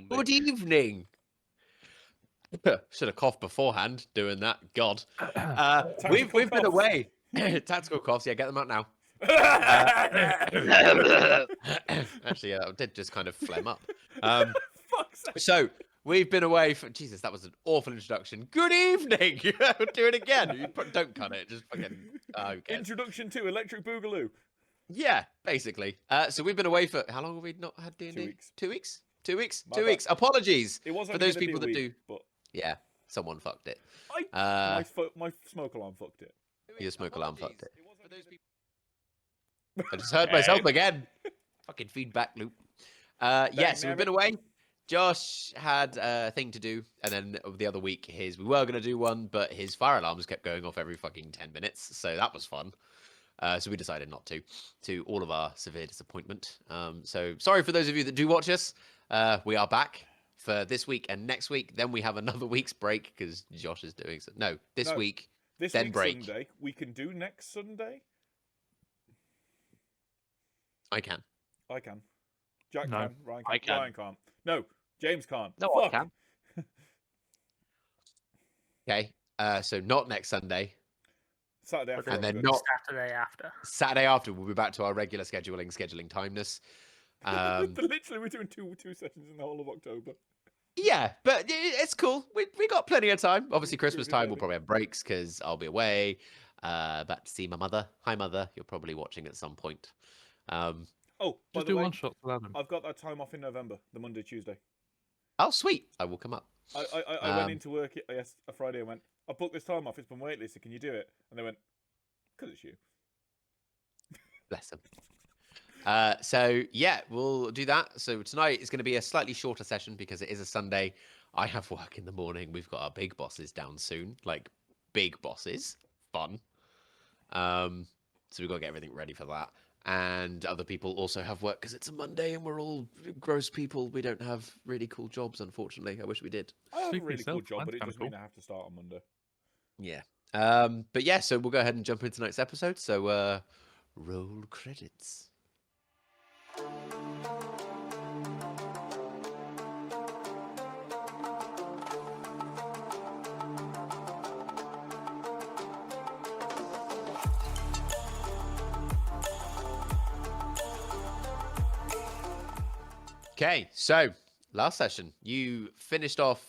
Good evening. Should have coughed beforehand doing that. God. We've been coughs. away. Tactical coughs, yeah, get them out now. Actually, yeah, that did just kind of phlegm up. Fuck's sake. So we've been away for Jesus. That was an awful introduction. Good evening. Do it again. Don't cut it. Just fucking. Who cares? Introduction to Electric Boogaloo. Yeah, basically. So we've been away for how long have we not had D&D? 2 weeks. 2 weeks. 2 weeks. My 2 bad. weeks. Apologies It was for only those gonna be people a that week, do. but Yeah, someone fucked it. my smoke alarm fucked it. Your smoke alarm fucked it. For those people. I just heard myself again. Fucking feedback loop. Yeah, so we've been away. Josh had a thing to do, and then the other week we were going to do one, but his fire alarms kept going off every fucking 10 minutes, so that was fun. So we decided not to all of our severe disappointment. So sorry for those of you that do watch us. We are back for this week and next week. Then we have another week's break because Josh is doing so. No, this week. This then week break. Sunday. We can do next Sunday. I can. I can. Jack No, can. Ryan can. I can. Ryan can't. No, James can't. No, Fuck. I can. Okay. So not next Sunday. Saturday after. And then good. not Saturday after. Saturday after. We'll be back to our regular scheduling timeness. Literally, we're doing two sessions in the whole of October. Yeah, but it's cool. We got plenty of time. Obviously, Christmas Groovy time we'll baby. probably have breaks because I'll be away. Back to see my mother. Hi, mother. You're probably watching at some point. Oh, by Just the do way, one shot for them. I've got that time off in November, the Monday, Tuesday. Oh, sweet. I will come up. I went into work a Friday and went, I booked this time off. It's been waitlisted. Can you do it? And they went, because it's you. Bless them. So yeah, we'll do that. So tonight is going to be a slightly shorter session because it is a Sunday. I have work in the morning. We've got our big bosses down soon, like big bosses. Fun. So we've got to get everything ready for that. And other people also have work because it's a Monday and we're all gross people. We don't have really cool jobs, unfortunately. I wish we did. I have Speak a for really cool yourself, job, that's but it kinda does mean cool. I have to start on Monday. Yeah. But yeah, so we'll go ahead and jump into tonight's episode. So roll credits. Okay, so last session you finished off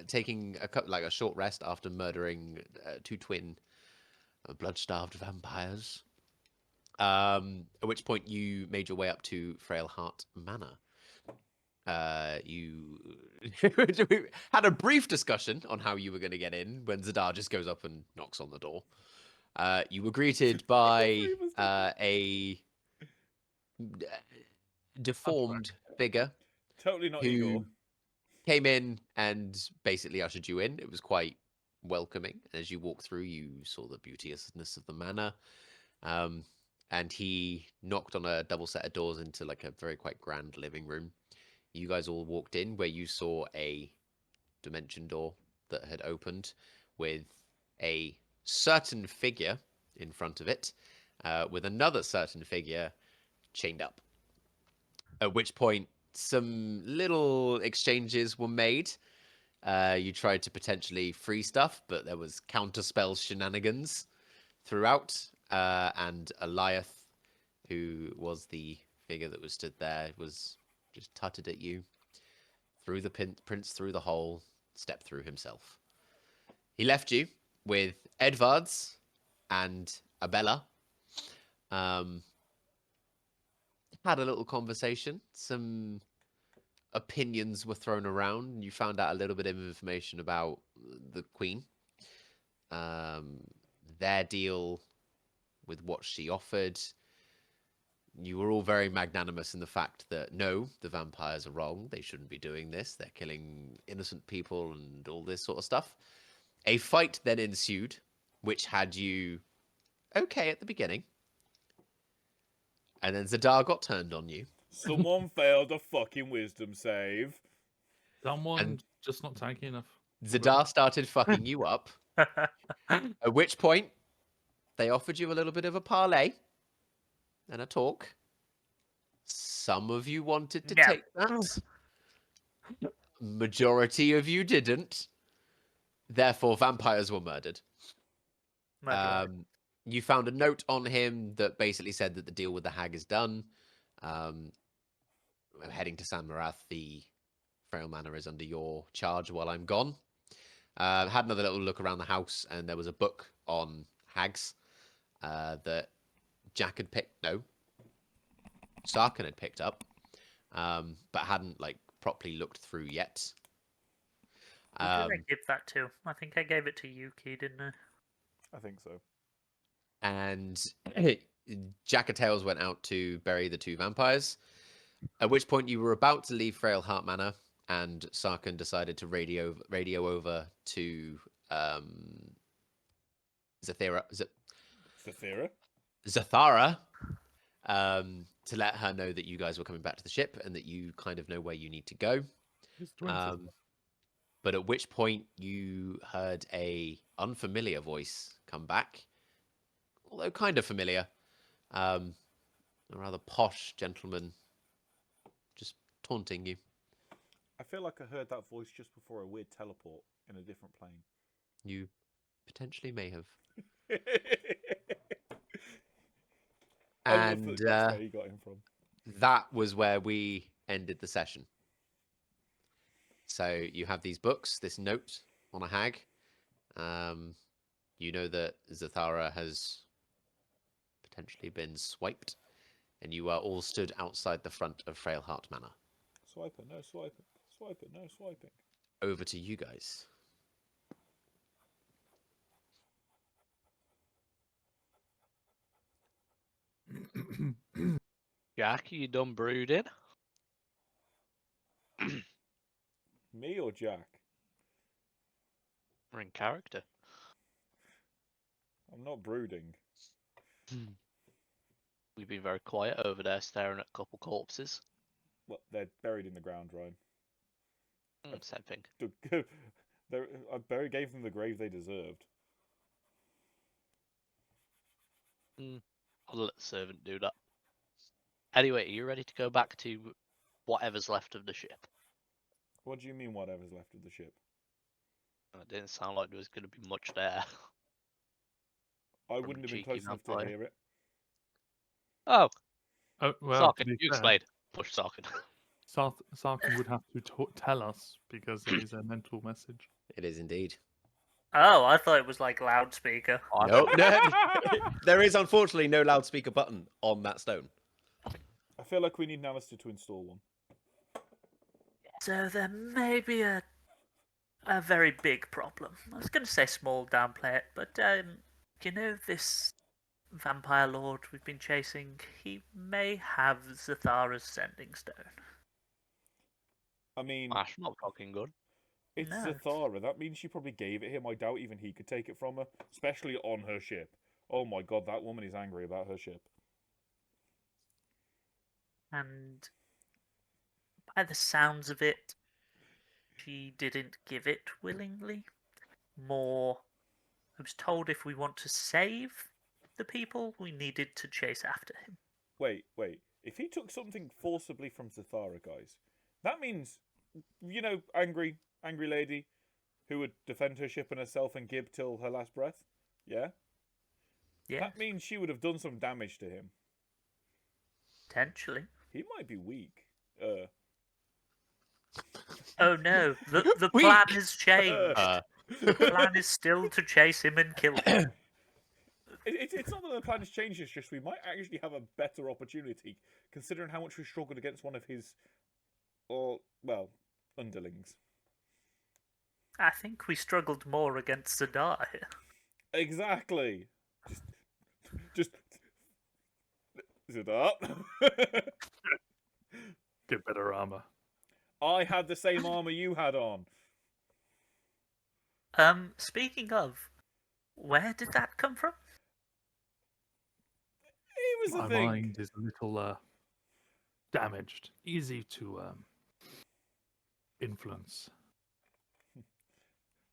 taking a short rest after murdering two twin blood-starved vampires. At which point you made your way up to Frailheart Manor. You had a brief discussion on how you were going to get in when Zadar just goes up and knocks on the door. You were greeted by a deformed figure Totally not who Igor. came in and basically ushered you in. It was quite welcoming. As you walked through, you saw the beauteousness of the manor. And he knocked on a double set of doors into like a very quite grand living room. You guys all walked in where you saw a dimension door that had opened with a certain figure in front of it, with another certain figure chained up. At which point, some little exchanges were made. You tried to potentially free stuff, but there was counterspell shenanigans throughout. And Illiath, who was the figure that was stood there, was just tutted at you, threw the prince through the hole, stepped through himself. He left you with Edvards and Abella. Had a little conversation. Some opinions were thrown around, and you found out a little bit of information about the Queen. Their deal with what she offered. You were all very magnanimous in the fact that no, the vampires are wrong. They shouldn't be doing this. They're killing innocent people and all this sort of stuff. A fight then ensued, which had you okay at the beginning. And then Zadar got turned on you. Someone failed a fucking wisdom save. Someone just not tanky enough. Zadar started fucking you up. At which point, they offered you a little bit of a parlay and a talk. Some of you wanted to No. take that. Majority of you didn't. Therefore, vampires were murdered. Murderer. You found a note on him that basically said that the deal with the hag is done. I'm heading to San Marath. The Frail Manor is under your charge while I'm gone. Had another little look around the house, and there was a book on hags that Jack had picked. No, Sarkin had picked up, but hadn't properly looked through yet. Who did I give that to? I think I gave it to Yuki, didn't I? I think so. And Jack of Tales went out to bury the two vampires. At which point you were about to leave Frail Heart Manor, and Sarkin decided to radio over to Zathara, to let her know that you guys were coming back to the ship and that you kind of know where you need to go. But at which point you heard a unfamiliar voice come back, although kind of familiar. A rather posh gentleman just taunting you. I feel like I heard that voice just before a weird teleport in a different plane. You potentially may have. I And love that that's where you got him from. that was where we ended the session. So you have these books, this note on a hag. You know that Zathara has potentially been swiped, and you are all stood outside the front of Frailheart Manor. Swiping, no swiping. Swiping, no swiping. Over to you guys. Jack, you done brooding? Me or Jack? We're in character. I'm not brooding. We've been very quiet over there staring at a couple corpses. Well, they're buried in the ground, Ryan. Same thing. I gave them the grave they deserved. I'll let the servant do that. Anyway, are you ready to go back to whatever's left of the ship? What do you mean, whatever's left of the ship? It didn't sound like there was going to be much there. I From wouldn't a have been cheeky close enough to vampire. hear it. Oh, Oh, well, to Sarkin, be you fair, explain. Push Sarkin. Sarkin would have to tell us because it is a mental message. It is indeed. Oh, I thought it was like loudspeaker. Nope. No, there is unfortunately no loudspeaker button on that stone. I feel like we need Nalister to install one. So there may be a very big problem. I was going to say small, downplay it, but you know this vampire lord we've been chasing? He may have Zathara's sending stone. I mean, That's not fucking good. it's No. Zathara. That means she probably gave it him. I doubt even he could take it from her, especially on her ship. Oh my god, that woman is angry about her ship. And by the sounds of it, she didn't give it willingly. More, I was told if we want to save the people, we needed to chase after him. Wait. If he took something forcibly from Zathara, guys, that means, you know, angry lady who would defend her ship and herself and Gib till her last breath? Yeah? Yeah, That means she would have done some damage to him. potentially. He might be weak. Oh no, the Weak. plan has changed. Uh, The plan is still to chase him and kill him. It's not that the plan has changed, it's just we might actually have a better opportunity, considering how much we struggled against one of his, underlings. I think we struggled more against Zadar here. Exactly. Just is it up? Get better armor. I had the same armor you had on. Speaking of, where did that come from? It was a My thing. mind is a little damaged. Easy to influence.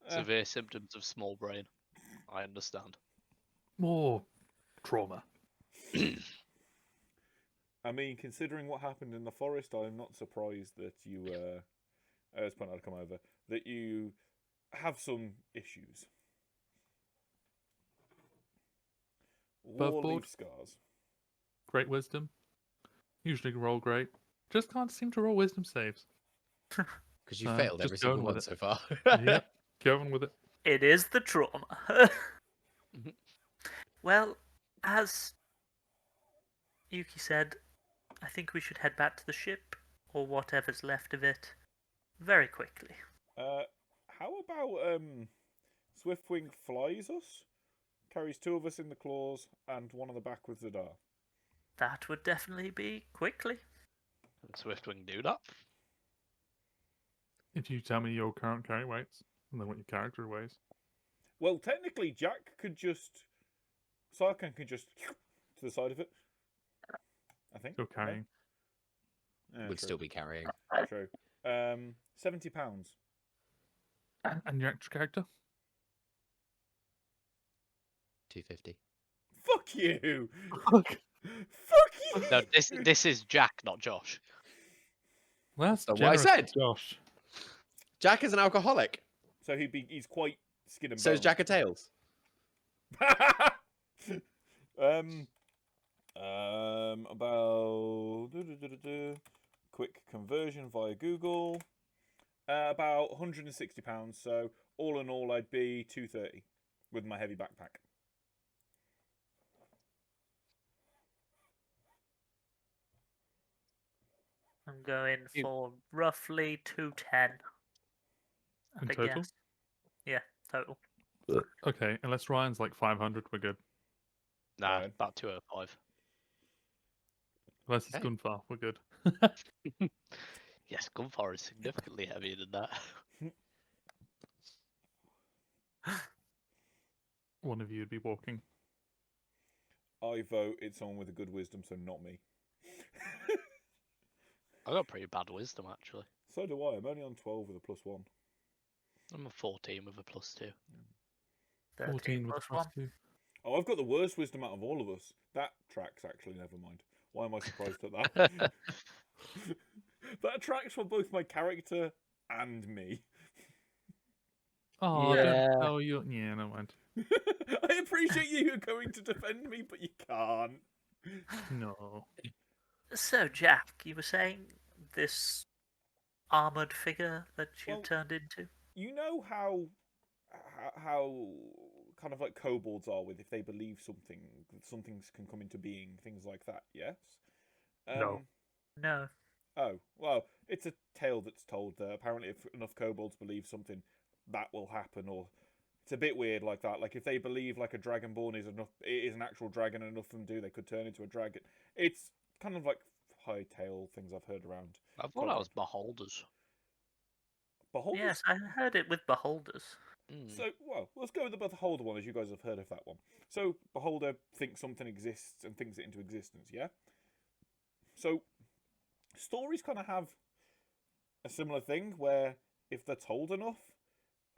Severe symptoms of small brain. I understand. More trauma. I mean, considering what happened in the forest, I'm not surprised that you as point I'd come over, that you have some issues. War Above board? leaves scars. Great wisdom. Usually roll great. Just can't seem to roll wisdom saves. Because you failed every just going single with one it. so far. Yep, going with it. It is the trauma. Mhm. Well, as Yuki said, I think we should head back to the ship, or whatever's left of it, very quickly. How about Swiftwing flies us, carries 2 of us in the claws and 1 on the back with Zadar. That would definitely be quickly. Swiftwing do that. If you tell me your current carry weights and then what your character weighs. Well, technically, Jack could just, Sarkhan could just to the side of it. I think. You're carrying. Yeah, Would true. still be carrying. True. £70. And your extra character? 250. Fuck you! Fuck. Fuck you! No, this is Jack, not Josh. Well, that's That's what I generous of said. Josh. Jack is an alcoholic. So he's quite skin and So is bones. Jack of Tails. About quick conversion via Google. About £160. So all in all, I'd be 230 with my heavy backpack. I'm going You- for roughly 210. In I total? guess. Yeah, total. Okay, unless Ryan's like 500, we're good. Nah, Right. about 205. Unless it's Okay. Gunfar, we're good. Yes, Gunfar is significantly heavier than that. One of you would be walking. I vote it's someone with a good wisdom, so not me. I got pretty bad wisdom, actually. So do I. I'm only on 12 with a +1. I'm a 14 with a +2. 14 with plus plus 1. 2. Oh, I've got the worst wisdom out of all of us. That tracks, actually. Never mind. Why am I surprised at that? That tracks for both my character and me. Oh, Yeah. don't tell you. Yeah, no mind. I appreciate you going to defend me, but you can't. No. So, Jack, you were saying this armoured figure that you Well- turned into? You know how kind of like kobolds are with if they believe something, some things can come into being, things like that. Yes. No. No. Oh well, it's a tale that's told that apparently if enough kobolds believe something, that will happen, or it's a bit weird like that. Like if they believe like a dragonborn is an actual dragon, and enough of them do, they could turn into a dragon. It's kind of like high tale things I've heard around. I thought that was Beholders. Beholders. Yes, I heard it with beholders. Mm. So, well, let's go with the Beholder one, as you guys have heard of that one. So, Beholder thinks something exists and thinks it into existence, yeah? So, stories kind of have a similar thing where if they're told enough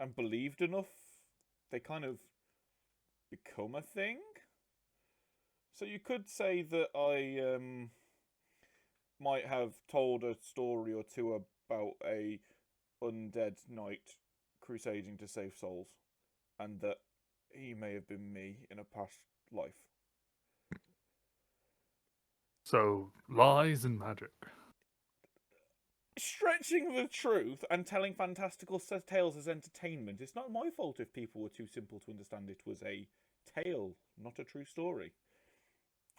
and believed enough, they kind of become a thing. So, you could say that I might have told a story or two about a undead knight crusading to save souls, and that he may have been me in a past life. So, lies and magic. Stretching the truth and telling fantastical tales as entertainment. It's not my fault if people were too simple to understand it was a tale, not a true story.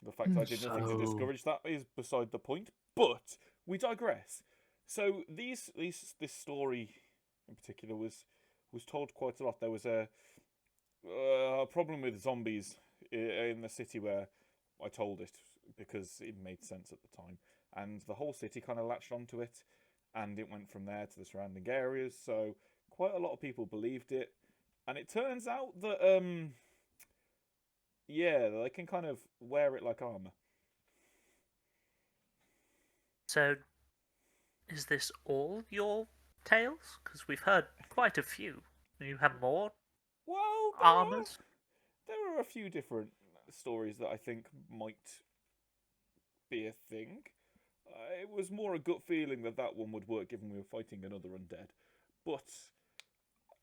The fact I did nothing to So- discourage that is beside the point, but we digress. So this story in particular was told quite a lot. There was a problem with zombies in the city where I told it because it made sense at the time, and the whole city kind of latched onto it, and it went from there to the surrounding areas. So quite a lot of people believed it, and it turns out that yeah, they can kind of wear it like armor. So, is this all your tales? Because we've heard quite a few. You have more Well, armors? there are a few different stories that I think might be a thing. It was more a gut feeling that that one would work, given we were fighting another undead. But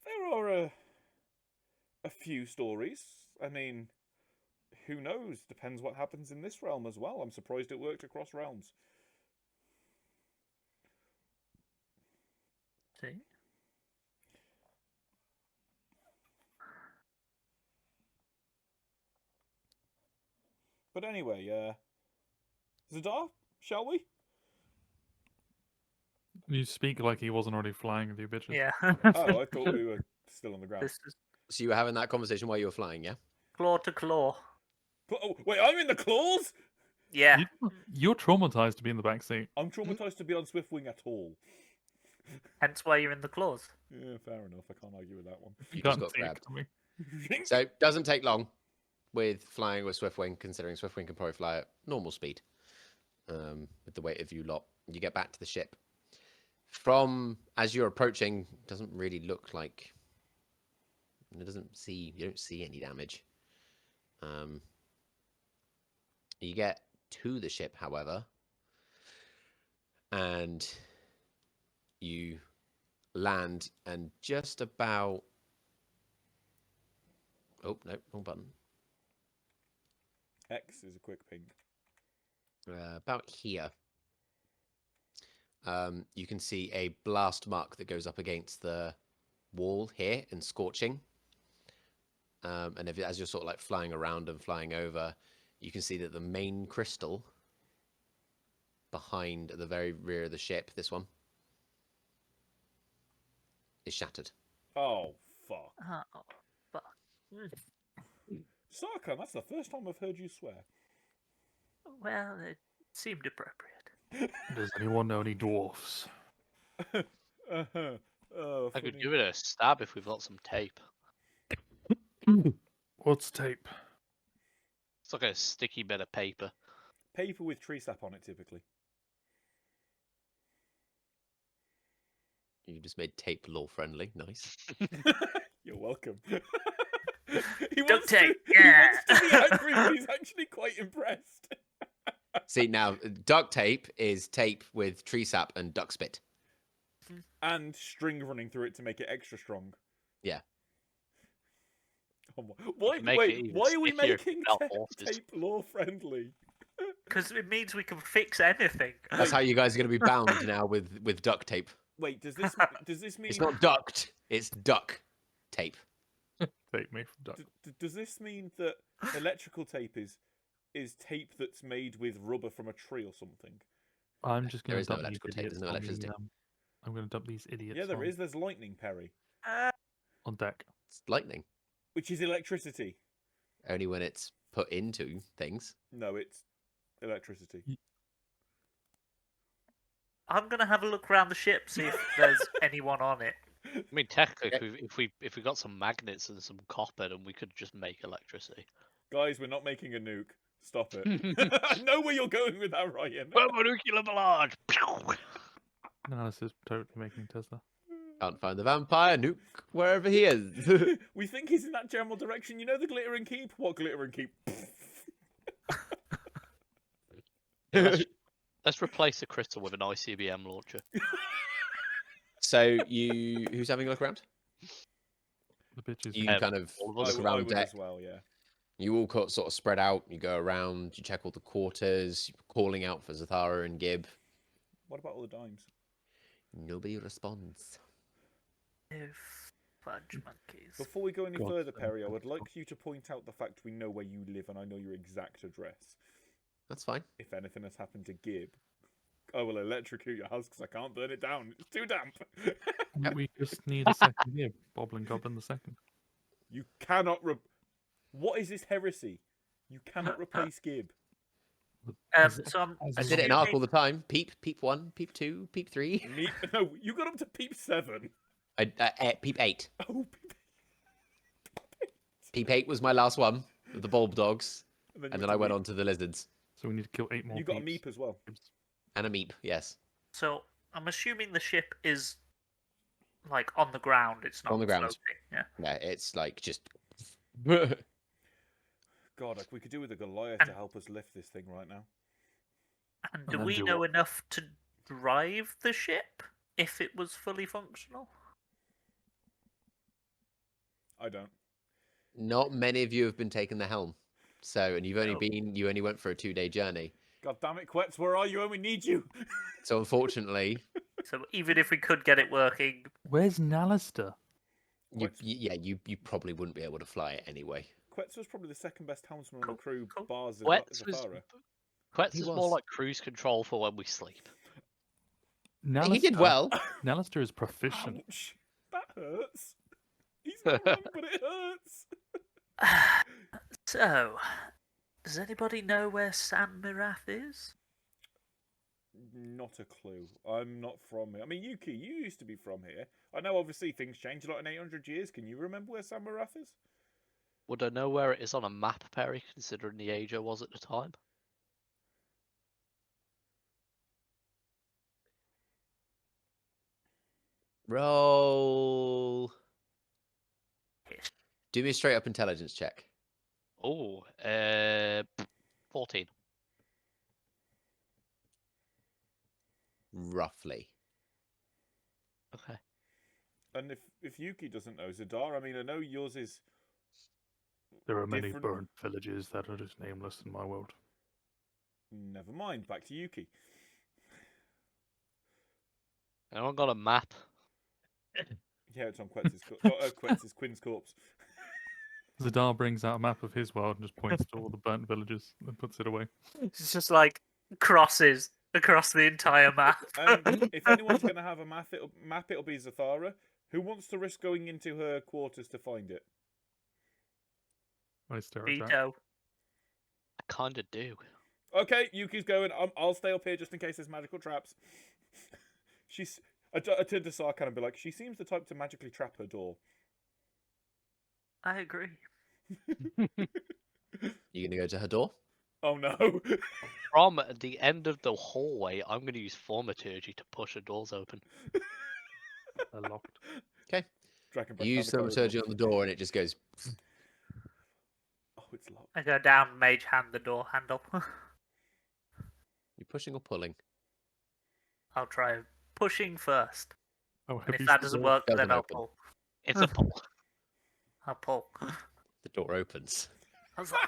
there are a few stories. I mean, who knows? Depends what happens in this realm as well. I'm surprised it worked across realms. See? But anyway, Zadar, shall we? You speak like he wasn't already flying with you bitches. Yeah. Oh, I thought we were still on the ground. This is So you were having that conversation while you were flying, yeah? claw to claw. Oh, wait, I'm in the claws? Yeah. You're traumatized to be in the back seat. I'm traumatized to be on Swiftwing at all. Hence why you're in the claws. Yeah, fair enough. I can't argue with that one. You can't just got see it grabbed. coming. So it doesn't take long with flying with Swiftwing, considering Swiftwing can probably fly at normal speed with the weight of you lot. You get back to the ship. From as you're approaching, doesn't really look like you don't see any damage. You get to the ship, however, and you land and just about no, wrong button. X is a quick ping. About here. You can see a blast mark that goes up against the wall here in scorching. And as you're sort of like flying around and flying over, you can see that the main crystal behind the very rear of the ship, this one, is shattered. Oh, fuck. Oh, fuck. Sarkhan, that's the first time I've heard you swear. Well, it seemed appropriate. Does anyone know any dwarfs? Oh, I could funny. give it a stab if we've got some tape. What's tape? It's like a sticky bit of paper. Paper with tree sap on it, typically. You just made tape law friendly. Nice. You're welcome. Duct tape, He yeah. wants to be angry, but he's actually quite impressed. See, now, duct tape is tape with tree sap and duck spit. And string running through it to make it extra strong. Yeah. Oh my... Why? Make it Wait, even why are we stickier making without horses. tape law friendly? Because it means we can fix anything. That's how you guys are going to be bound now with duct tape. Wait, does this mean It's not duct, it's duck tape. Take me from duck. does this mean that electrical tape is tape that's made with rubber from a tree or something? I'm just There going is to no dump these electrical tape, idiots there's no on the, electricity. I'm going to dump these idiots Yeah, there is. There's lightning, Perry, on deck. It's lightning. which is electricity. Only when it's put into things. No, it's electricity. I'm gonna have a look around the ship, see if there's anyone on it. I mean, technically, if we got some magnets and some copper, then we could just make electricity. Guys, we're not making a nuke. Stop it. I know where you're going with that, Ryan. Nuclear barrage! No, this is totally making Tesla. Can't find the vampire, nuke wherever he is. We think he's in that general direction. You know the glitter and keep? What glitter and keep? Let's replace the crystal with an ICBM launcher. So who's having a look around? The bitches. You Um, kind of all of look us. I around would deck. as well, yeah. You all sort of spread out. You go around. You check all the quarters. You're calling out for Zathara and Gib. What about all the dimes? Nobody responds. Oh, fudge monkeys. Before we go any God, further, so Perry, I would difficult. like you to point out the fact we know where you live and I know your exact address. That's fine. If anything has happened to Gib, I will electrocute your house because I can't burn it down. It's too damp. We just need a second here. Boblin Goblin the second. You cannot. What is this heresy? You cannot replace Gib. So I'm I did it in Ark all assuming- the time. Peep 1, peep 2, peep 3. No, you got up to peep 7. Peep 8. Oh, Peep 8 was my last one with the bulb dogs. you And then I went on to the lizards. So we need to kill 8 more. You got a peeps. meep as well. And a meep, yes. So I'm assuming the ship is like on the ground. It's not On the ground. floating. Yeah. Yeah, it's like just. God, like we could do with a Goliath to help us lift this thing right now. And And do then we do know what? enough to drive the ship if it was fully functional? I don't. Not many of you have been taking the helm. So, and No. you only went for a 2-day journey. God damn it, Quetz, where are you when we need you? So unfortunately, So even if we could get it working, Where's Nalister? you probably wouldn't be able to fly it anyway. Quetz was probably the second best helmsman on the Cool, crew, cool. bar Quetz was Zafara. Quetz He is more was. like cruise control for when we sleep. Nalister, He did well. Nalister is proficient. Ouch! That hurts. He's not wrong, but it hurts. So, does anybody know where San Mirath is? Not a clue. I'm not from here. I mean, Yuki, you used to be from here. I know obviously things changed a lot in 800 years. Can you remember where Samarath is? Would I know where it is on a map, Perry, considering the age I was at the time? Roll. Yes. Do me a straight up intelligence check. Oh, 14. Roughly. Okay. And if Yuki doesn't know Zadar, I mean, I know yours is. There are many different- burnt villages that are just nameless in my world. Never mind. Back to Yuki. Anyone got a map? Yeah, it's on Quetz's Quinn's corpse. Zadar brings out a map of his world and just points to all the burnt villages and puts it away. It's just like crosses across the entire map. And if anyone's going to have a map, it'll be Zathara. Who wants to risk going into her quarters to find it? I stare at Jack. Veto. I kind of do. Okay, Yuki's going. I'll stay up here just in case there's magical traps. I turned to Sarkhan and be like, she seems the type to magically trap her door. I agree. You gonna go to her door? Oh no! From the end of the hallway, I'm going to use Thaumaturgy to push the doors open. They're locked. Okay. Dragon breath You use down the thaumaturgy corridor. on the door and it just goes. Oh, it's locked. I go down, mage hand the door handle. You pushing or pulling? I'll try pushing first. Oh, And have if you that doesn't work, Doesn't then I'll open. pull. It's a pull. I'll pull. The door opens. I was like,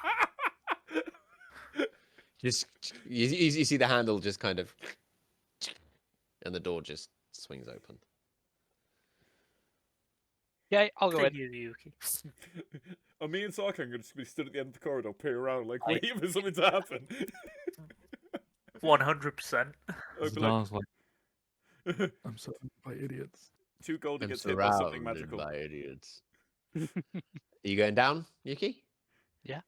Just you see the handle just kind of, and the door just swings open. Yeah, I'll go in. "Thank you, Yuki." Me and Sarkhan are going to be stood at the end of the corridor, peer around, like waiting for something to happen. 100%. I'd be like, Zadar's like, I'm surrounded by idiots. 2 gold I'm gets hit by something surrounded magical. by idiots. Are you going down, Yuki? Yeah.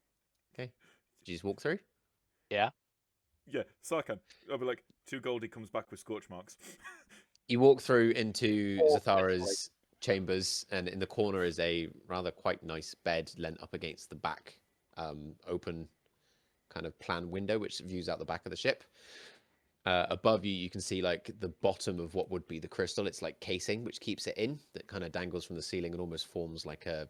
Okay. Did you just walk through? Yeah, Sarkhan. I'll be like, 2 gold, he comes back with scorch marks. You walk through into Oh, Zathara's chambers, and in the corner is a rather quite nice bed lent up against the back, open kind of plan window, which views out the back of the ship. Above you, you can see like the bottom of what would be the crystal. It's like casing, which keeps it in, that kind of dangles from the ceiling and almost forms like a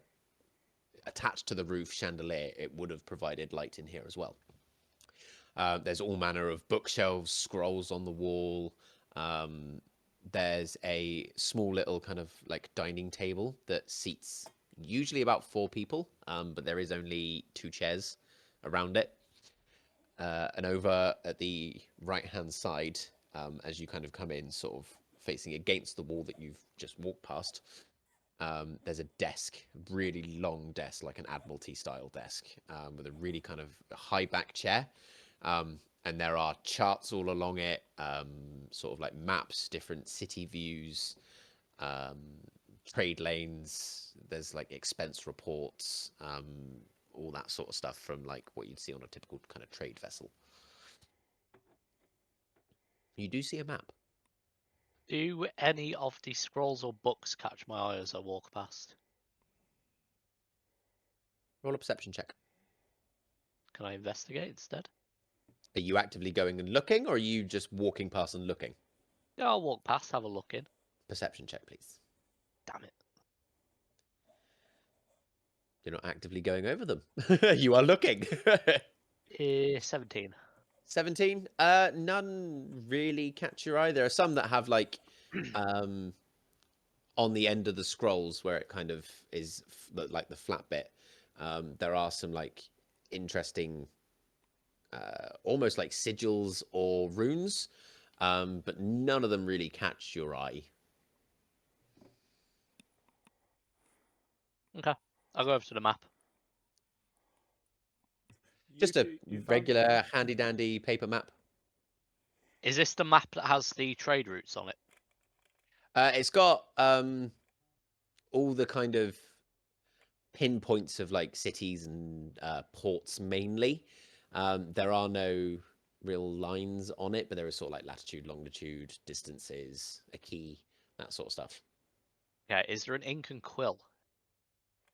attached to the roof chandelier. It would have provided light in here as well. There's all manner of bookshelves, scrolls on the wall. There's a small little kind of like dining table that seats usually about 4 people, but there is only 2 chairs around it. And over at the right-hand side, as you kind of come in, sort of facing against the wall that you've just walked past, there's a desk, really long desk, like an Admiralty-style desk, with a really kind of high back chair. And there are charts all along it, sort of like maps, different city views, trade lanes. There's like expense reports, all that sort of stuff from like what you'd see on a typical kind of trade vessel. You do see a map. Do any of the scrolls or books catch my eye as I walk past? Roll a perception check. Can I investigate instead? Are you actively going and looking, or are you just walking past and looking? Yeah, I'll walk past, have a look in. Perception check, please. Damn it. You're not actively going over them. You are looking. 17. 17. None really catch your eye. There are some that have like on the end of the scrolls where it kind of is like the flat bit. There are some like interesting, almost like sigils or runes, but none of them really catch your eye. Okay, I'll go over to the map. Just a You found regular handy dandy paper map. Is this the map that has the trade routes on it? It's got all the kind of pinpoints of like cities and ports mainly. There are no real lines on it, but there is sort of like latitude, longitude, distances, a key, that sort of stuff. Okay, is there an ink and quill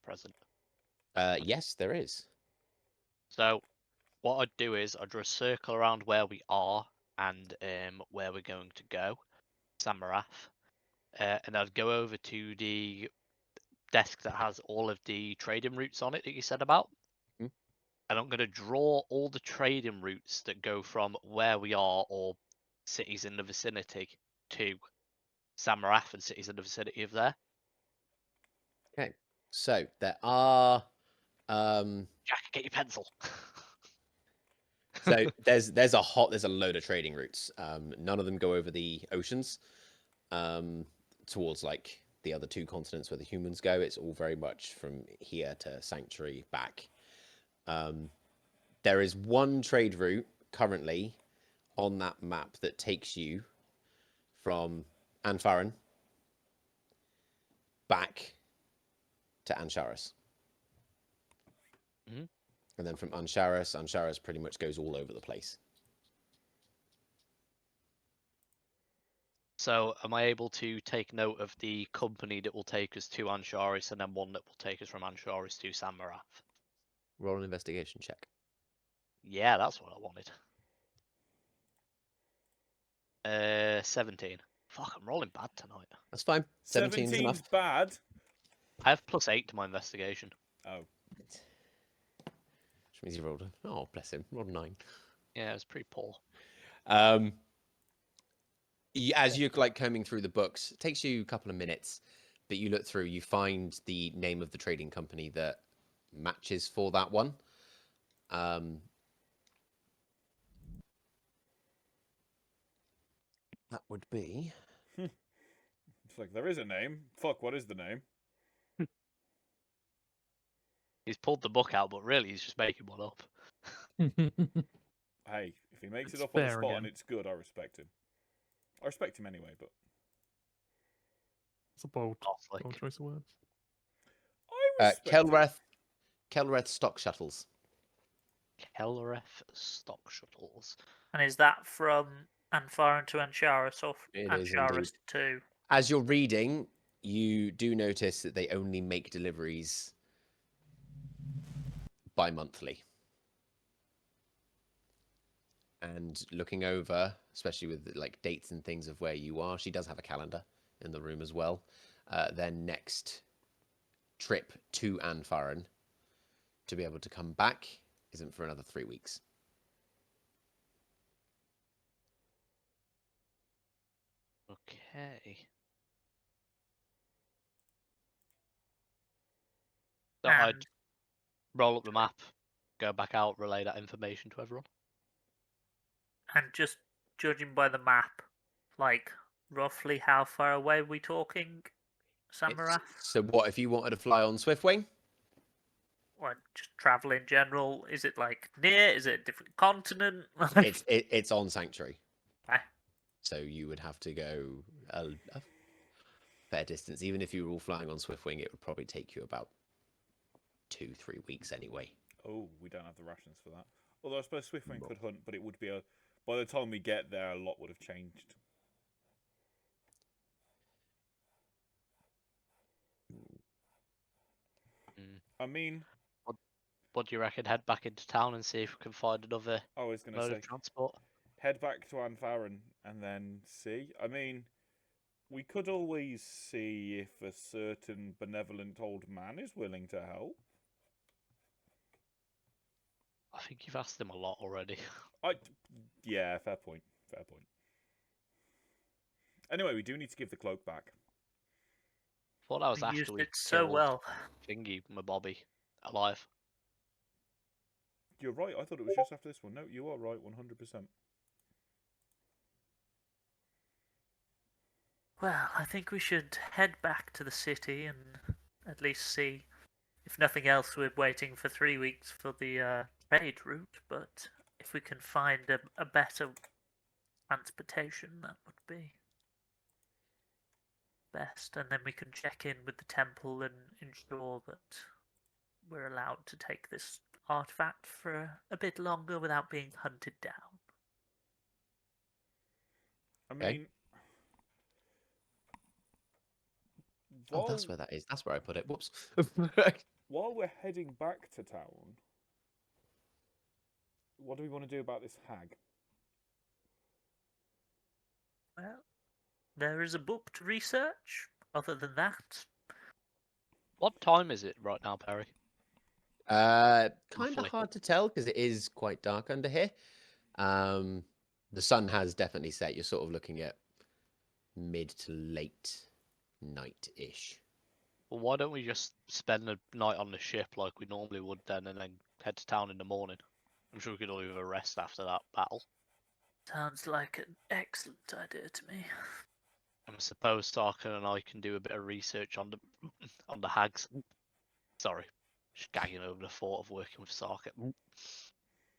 present? Yes, there is. So what I'd do is I'd draw a circle around where we are and where we're going to go, Samarath, and I'd go over to the desk that has all of the trading routes on it that you said about. Mhm. And I'm going to draw all the trading routes that go from where we are or cities in the vicinity to Samarath and cities in the vicinity of there. Okay, so there are. Jack, get your pencil. So there's a load of trading routes. None of them go over the oceans, towards like the other two continents where the humans go. It's all very much from here to Sanctuary back. There is one trade route currently on that map that takes you from Anfaran back to Ansharis. Mhm. And then from Ansharis pretty much goes all over the place. So, am I able to take note of the company that will take us to Ansharis and then one that will take us from Ansharis to Samarath? Roll an investigation check. Yeah, that's what I wanted. 17. Fuck, I'm rolling bad tonight. That's fine. 17 is 17's enough. bad. I have +8 to my investigation. Oh, Which means you rolled a... Oh, bless him. Rolled a 9. Yeah, it was pretty poor. As you're like combing through the books, it takes you a couple of minutes, but you look through, you find the name of the trading company that matches for that one. That would be... it's like there is a name. Fuck, what is the name? He's pulled the book out, but really he's just making one up. Hey, if he makes It's it up on the fair spot again. and it's good, I respect him. I respect him anyway, but It's a bold Catholic. choice of words. I respect him. Kelreth Stock Shuttles. Kelreth stock shuttles. And is that from Anfaran to Ansharis or It is Ansharis indeed. to? As you're reading, you do notice that they only make deliveries bi-monthly. And looking over, especially with like dates and things of where you are, she does have a calendar in the room as well. Their next trip to Anfaran to be able to come back isn't for another 3 weeks. Okay. So I'd And roll up the map, go back out, relay that information to everyone. just judging by the map, like roughly how far away are we talking, Samarath? So what if you wanted to fly on Swiftwing? Or just travel in general? Is it like near? Is it a different continent? It's on Sanctuary. Ah. So you would have to go a fair distance. Even if you were all flying on Swiftwing, it would probably take you about 2-3 weeks anyway. Oh, we don't have the rations for that. Although I suppose Swiftwing could hunt, but it would be a... By the time we get there, a lot would have changed. I mean... What do you reckon? Head back into town and see if we can find another I was going to mode say, of transport? head back to Anfaran and then see. I mean, we could always see if a certain benevolent old man is willing to help. I think you've asked him a lot already. Yeah, fair point. Fair point. Anyway, we do need to give the cloak back. Thought that was I after used we it so killed well. Thingy, my Bobby, alive. You're right. I thought it was just after this one. No, you are right. 100%. Well, I think we should head back to the city and at least see. If nothing else, we're waiting for 3 weeks for the trade route, but if we can find a better transportation, that would be best. And then we can check in with the temple and ensure that we're allowed to take this artifact for a bit longer without being hunted down. I Okay. mean, Oh, while, that's where that is. That's where I put it. Whoops. while we're heading back to town, what do we want to do about this hag? Well, there is a book to research. Other than that, What time is it right now, Perry? Kind of Roughly. hard to tell because it is quite dark under here. The sun has definitely set. You're sort of looking at mid to late night-ish. Well, why don't we just spend the night on the ship like we normally would then, and then head to town in the morning? I'm sure we could all have a rest after that battle. sounds like an excellent idea to me. I suppose Sarkin and I can do a bit of research on the on the hags. Sorry, just gagging over the thought of working with Sarkin.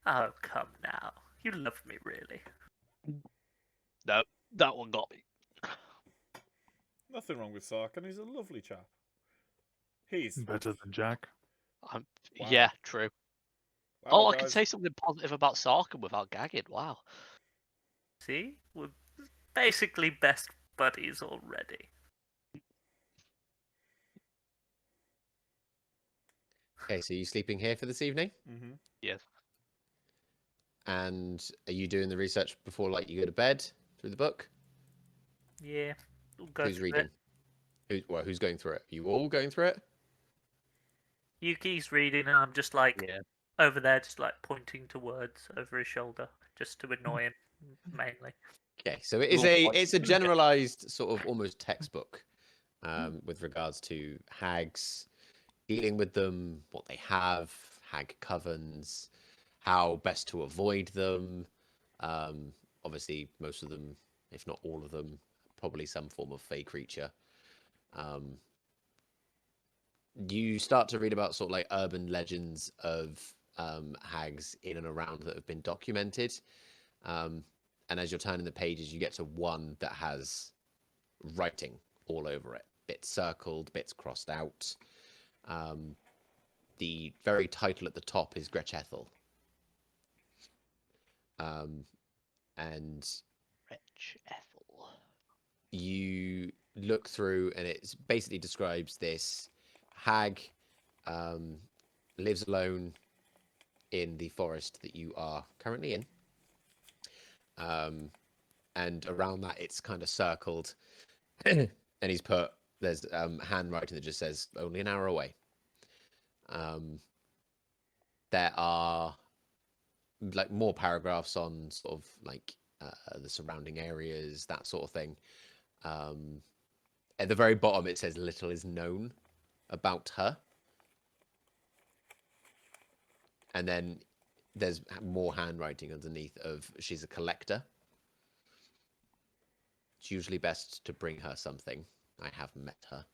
Oh, come now. You love me, really. No, that one got me. Nothing wrong with Sarkin. He's a lovely chap. He's Better than Jack. Wow. Yeah, true. Wow, Oh, I can guys. say something positive about Sarkin without gagging. Wow. See? We're basically best buddies already. Okay, so you sleeping here for this evening? Mm-hmm. Yes. And are you doing the research before, like, you go to bed through the book? Yeah, we'll go Who's through reading? it. Who's going through it? You all going through it? Yuki's reading, and I'm just like Yeah. over there, just like pointing to words over his shoulder, just to annoy him, mainly. Okay, so it You're is all a quite- it's a generalized sort of almost textbook with regards to hags, dealing with them, what they have, hag covens, how best to avoid them. Obviously, most of them, if not all of them, probably some form of fey creature. You start to read about sort of like urban legends of hags in and around that have been documented. And as you're turning the pages, you get to one that has writing all over it, bits circled, bits crossed out. The very title at the top is Gretchethel. And Wretch Ethel. you look through, and it basically describes this hag lives alone in the forest that you are currently in. And around that, it's kind of circled, and he's put there's handwriting that just says only an hour away. There are like more paragraphs on sort of like the surrounding areas, that sort of thing. At the very bottom, it says little is known about her. And then there's more handwriting underneath of she's a collector. It's usually best to bring her something. I have met her.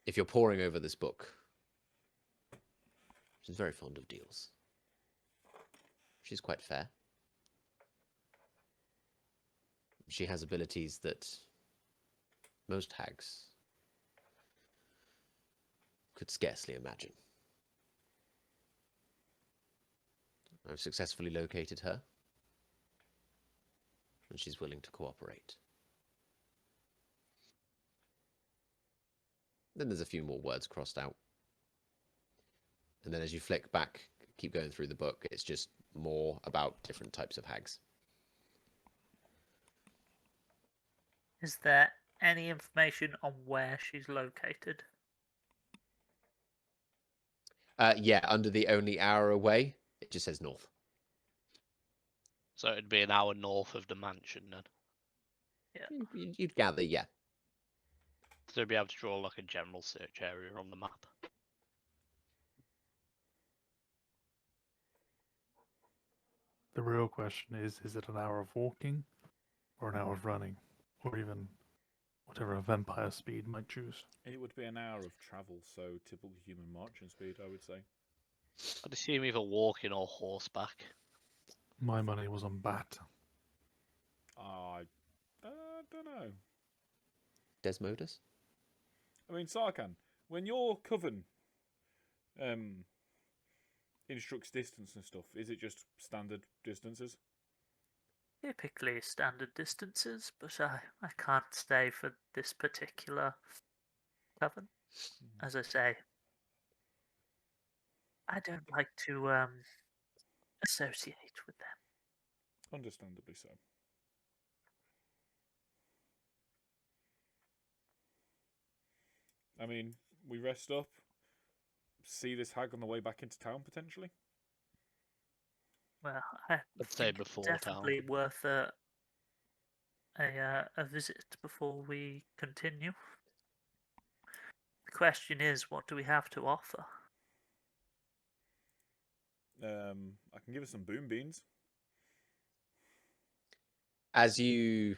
If you're poring over this book, she's very fond of deals. She's quite fair. She has abilities that most hags could scarcely imagine. I've successfully located her, and she's willing to cooperate. Then there's a few more words crossed out. And then as you flick back, keep going through the book, it's just more about different types of hags. Is there any information on where she's located? Yeah, under the only hour away, it just says north. So it'd be an hour north of the mansion then. You'd gather, yeah. So you'd be able to draw like a general search area on the map. The real question is it an hour of walking or an hour of running? Or even whatever a vampire speed might choose. It would be an hour of travel, so typical human marching speed, I would say. I'd assume either walking or horseback. My money was on bat. I don't know. Desmodus? I mean, Sarkhan, when your coven instructs distance and stuff, is it just standard distances? Typically standard distances, but I can't say for this particular coven. As I say, I don't like to associate with them. Understandably so. I mean, we rest up, see this hag on the way back into town, potentially. Well, I I'd say think before it's town. definitely worth a visit before we continue. The question is, what do we have to offer? I can give us some boom beans. As you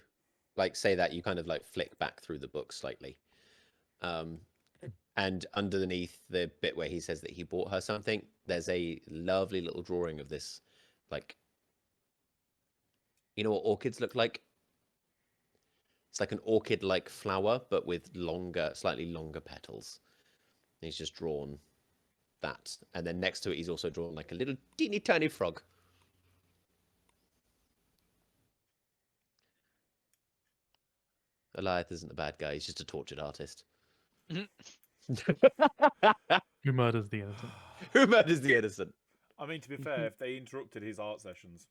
say that, you kind of flick back through the book slightly. And underneath the bit where he says that he bought her something, there's a lovely little drawing of this, you know what orchids look like? It's like an orchid-like flower, but with slightly longer petals. And he's just drawn that. And then next to it, he's also drawn like a little teeny tiny frog. Illiath isn't a bad guy. He's just a tortured artist. Who murders the innocent? Who murders the innocent? I mean, to be fair, if they interrupted his art sessions,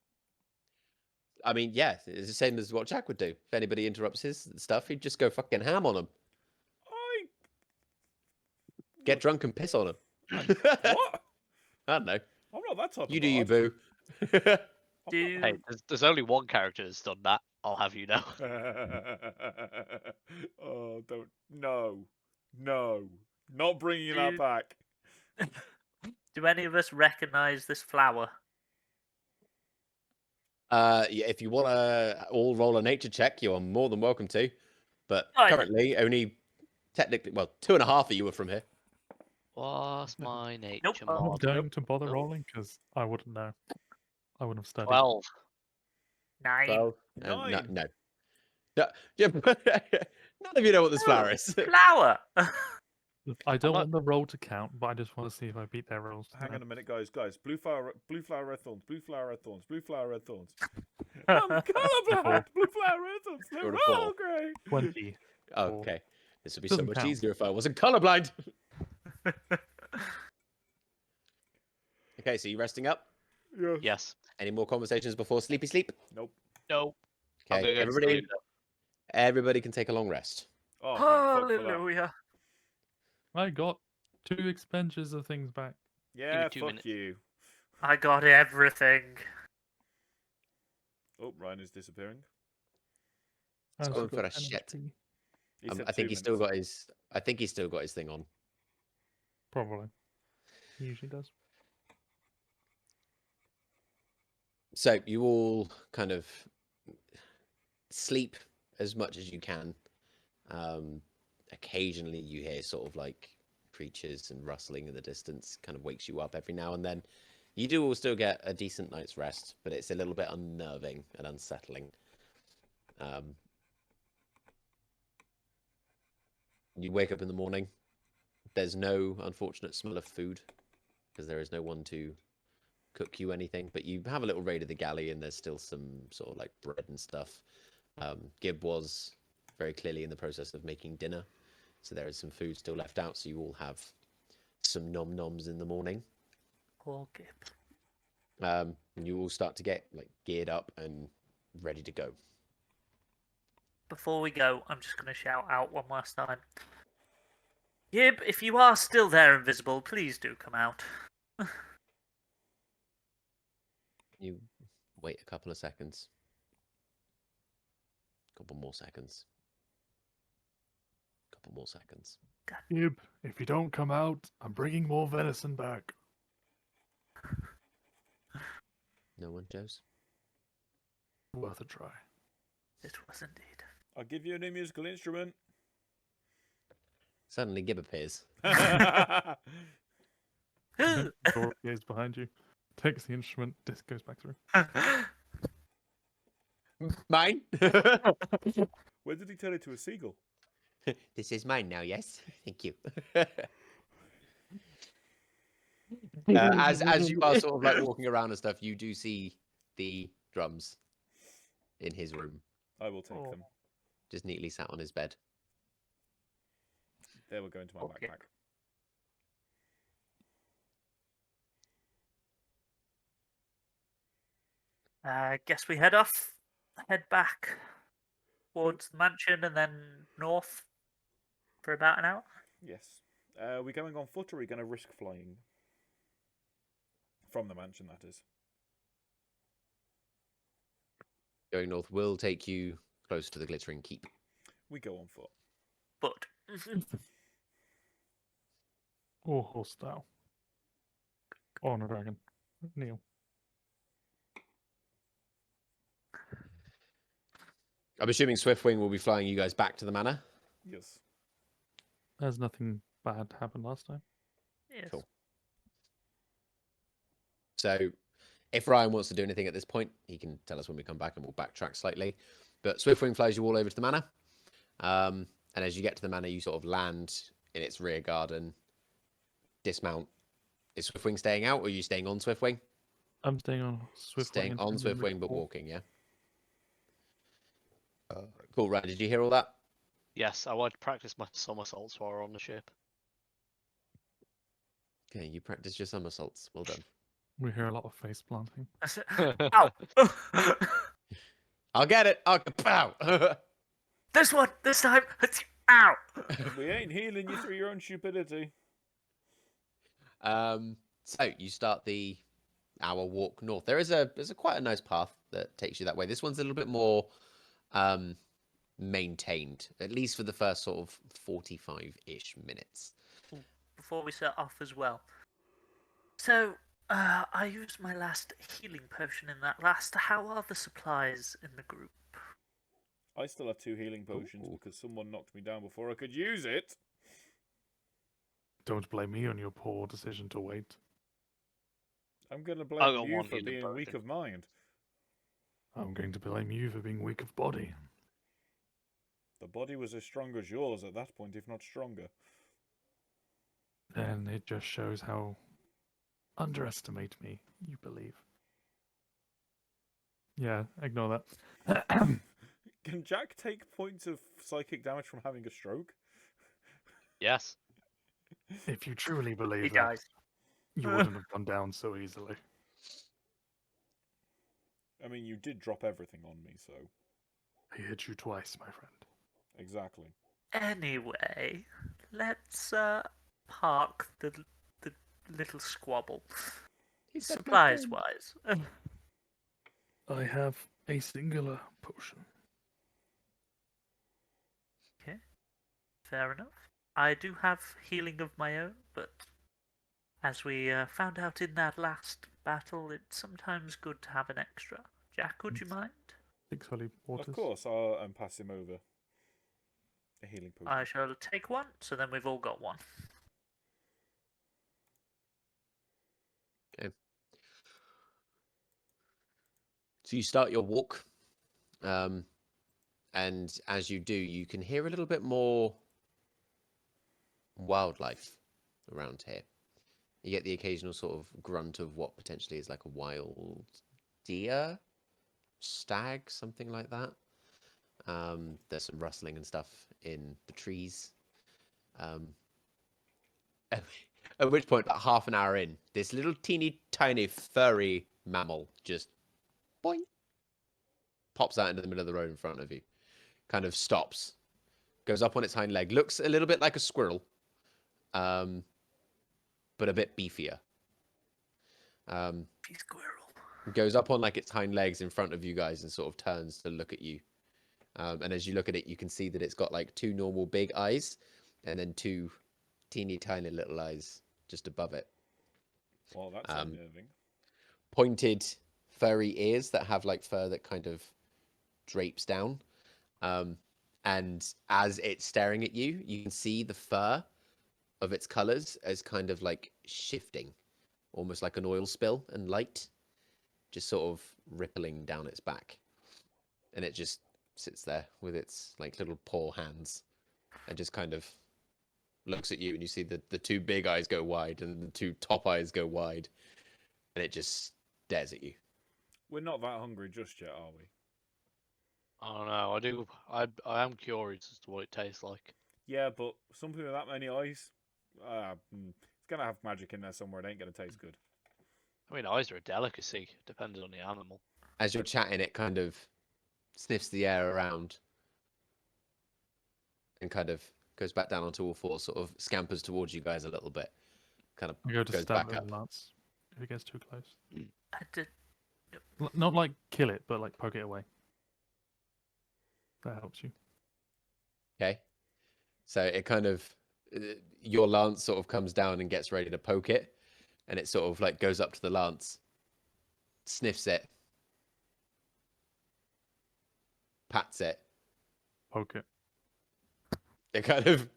I mean, yeah, it's the same as what Jack would do. If anybody interrupts his stuff, he'd just go fucking ham on them. Get drunk and piss on them. what? I don't know. I'm not that type You of do you, bard. boo. Hey, there's only one character that's done that. I'll have you know. Oh, don't. No. Not bringing that back. Do any of us recognise this flower? Yeah, if you want to all roll a nature check, you are more than welcome to. But currently, only technically, 2.5 of you are from here. What's my nature Nope. I'm mod? not going to bother Nope. rolling because I wouldn't know. I wouldn't have studied. 12. 9. 12. Nine. No. Yeah, none of you know what this flower is. Flower! I don't not- want the roll to count, but I just want to see if I beat their rolls. Hang on a minute, guys. Blue flower, red thorns. Blue flower, red thorns. Blue flower, red thorns. I'm colorblind. Blue flower, red thorns. They're Sort of all four. grey. 20. Okay. This would be Doesn't so much count. easier if I wasn't colorblind. Okay, so you resting up? Yeah. Yes. Any more conversations before sleepy sleep? Nope. No. I'm Okay, gonna go to sleep. everybody can take a long rest. Oh, thank fuck for that. Hallelujah. I got 2 expenses of things back. Yeah, 2 fuck minutes. you. I got everything. Oh, Ryan is disappearing. I also going for got a 10 shit. HP. He said I think 2 he's still minutes. got his. I think he's still got his thing on. Probably. He usually does. So you all kind of sleep as much as you can. Occasionally you hear sort of creatures and rustling in the distance, kind of wakes you up every now and then. You do all still get a decent night's rest, but it's a little bit unnerving and unsettling. You wake up in the morning. There's no unfortunate smell of food because there is no one to cook you anything, but you have a little raid of the galley and there's still some sort of bread and stuff. Gib was very clearly in the process of making dinner, so there is some food still left out, so you all have some nom-noms in the morning. Poor Gib. And you all start to get geared up and ready to go. Before we go, I'm just going to shout out one last time. Gib, if you are still there invisible, please do come out. You wait a couple of seconds. Couple more seconds. Couple more seconds. Gib, if you don't come out, I'm bringing more venison back. No one, Joes? Worth a try. It was indeed. I'll give you a new musical instrument. Suddenly Gib appears. Door appears behind you, takes the instrument, disc goes back through. Mine? Where did he turn into a seagull? This is mine now, yes? Thank you. As you are sort of like walking around and stuff, you do see the drums in his room, I will take them. just neatly sat on his bed. They will go into my Okay. backpack. Guess we head off. Head back towards the mansion and then north for about an hour. Yes. Are we going on foot or are we going to risk flying? From the mansion, that is. Going north will take you close to the glittering keep. We go on foot. But Or hostile. Or on a dragon. Neil. I'm assuming Swiftwing will be flying you guys back to the manor. Yes. There's nothing bad happened last time. yes. Cool. So, if Ryan wants to do anything at this point, he can tell us when we come back and we'll backtrack slightly. But Swiftwing flies you all over to the manor. And as you get to the manor, you sort of land in its rear garden, dismount. Is Swiftwing staying out or are you staying on Swiftwing? I'm staying on Swiftwing. Staying on until we Swiftwing but report. walking, yeah? Cool, Ryan, did you hear all that? Yes, I want to practice my somersaults while we're on the ship. Okay, you practiced your somersaults. Well done. We hear a lot of face planting. Ow! I'll get it. I'll pow. This one! This time! Ow! We ain't healing you through your own stupidity. So you start the hour walk north. There's a quite a nice path that takes you that way. This one's a little bit more maintained, at least for the first sort of 45-ish minutes. Before we set off as well. So, I used my last healing potion in that last. How are the supplies in the group? I still have 2 healing potions Ooh. because someone knocked me down before I could use it. Don't blame me on your poor decision to wait. I'm going to I blame got you one for healing being weak potion. of mind. I'm going to blame you for being weak of body. The body was as strong as yours at that point, if not stronger. Then it just shows how underestimate me you believe. Yeah, ignore that. Can Jack take points of psychic damage from having a stroke? Yes. If you truly He believe that, dies. you wouldn't have gone down so easily. I mean, you did drop everything on me, so... I hit you twice, my friend. Exactly. Anyway, let's park the little squabble. Supplies wise. I have a singular potion. Okay, fair enough. I do have healing of my own, but as we found out in that last battle, it's sometimes good to have an extra. Jack, would you mind? 6 holy waters. Of course, I'll pass him over a healing potion. I shall take one, so then we've all got one. Okay. So you start your walk, and as you do, you can hear a little bit more wildlife around here. You get the occasional sort of grunt of what potentially is like a wild deer, stag, something like that. There's some rustling and stuff in the trees. At which point, about half an hour in, this little teeny tiny furry mammal just boing, pops out into the middle of the road in front of you. Kind of stops, goes up on its hind leg, looks a little bit like a squirrel, but a bit beefier. Squirrel. Goes up on like its hind legs in front of you guys and sort of turns to look at you. And as you look at it, you can see that it's got like two normal big eyes and then two teeny tiny little eyes just above it. Well, that's unnerving. Pointed furry ears that have like fur that kind of drapes down. And as it's staring at you, you can see the fur of its colors as kind of like shifting, almost like an oil spill and light, just sort of rippling down its back. And it just sits there with its like little paw hands and just kind of looks at you, and you see the two big eyes go wide and the two top eyes go wide, and it just stares at you. We're not that hungry just yet, are we? I don't know. I am curious as to what it tastes like. Yeah, but something with that many eyes, it's gonna have magic in there somewhere. It ain't gonna taste good. I mean, eyes are a delicacy, depending on the animal. As you're chatting, it kind of sniffs the air around and kind of goes back down onto all fours, sort of scampers towards you guys a little bit. Kind of I go to goes stab back it up. with the lance if it gets too close. I did. Not like kill it, but like poke it away. That helps you. Okay. So it kind of, your lance sort of comes down and gets ready to poke it. And it sort of like goes up to the lance, sniffs it, pats it. Poke it. It kind of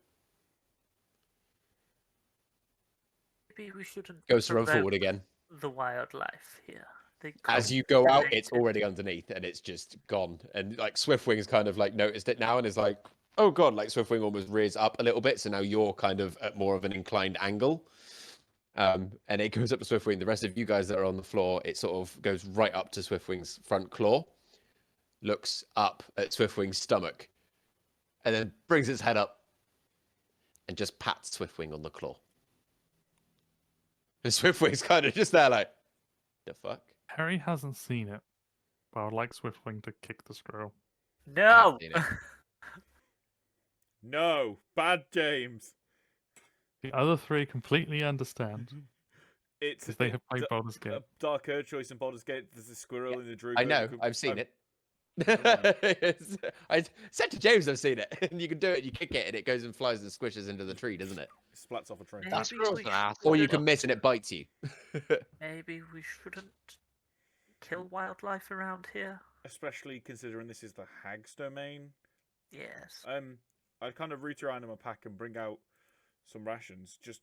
Maybe we shouldn't goes to run provoke forward again. the wildlife here. They As could you go out, relate it's it. already underneath and it's just gone. And like Swiftwing's kind of like noticed it now and is like, oh god, like Swiftwing almost rears up a little bit. So now you're kind of at more of an inclined angle. And it goes up to Swiftwing. The rest of you guys that are on the floor, it sort of goes right up to Swiftwing's front claw, looks up at Swiftwing's stomach, and then brings its head up and just pats Swiftwing on the claw. And Swiftwing's kind of just there like, the fuck? Harry hasn't seen it, but I would like Swiftwing to kick the squirrel. No. seen it. No, bad James. The other three completely understand It's because they have played Baldur's Gate. Dark Earth choice in Baldur's Gate. There's a squirrel in the Druid. I know, I've seen it. I said to James I've seen it. And you can do it, you kick it, and it goes and flies and squishes into the tree, doesn't it? Splats off a tree. That's Maybe gross we and ass. Or you shouldn't- can miss and it bites you. Maybe we shouldn't kill wildlife around here. Especially considering this is the hag's domain. Yes. I'd kind of root around in my pack and bring out some rations. Just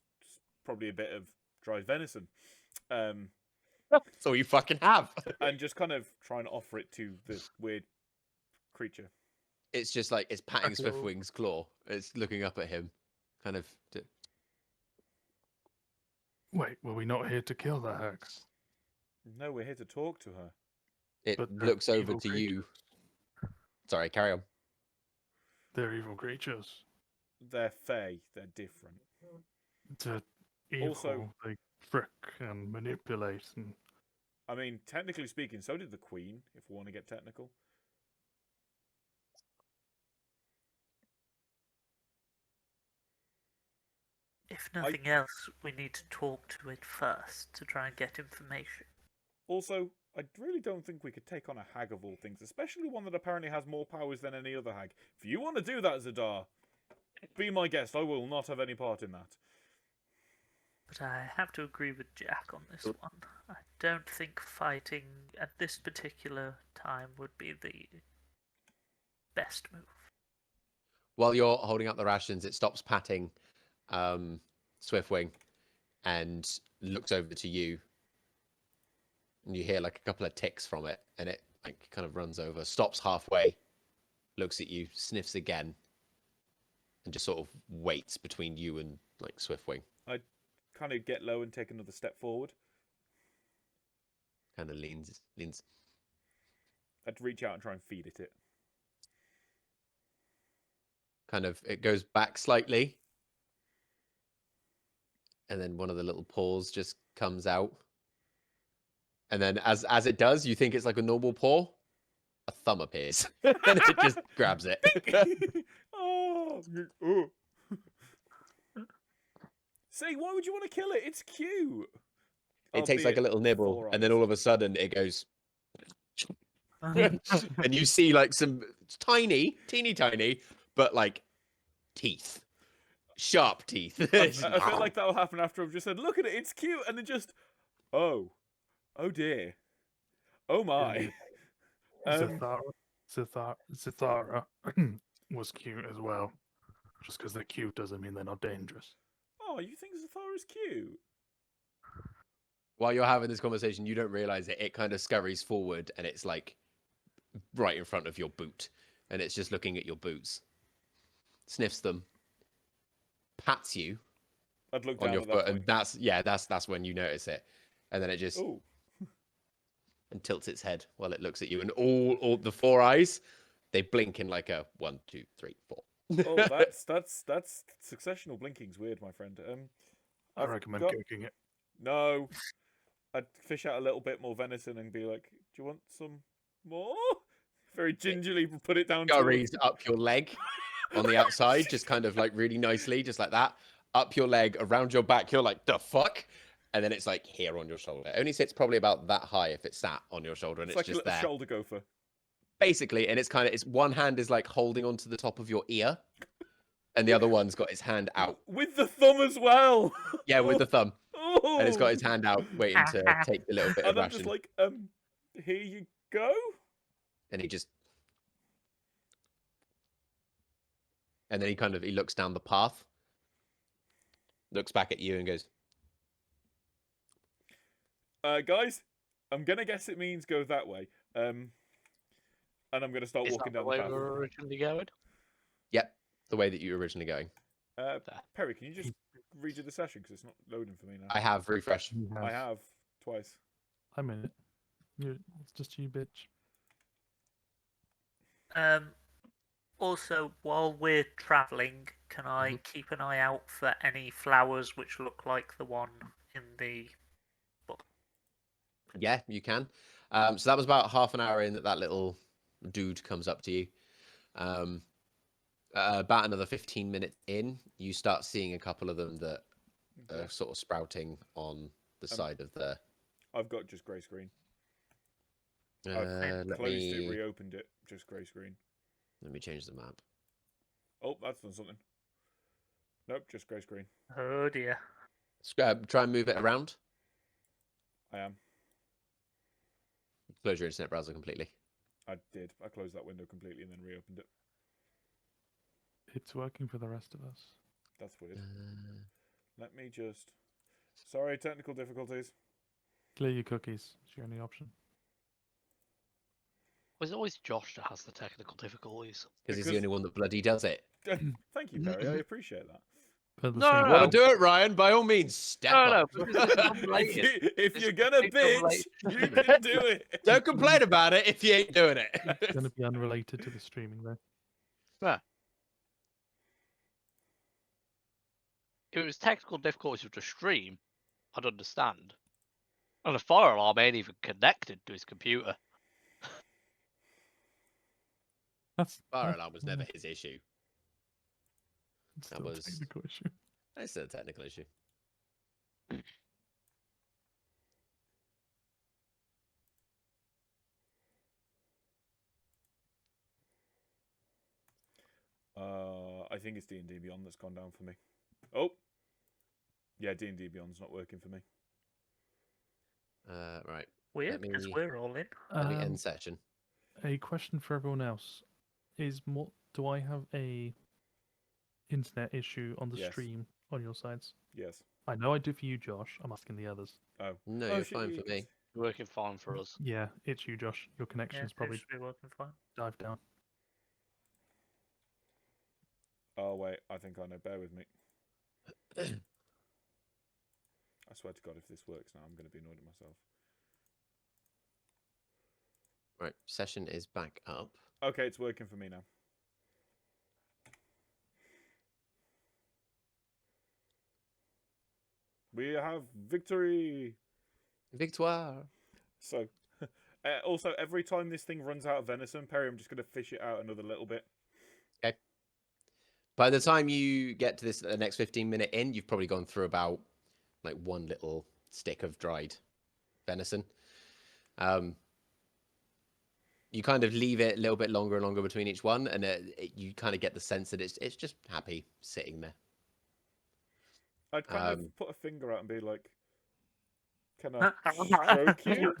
probably a bit of dried venison. That's all you fucking have. And just kind of try and offer it to the weird creature. It's just like it's patting Okay. Swiftwing's claw. It's looking up at him, kind of. Wait, were we not here to kill the hag? No, we're here to talk to her. It But they're looks over evil to you. creatures. Sorry, carry on. They're evil creatures. They're fey. They're different. They're evil. Also- They frick and manipulate and I mean, technically speaking, so did the Queen, if we want to get technical. If nothing else, we need to talk to it first to try and get information. Also, I really don't think we could take on a hag of all things, especially one that apparently has more powers than any other hag. If you want to do that, Zadar, be my guest. I will not have any part in that. But I have to agree with Jack on this one. I don't think fighting at this particular time would be the best move. While you're holding up the rations, it stops patting Swiftwing and looks over to you. And you hear like a couple of ticks from it, and it like kind of runs over, stops halfway, looks at you, sniffs again, and just sort of waits between you and like Swiftwing. Kind of get low and take another step forward. Kind of leans. I'd reach out and try and feed it. Kind of, it goes back slightly, and then one of the little paws just comes out. And then as it does, you think it's like a normal paw, a thumb appears, and it just grabs it. Oh. See, why would you want to kill it? It's cute. It takes like a little nibble, Four and then eyes. all of a sudden it goes, and you see like some teeny tiny, but like teeth, sharp teeth. I feel like that'll happen after I've just said, "Look at it, it's cute," and then just, oh dear, oh my. Zithara was cute as well. Just because they're cute doesn't mean they're not dangerous. Oh, you think Zathara's cute? While you're having this conversation, you don't realize it. It kind of scurries forward, and it's like right in front of your boot, and it's just looking at your boots, sniffs them, pats you I'd look on down your at foot, that and point. that's when you notice it, and then it just Oh, and tilts its head while it looks at you, and all the four eyes, they blink in like a 1, 2, 3, 4. oh, that's successional blinking's weird, my friend. I I've recommend got- cooking it. No, I'd fish out a little bit more venison and be like, "Do you want some more?" Very gingerly put it down. Scurries up your leg on the outside, just kind of like really nicely, just like that. Up your leg, around your back. You're like, the fuck? And then it's like here on your shoulder. It only sits probably about that high if it's sat on your shoulder, and It's it's like a just little there. shoulder gopher. Basically, and it's one hand is like holding onto the top of your ear, and the other one's got his hand out. With the thumb as well. Yeah, with the thumb. Oh. And it's got his hand out, waiting to take the little bit of And I'm ration. just like, here you go. And he just, and then he looks down the path, looks back at you, and goes, Guys, I'm gonna guess it means go that way. And I'm gonna start Is walking that down the way the path. we were originally going? "Yep, the way that you were originally going." Perry, can you just redo the session because it's not loading for me now? I have refreshed. I have twice. I'm in it. It's just you, bitch. Also, while we're travelling, can I keep an eye out for any flowers which look like the one in the book? Yeah, you can. So that was about half an hour in that little dude comes up to you. About another 15 minutes in, you start seeing a couple of them that are sort of sprouting on the side of the. I've got just grey screen. Let Closed it, reopened it, just grey screen. me change the map. Oh, that's done something. Nope, just grey screen. Oh dear. Try and move it around. I am. Close your internet browser completely. I did. I closed that window completely and then reopened it. It's working for the rest of us. That's weird. Let me just. Sorry, technical difficulties. Clear your cookies. It's your only option. Was it always Josh that has the technical difficulties? Because he's the Because- only one that bloody does it. Thank you, Perry. I appreciate that. But the No, same no, Want no. to do it, Ryan? By all means, step No, up. no, because this is unrelated. If It's you're gonna completely bitch, unrelated. you can do it. Don't complain about it if you ain't doing it. It's going to be unrelated to the streaming, though. If it was technical difficulties with the stream, I'd understand. And the fire alarm ain't even connected to his computer. That's Fire that's- alarm was never his issue. it's that still a was- technical issue. It's a technical issue. I think it's D&D Beyond that's gone down for me. Oh, yeah, D&D Beyond's not working for me. Right. Weird, because me- we're all in. Let me end session. A question for everyone else is: do I have a internet issue on the Yes. stream on your sides? Yes. I know I do for you, Josh. I'm asking the others. Oh. No, Oh, you're shit, fine you- for me. Working fine for us. Yeah, it's you, Josh. Your Yeah, connection's it probably should be working fine. dived down. Oh wait, I think I know. Bear with me. I swear to God, if this works now, I'm going to be annoyed at myself. Right, session is back up. Okay, it's working for me now. We have victory. Victoire. So, also, every time this thing runs out of venison, Perry, I'm just going to fish it out another little bit. By the time you get to this the next 15-minute in, you've probably gone through about like one little stick of dried venison. You kind of leave it a little bit longer and longer between each one, and you kind of get the sense that it's just happy sitting there. I'd kind of put a finger out and be like, "Can I stroke you?"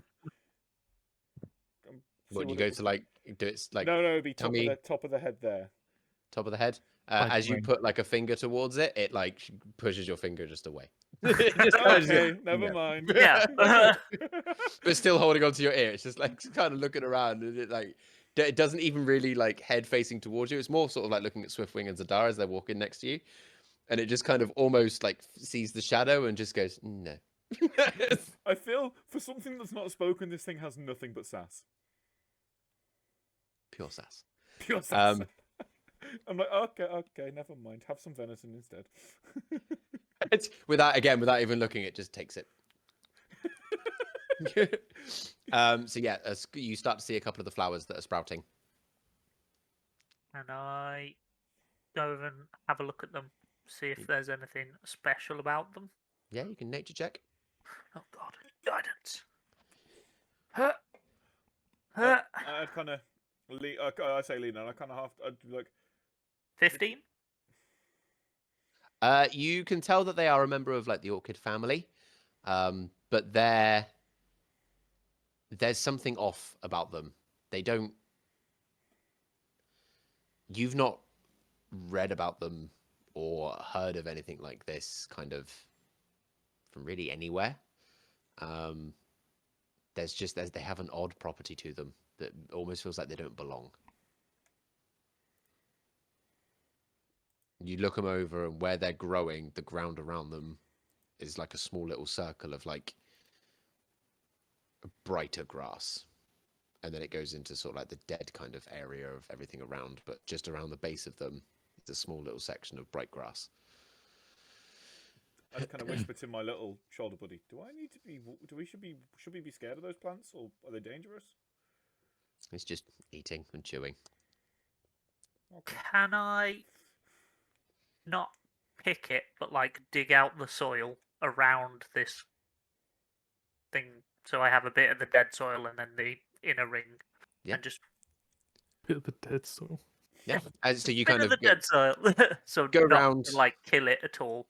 What do you go to like do? It's like no, it'd be tummy, top of the head there. top of the head. Like As you when- put like a finger towards it, it like pushes your finger just away. Just kind of- Okay, never mind. Yeah. but still holding onto your ear. It's just like kind of looking around, and it like it doesn't even really like head facing towards you. It's more sort of like looking at Swiftwing and Zadar as they're walking next to you, and it just kind of almost like sees the shadow and just goes no. I feel for something that's not spoken, this thing has nothing but sass. Pure sass. Pure sass. I'm like, okay, never mind. Have some venison instead. It's, without even looking, it just takes it. So yeah, you start to see a couple of the flowers that are sprouting. And I go over and have a look at them, see if there's anything special about them. Yeah, you can nature check. Oh God, guidance. I'd kind of lean. I say lean, and I kind of I'd be like, 15. You can tell that they are a member of like the orchid family, but there's something off about them. They don't. You've not read about them or heard of anything like this kind of from really anywhere. They have an odd property to them that almost feels like they don't belong. You look them over, and where they're growing, the ground around them is like a small little circle of like brighter grass, and then it goes into sort of like the dead kind of area of everything around, but just around the base of them is a small little section of bright grass. I'd kind of whisper to my little shoulder buddy, should we be scared of those plants, or are they dangerous? It's just eating and chewing. Okay. Can I not pick it, but like dig out the soil around this thing, so I have a bit of the dead soil and then the inner ring, Yeah. and just Bit of the dead soil. Yeah, so you bit kind of of the dead soil, so go not round. to, like kill it at all.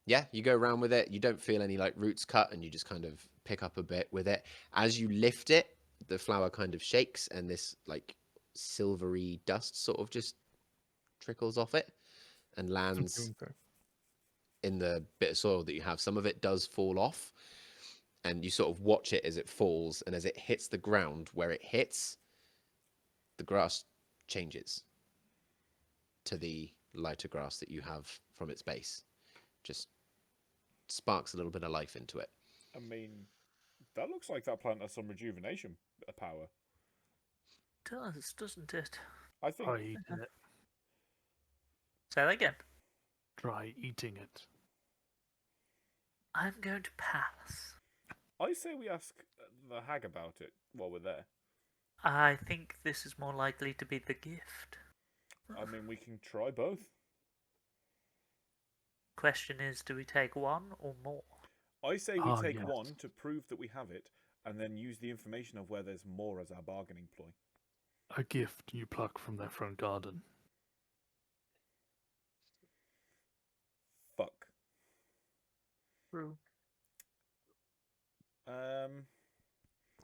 Yeah, you go around with it. You don't feel any like roots cut, and you just kind of pick up a bit with it. As you lift it, the flower kind of shakes, and this like silvery dust sort of just trickles off it and lands in the bit of soil that you have. Some of it does fall off, and you sort of watch it as it falls, and as it hits the ground where it hits, the grass changes to the lighter grass that you have from its base. Just sparks a little bit of life into it. I mean, that looks like that plant has some rejuvenation power. Does, doesn't it? I think. Try eating it. Say that again. Try eating it. I'm going to pass. I say we ask the hag about it while we're there. I think this is more likely to be the gift. I mean, we can try both. Question is, do we take one or more? I say we take yes. one to prove that we have it, and then use the information of where there's more as our bargaining ploy. A gift you pluck from their front garden. Fuck. True. Well,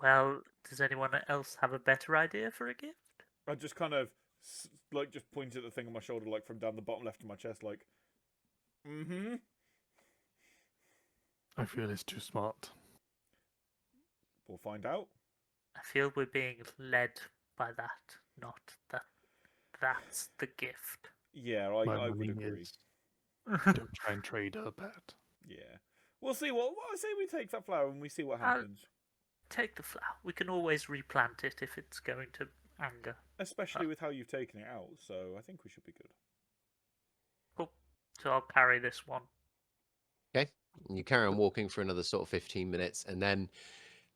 Well, does anyone else have a better idea for a gift? I just kind of just point at the thing on my shoulder, like from down the bottom left of my chest, like, mm-hmm. I feel it's too smart. We'll find out. I feel we're being led by that, not that that's the gift. Yeah, My I would money agree. is don't try and trade her bet. Yeah. We'll see what I say we take that flower and we see what I'll- happens. Take the flower. We can always replant it if it's going to anger. Especially with how you've taken it out, so I think we should be good. Cool. So I'll carry this one. Okay. And you carry on walking for another sort of 15 minutes, and then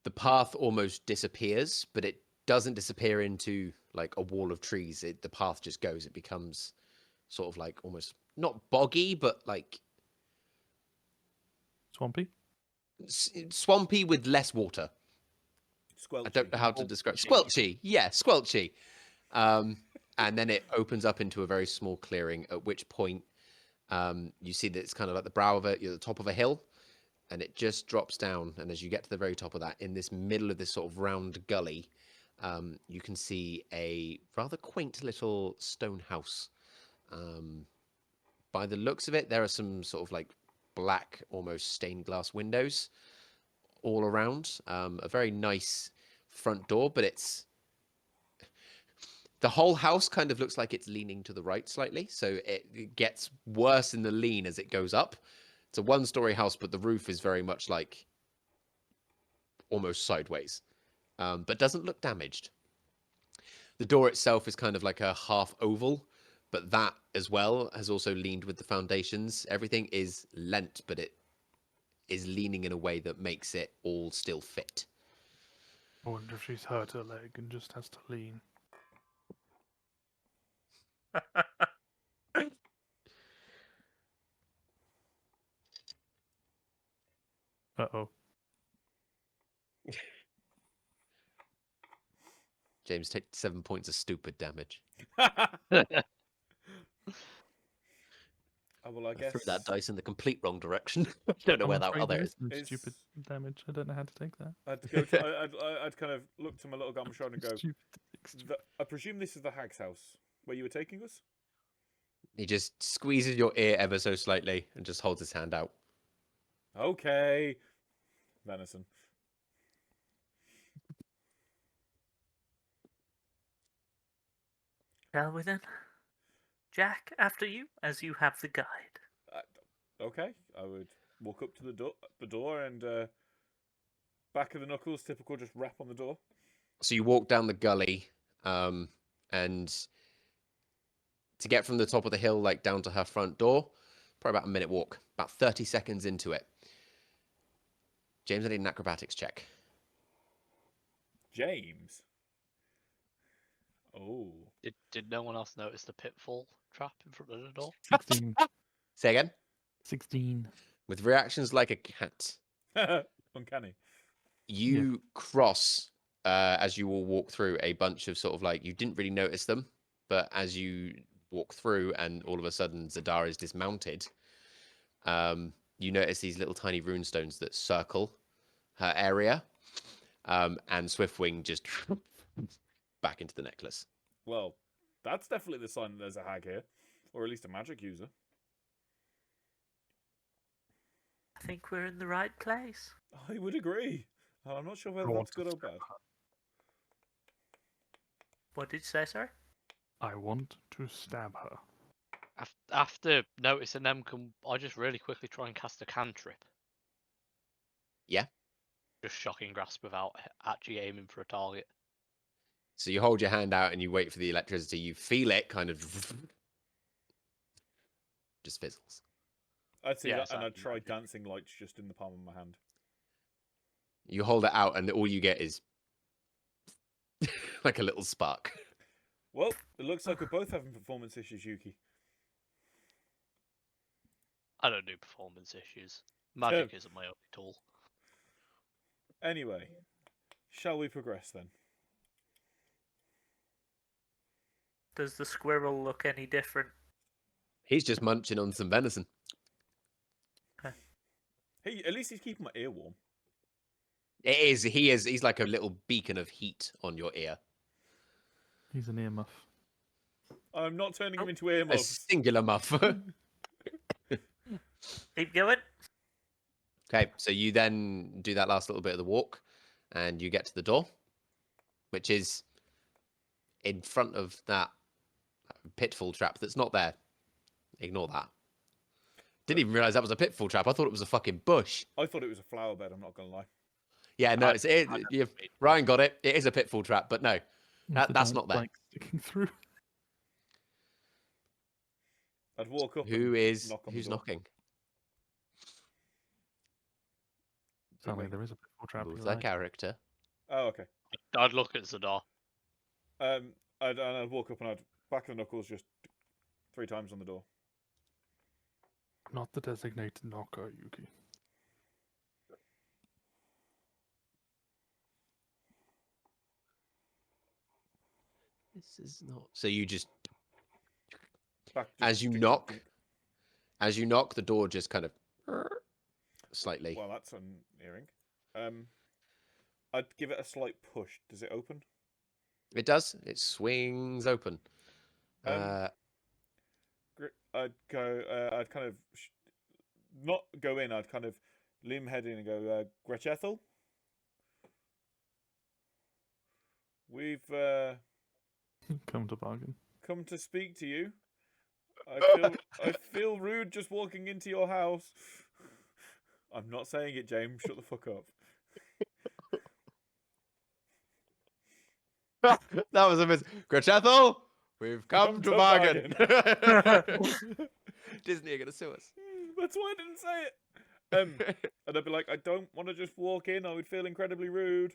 the path almost disappears, but it doesn't disappear into like a wall of trees. The path just goes. It becomes sort of like almost not boggy, but like Swampy? swampy with less water. Squelchy. I don't know how to describe. Squelchy. Squelchy, yeah, squelchy. And then it opens up into a very small clearing. At which point, you see that it's kind of like the brow of it. You're at the top of a hill, and it just drops down. And as you get to the very top of that, in this middle of this sort of round gully, you can see a rather quaint little stone house. By the looks of it, there are some sort of like black, almost stained glass windows all around. A very nice front door, but the whole house kind of looks like it's leaning to the right slightly, so it gets worse in the lean as it goes up. It's a one-story house, but the roof is very much like almost sideways, but doesn't look damaged. The door itself is kind of like a half oval, but that as well has also leaned with the foundations. Everything is lent, but it is leaning in a way that makes it all still fit. I wonder if she's hurt her leg and just has to lean. Uh-oh. James, take 7 points of stupid damage. Oh, well, I I guess threw that dice in the complete wrong direction. I don't know where I'm that afraid other there is. some It's- stupid damage. I don't know how to take that. I'd go. To, I'd kind of look to my little gumshot and go. Stupid. I presume this is the hag's house where you were taking us. He just squeezes your ear ever so slightly and just holds his hand out. Okay, venison. Shall we then? Jack, after you, as you have the guide. Okay, I would walk up to the door, and back of the knuckles, typical, just rap on the door. So you walk down the gully, and to get from the top of the hill, like down to her front door, probably about a minute walk. About 30 seconds into it. James, I need an acrobatics check. James. Oh. Did no one else notice the pitfall trap in front of the door? 16. Say again. 16. With reactions like a cat, Uncanny. you cross as you all walk through a bunch of sort of like you didn't really notice them, but as you walk through and all of a sudden Zadar is dismounted, you notice these little tiny runestones that circle her area, and Swiftwing just back into the necklace. Well, that's definitely the sign that there's a hag here, or at least a magic user. I think we're in the right place. I would agree. And I'm not sure whether I want that's to good or stab bad. her. What did you say, sorry? I want to stab her. After noticing them, can I just really quickly try and cast a cantrip? Yeah. Just shocking grasp without actually aiming for a target. So you hold your hand out and you wait for the electricity. You feel it kind of just fizzles. I'd say Yeah, that, and I'd exactly, try magic. dancing lights just in the palm of my hand. You hold it out and all you get is like a little spark. Well, it looks like we're both having performance issues, Yuki. I don't do performance issues. Magic isn't my only tool. Anyway, shall we progress then? Does the squirrel look any different? He's just munching on some venison. Hey, at least he's keeping my ear warm. It is. He is. He's like a little beacon of heat on your ear. He's an earmuff. I'm not turning him Oh, into A earmuffs. singular muff. Keep going. Okay, so you then do that last little bit of the walk, and you get to the door, which is in front of that pitfall trap that's not there. Ignore that. Didn't even realize that was a pitfall trap. I thought it was a fucking bush. I thought it was a flower bed, I'm not going to lie. Yeah, no, I- it's I don't Ryan got it. It is a pitfall trap, but no, If the that's dance not there. like sticking through. I'd walk up Who and is knock on who's the door. knocking? Sounds me. like there is a pitfall trap. Move You're that right. character. Oh, okay. I'd look at Zadar. I'd walk up and I'd back the knuckles just 3 times on the door. Not the designated knocker, Yuki. This is not. So you just, Back, as you tick, tick, knock, tick. the door just kind of slightly. Well, that's unearing. I'd give it a slight push. Does it open? It does. It swings open. I'd go. I'd kind of not go in. I'd kind of lean my head in and go, Gretchethel, we've Come to bargain. come to speak to you. I feel rude just walking into your house. I'm not saying it, James. Shut the fuck up. That was a miss. Gretchethel, we've come to bargain. Disney are going to sue us. That's why I didn't say it. And I'd be like, I don't want to just walk in. I would feel incredibly rude.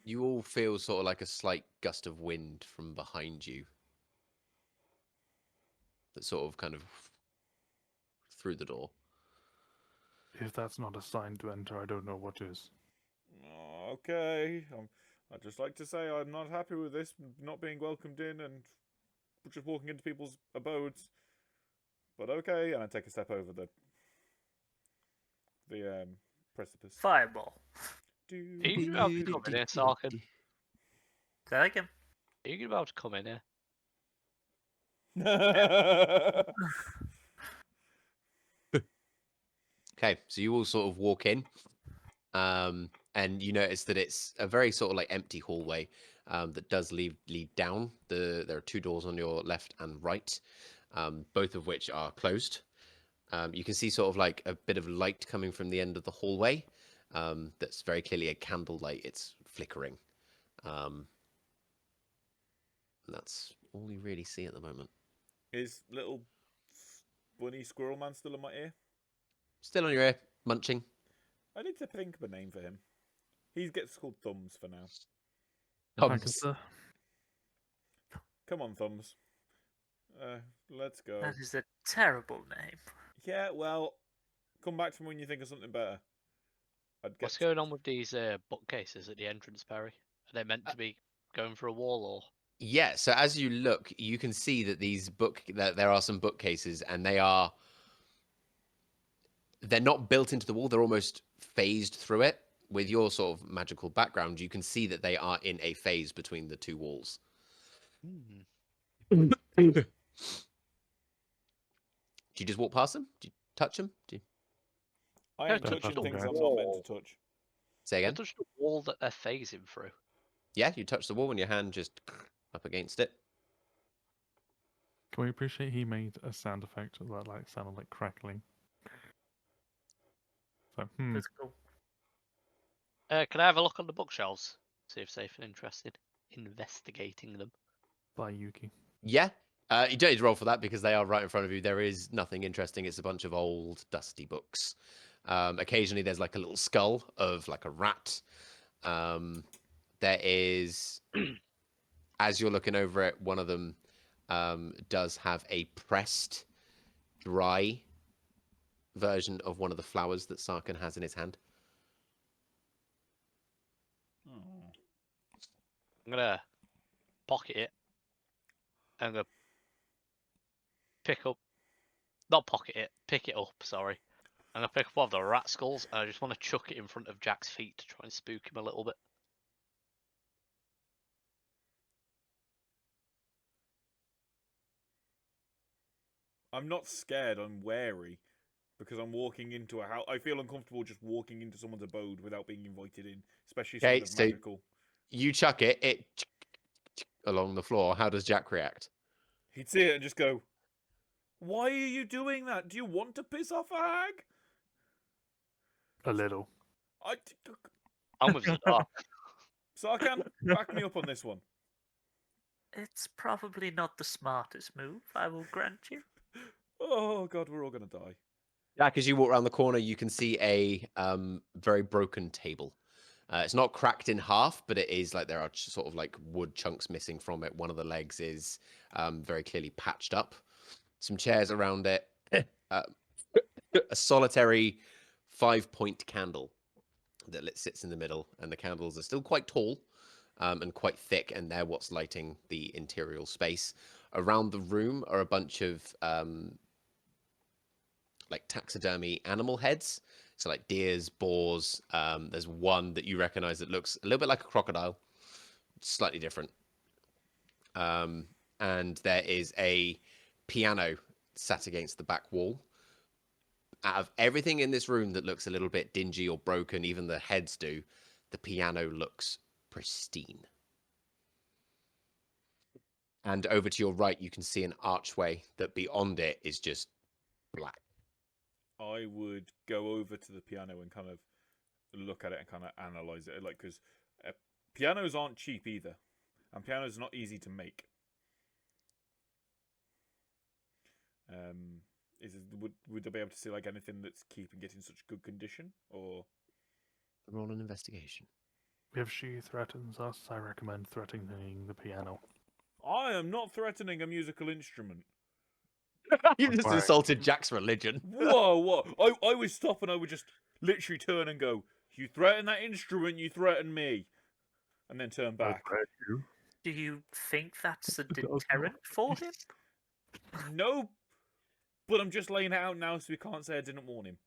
You all feel sort of like a slight gust of wind from behind you. That sort of kind of through the door. If that's not a sign to enter, I don't know what is. Okay. I'd just like to say I'm not happy with this, not being welcomed in and just walking into people's abodes. But okay, and I take a step over the precipice. Fireball. Are you about to come in here, Sarkin? Say that again. Are you about to come in here? Okay, so you all sort of walk in, and you notice that it's a very sort of like empty hallway that does lead down. There are two doors on your left and right, both of which are closed. You can see sort of like a bit of light coming from the end of the hallway. That's very clearly a candle light. It's flickering. And that's all you really see at the moment. Is little bunny squirrel man still in my ear? Still on your ear, munching. I need to think of a name for him. He gets called Thumbs for now. Thumbs. Come on, Thumbs. Let's go. That is a terrible name. Yeah, well, come back to me when you think of something better. What's going on with these bookcases at the entrance, Perry? Are they meant to be going for a wall or? Yeah, so as you look, you can see that that there are some bookcases, and they're not built into the wall. They're almost phased through it. With your sort of magical background, you can see that they are in a phase between the two walls. Do you just walk past them? Do you touch them? I ain't Don't touching touch things the I'm not meant to touch. Say I again? touched the wall that they're phasing through. Yeah, you touch the wall and your hand just up against it. Can we appreciate he made a sound effect that like sounded like crackling? So, That's cool. Can I have a look on the bookshelves? See if safe and interested. Investigating them. by Yuki. Yeah. You don't need to roll for that because they are right in front of you. There is nothing interesting. It's a bunch of old, dusty books. Occasionally, there's like a little skull of like a rat. There is, as you're looking over it, one of them does have a pressed, dry version of one of the flowers that Sarkin has in his hand. I'm gonna pocket it. I'm gonna pick it up, sorry. I'm gonna pick up one of the rat skulls and I just want to chuck it in front of Jack's feet to try and spook him a little bit. I'm not scared, I'm wary. Because I'm walking into a house. I feel uncomfortable just walking into someone's abode without being invited in. Especially someone of magical. You chuck it along the floor. How does Jack react? He'd see it and just go, "Why are you doing that? Do you want to piss off a hag?" A little. I'm with Zadar. Sarkan, back me up on this one. It's probably not the smartest move, I will grant you. Oh god, we're all gonna die. Jack, as you walk around the corner, you can see a very broken table. It's not cracked in half, but it is like there are sort of like wood chunks missing from it. One of the legs is very clearly patched up. Some chairs around it. A solitary 5-point candle that sits in the middle, and the candles are still quite tall, and quite thick, and they're what's lighting the interior space. Around the room are a bunch of like taxidermy animal heads. So like deers, boars. There's one that you recognize that looks a little bit like a crocodile, slightly different. And there is a piano sat against the back wall. Out of everything in this room that looks a little bit dingy or broken, even the heads do, the piano looks pristine. And over to your right, you can see an archway that beyond it is just black. I would go over to the piano and kind of look at it and kind of analyze it, like, because pianos aren't cheap either, and pianos are not easy to make. Would they be able to see like anything that's keeping it in such good condition, or? Roll an investigation. If she threatens us, I recommend threatening the piano. I am not threatening a musical instrument. You just Right. insulted Jack's religion. Whoa! I would stop and I would just literally turn and go, "You threaten that instrument, you threaten me," and then turn back. Do you think that's a deterrent for him? No, but I'm just laying it out now, so we can't say I didn't warn him.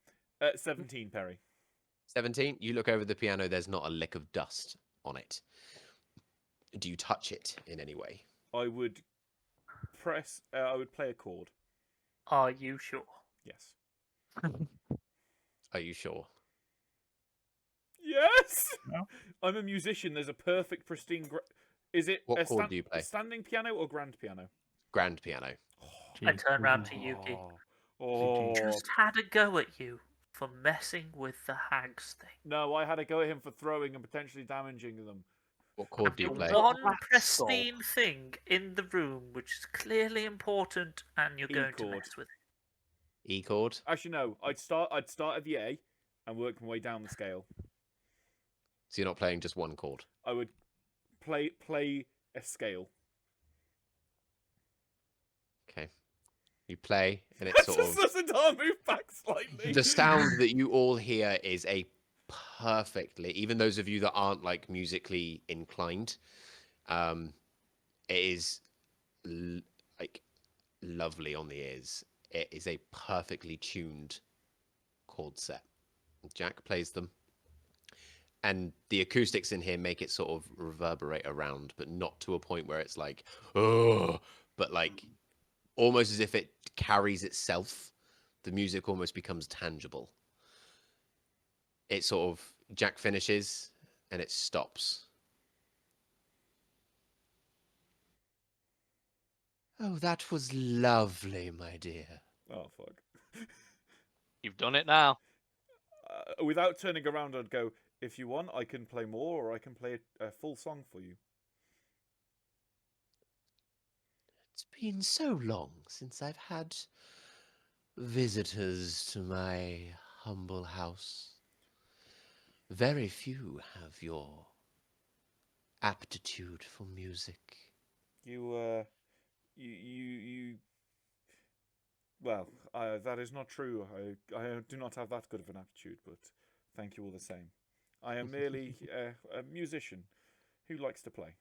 17, Perry. 17. You look over the piano. There's not a lick of dust on it. Do you touch it in any way? I would press. I would play a chord. Are you sure? Yes. Are you sure? Yes. No. I'm a musician. There's a perfect, pristine. Is it What a, chord do you play? a standing piano or grand piano? Grand piano. I turn round to Yuki. Oh. Just had a go at you for messing with the hags thing. No, I had a go at him for throwing and potentially damaging them. What chord do you The play? one That's so- pristine thing in the room which is clearly important, and you're going to E-chord. mess with it. E chord. Actually, no. I'd start at the A and work my way down the scale. So you're not playing just one chord. I would play a scale. Okay. You play, and it's sort of Doesn't our move back slightly? the sound that you all hear is a perfectly, even those of you that aren't like musically inclined, it is like lovely on the ears. It is a perfectly tuned chord set. Jack plays them, and the acoustics in here make it sort of reverberate around, but not to a point where it's like, oh, but like almost as if it carries itself. The music almost becomes tangible. It sort of, Jack finishes and it stops. Oh, that was lovely, my dear. Oh fuck! You've done it now. Without turning around, I'd go. If you want, I can play more, or I can play a full song for you. It's been so long since I've had visitors to my humble house. Very few have your aptitude for music. You. Well, that is not true. I do not have that good of an aptitude, but thank you all the same. I am merely a musician who likes to play.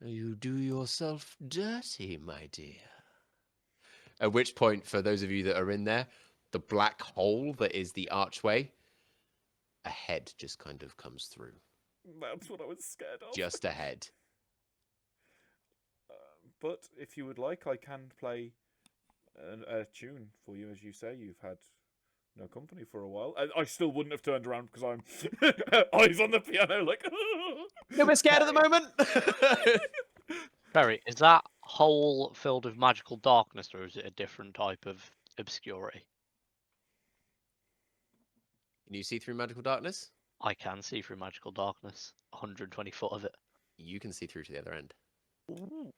You do yourself dirty, my dear. At which point, for those of you that are in there, the black hole that is the archway, a head just kind of comes through. That's what I was scared of. Just a head. But if you would like, I can play a tune for you. As you say, you've had no company for a while. I still wouldn't have turned around because I'm eyes on the piano, like. No, we're scared at the moment. Perry, is that hole filled with magical darkness, or is it a different type of obscurity? Can you see through magical darkness? I can see through magical darkness. 120 foot of it. You can see through to the other end. Ooh.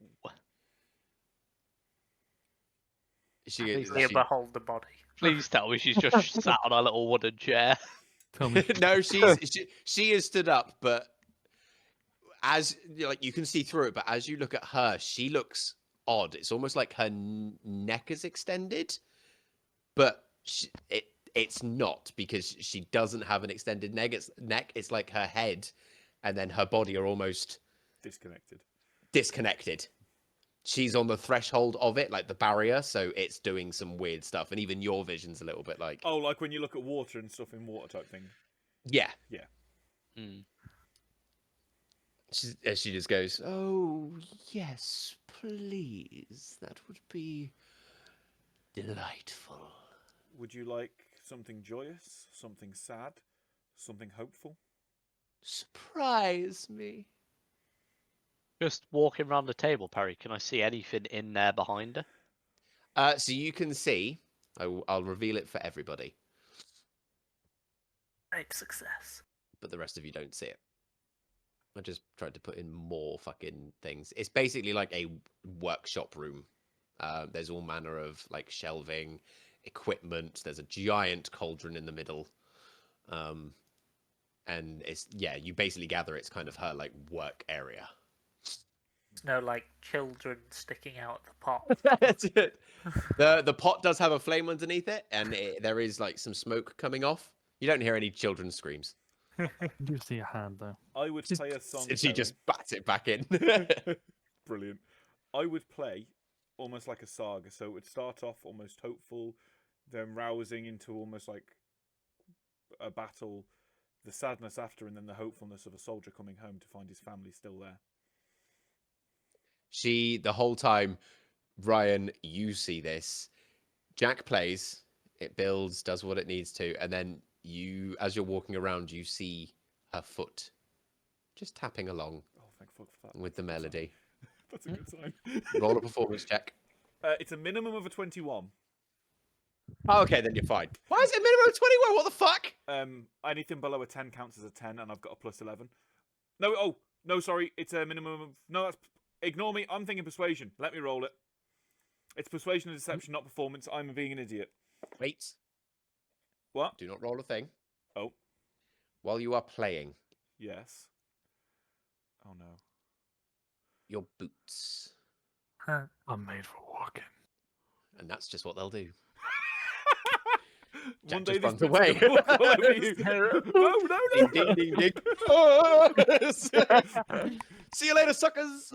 Please behold the body. Please tell me she's just sat on a little wooden chair. Tell me. No, she is stood up, but as like you can see through it, but as you look at her, she looks odd. It's almost like her neck is extended, but it's not, because she doesn't have an extended neck. It's like her head and then her body are almost Disconnected. She's on the threshold of it, like the barrier, so it's doing some weird stuff, and even your vision's a little bit like, Oh, like when you look at water and stuff in water type thing. yeah. Mm. She just goes, "Oh yes, please, that would be delightful." Would you like something joyous, something sad, something hopeful? Surprise me. Just walking around the table, Perry. Can I see anything in there behind her? So you can see. I'll reveal it for everybody, Great success. but the rest of you don't see it. I just tried to put in more fucking things. It's basically like a workshop room. There's all manner of like shelving, equipment. There's a giant cauldron in the middle. And it's, yeah, you basically gather it's kind of her like work area. There's no like children sticking out the pot. That's it. The pot does have a flame underneath it, and there is like some smoke coming off. You don't hear any children's screams. You do see a hand though. I would play a song. She just bats it back in. Brilliant. I would play almost like a saga. So it would start off almost hopeful, then rousing into almost like a battle, the sadness after, and then the hopefulness of a soldier coming home to find his family still there. The whole time, Ryan, you see this. Jack plays, it builds, does what it needs to, and then you, as you're walking around, you see her foot just tapping along Oh, thank fuck for that. with the melody. That's a good sign. Roll a performance check. It's a minimum of a 21. Oh, okay, then you're fine. Why is it a minimum of 21? What the fuck? Anything below a 10 counts as a 10, and I've got a plus 11. No, sorry. It's a minimum of... No, that's... Ignore me. I'm thinking persuasion. Let me roll it. It's persuasion and deception, not performance. I'm being an idiot. Wait. What? Do not roll a thing. Oh. While you are playing, Yes. Oh, no. your boots. I'm made for walking. And that's just what they'll do. One Jack day just this runs bit's away. gonna walk all over you. No. Ding, ding, ding, ding. Oh! See you later, suckers.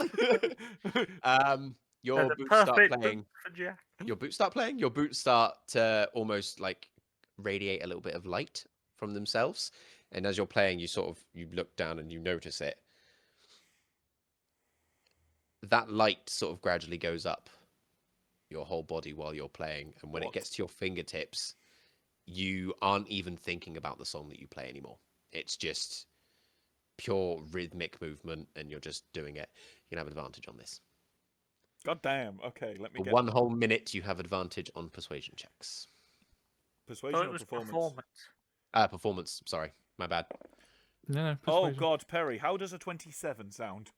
Your The boots start perfect playing. boot for Jack. Your boots start playing. Your boots start to almost like radiate a little bit of light from themselves. And as you're playing, you look down and you notice it. That light sort of gradually goes up your whole body while you're playing. And when it gets to your fingertips, you aren't even thinking about the song that you play anymore. It's just pure rhythmic movement, and you're just doing it. You can have advantage on this. God damn. Okay, let me For get 1 whole minute, you have advantage on persuasion checks. persuasion Oh, it or was performance. Performance. Sorry, my bad. No, Oh persuasion. God, Perry, how does a 27 sound?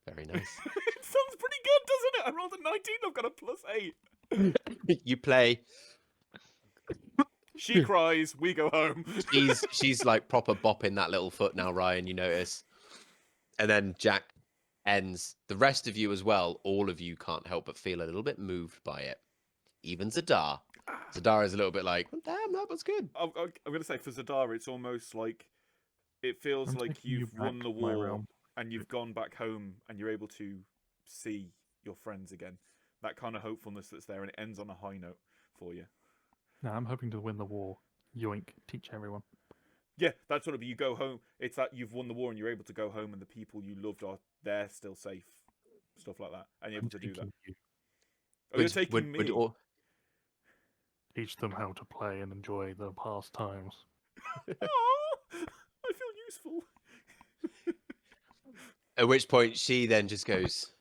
Very nice. It sounds pretty good, doesn't it? I rolled a 19. I've got a plus 8. You play. She cries. We go home. She's like proper bopping that little foot now, Ryan. You notice, and then Jack ends. The rest of you as well. All of you can't help but feel a little bit moved by it. Even Zadar. Zadar is a little bit like, damn, that was good. I'm going to say for Zadara, it's almost like it feels I'm like taking you you've won back the to my war realm. and you've gone back home and you're able to see your friends again. That kind of hopefulness that's there, and it ends on a high note for you. No, I'm hoping to win the war. Yoink, teach everyone. Yeah, that's sort of, you go home. It's that you've won the war and you're able to go home and the people you loved are there still safe. Stuff like that. And you're I'm able to do that. taking you. Oh, you're taking me. Teach them how to play and enjoy the past times. Aw, I feel useful. At which point she then just goes.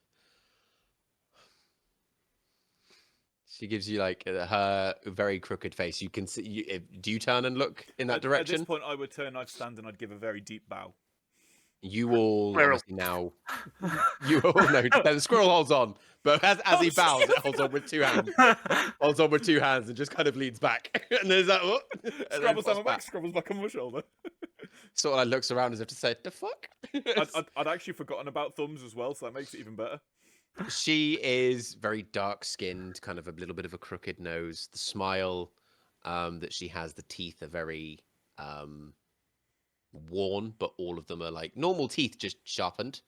She gives you like her very crooked face. You can see. Do you turn and look in that At direction? this point, I would turn, I'd stand, and I'd give a very deep bow. You all Squirrel. obviously now. You all know the squirrel holds on, but as he bows, it holds on with 2 hands. Holds on with 2 hands and just kind of leans back. And there's that. And then Scrabbles down pops my back, scrabbles back on my shoulder. Sort of like looks around as if to say, "The fuck." I'd actually forgotten about thumbs as well, so that makes it even better. She is very dark skinned, kind of a little bit of a crooked nose. The smile that she has, the teeth are very worn, but all of them are like normal teeth, just sharpened.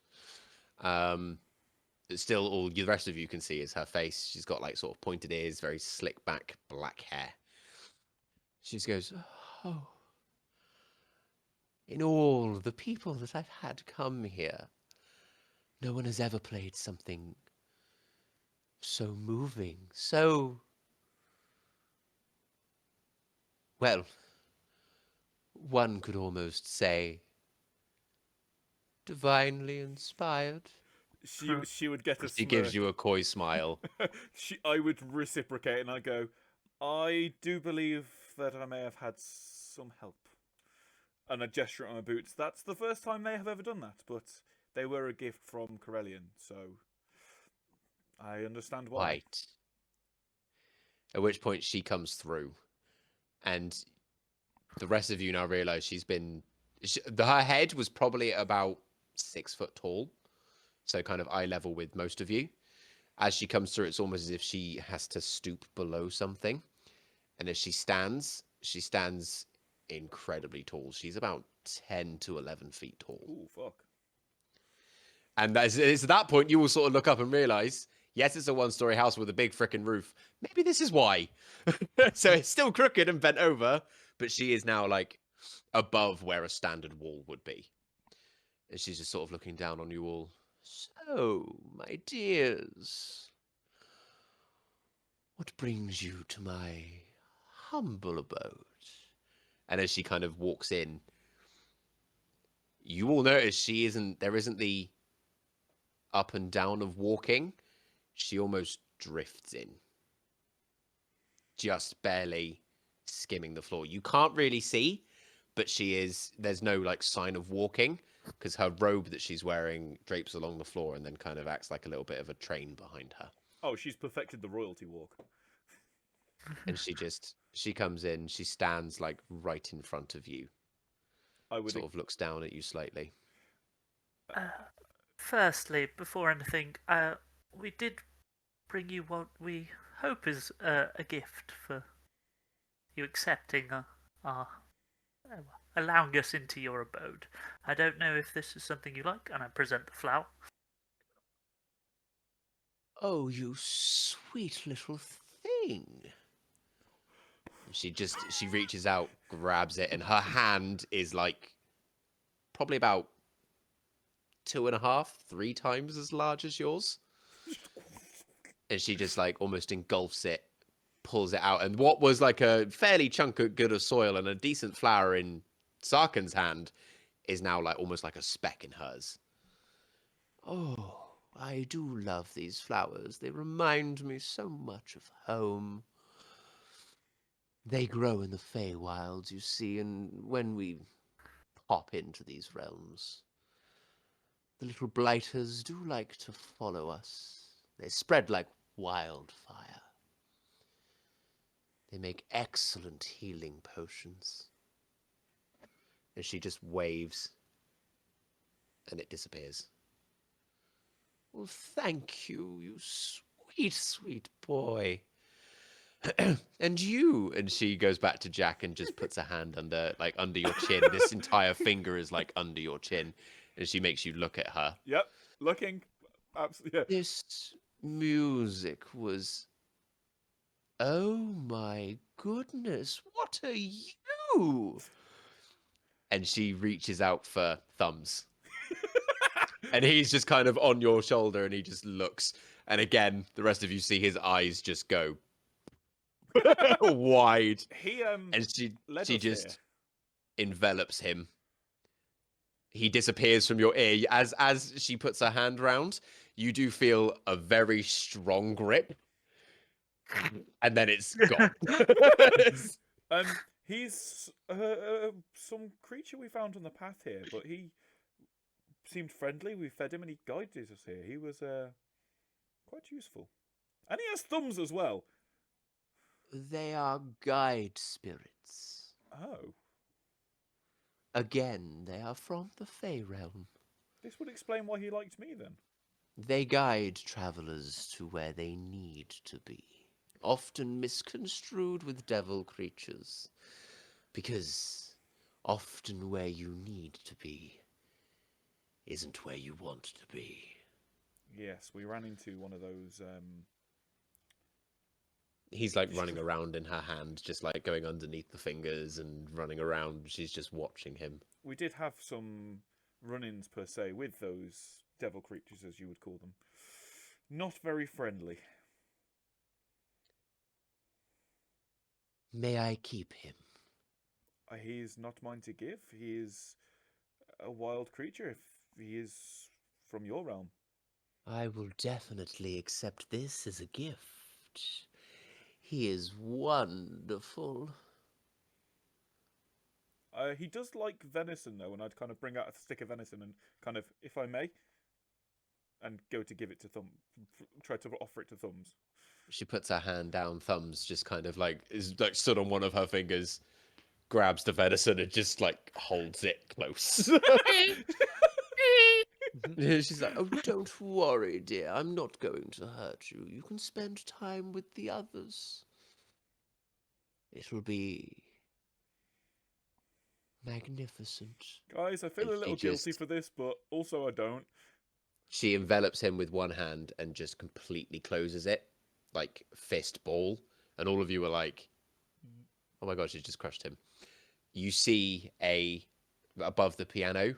It's still all the rest of you can see is her face. She's got like sort of pointed ears, very slick back black hair. She just goes, "Oh, in all the people that I've had come here, no one has ever played something so moving, so, well, one could almost say divinely inspired." She would get a She gives smirk. you a coy smile. I would reciprocate, and I go, I do believe that I may have had some help. And I gesture at my boots. That's the first time they have ever done that, but they were a gift from Corellian, so I understand why. Right. At which point she comes through, and the rest of you now realize she's been. Her head was probably about 6 foot tall, so kind of eye level with most of you. As she comes through, it's almost as if she has to stoop below something. And as she stands incredibly tall. She's about 10 to 11 feet tall. Ooh, fuck. And it's at that point you will sort of look up and realize, yes, it's a one-story house with a big frickin' roof. Maybe this is why. So it's still crooked and bent over, but she is now like above where a standard wall would be. And she's just sort of looking down on you all. So, my dears, what brings you to my humble abode? And as she kind of walks in, you all notice there isn't the up and down of walking. She almost drifts in, just barely skimming the floor. You can't really see, but there's no like sign of walking because her robe that she's wearing drapes along the floor and then kind of acts like a little bit of a train behind her. Oh, she's perfected the royalty walk. And she comes in, she stands like right in front of you. I would Sort of looks down at you slightly. Firstly, before anything, we did bring you what we hope is a gift for you accepting allowing us into your abode. I don't know if this is something you like, and I present the flower. Oh, you sweet little thing. She reaches out, grabs it, and her hand is like probably about 2.5, 3 times as large as yours. And she just like almost engulfs it, pulls it out, and what was like a fairly good of soil and a decent flower in Sarkin's hand is now like almost like a speck in hers. Oh, I do love these flowers. They remind me so much of home. They grow in the Feywilds, you see, and when we pop into these realms, the little blighters do like to follow us. They spread like wildfire. They make excellent healing potions. And she just waves, and it disappears. Well, thank you, you sweet, sweet boy. And you, and she goes back to Jack and just puts a hand under your chin. This entire finger is like under your chin, and she makes you look at her. Yep, looking. Absolutely. Yeah. This music was, oh my goodness, what are you? And she reaches out for thumbs. And he's just kind of on your shoulder and he just looks. And again, the rest of you see his eyes just go wide. He And led she us just envelops him. He disappears from your ear. As she puts her hand round, you do feel a very strong grip. And then it's gone. here. He's some creature we found on the path here, but he seemed friendly. We fed him and he guided us here. He was quite useful. And he has thumbs as well. They are guide spirits. Oh. Again, they are from the Fey realm. This would explain why he liked me then. They guide travelers to where they need to be, often misconstrued with devil creatures. Because Often where you need to be isn't where you want to be. Yes, we ran into one of those. He's like running around in her hand, just like going underneath the fingers and running around. She's just watching him. We did have some run-ins per se with those devil creatures, as you would call them. Not very friendly. May I keep him? He is not mine to give. He is a wild creature. If he is from your realm, I will definitely accept this as a gift. He is wonderful. he does like venison though, and I'd kind of bring out a stick of venison and kind of, if I may, and go to give it to try to offer it to Thumbs. She puts her hand down. Thumbs just kind of like is like stood on one of her fingers, grabs the venison and just like holds it close. She's like, "Oh, don't worry, dear. I'm not going to hurt you. You can spend time with the others. It'll be magnificent." Guys, I feel And a little guilty for this, but also I don't. She envelops him with one hand and just completely closes it, like fist ball. And all of you are like, "Oh my god, she just crushed him." You see above the piano,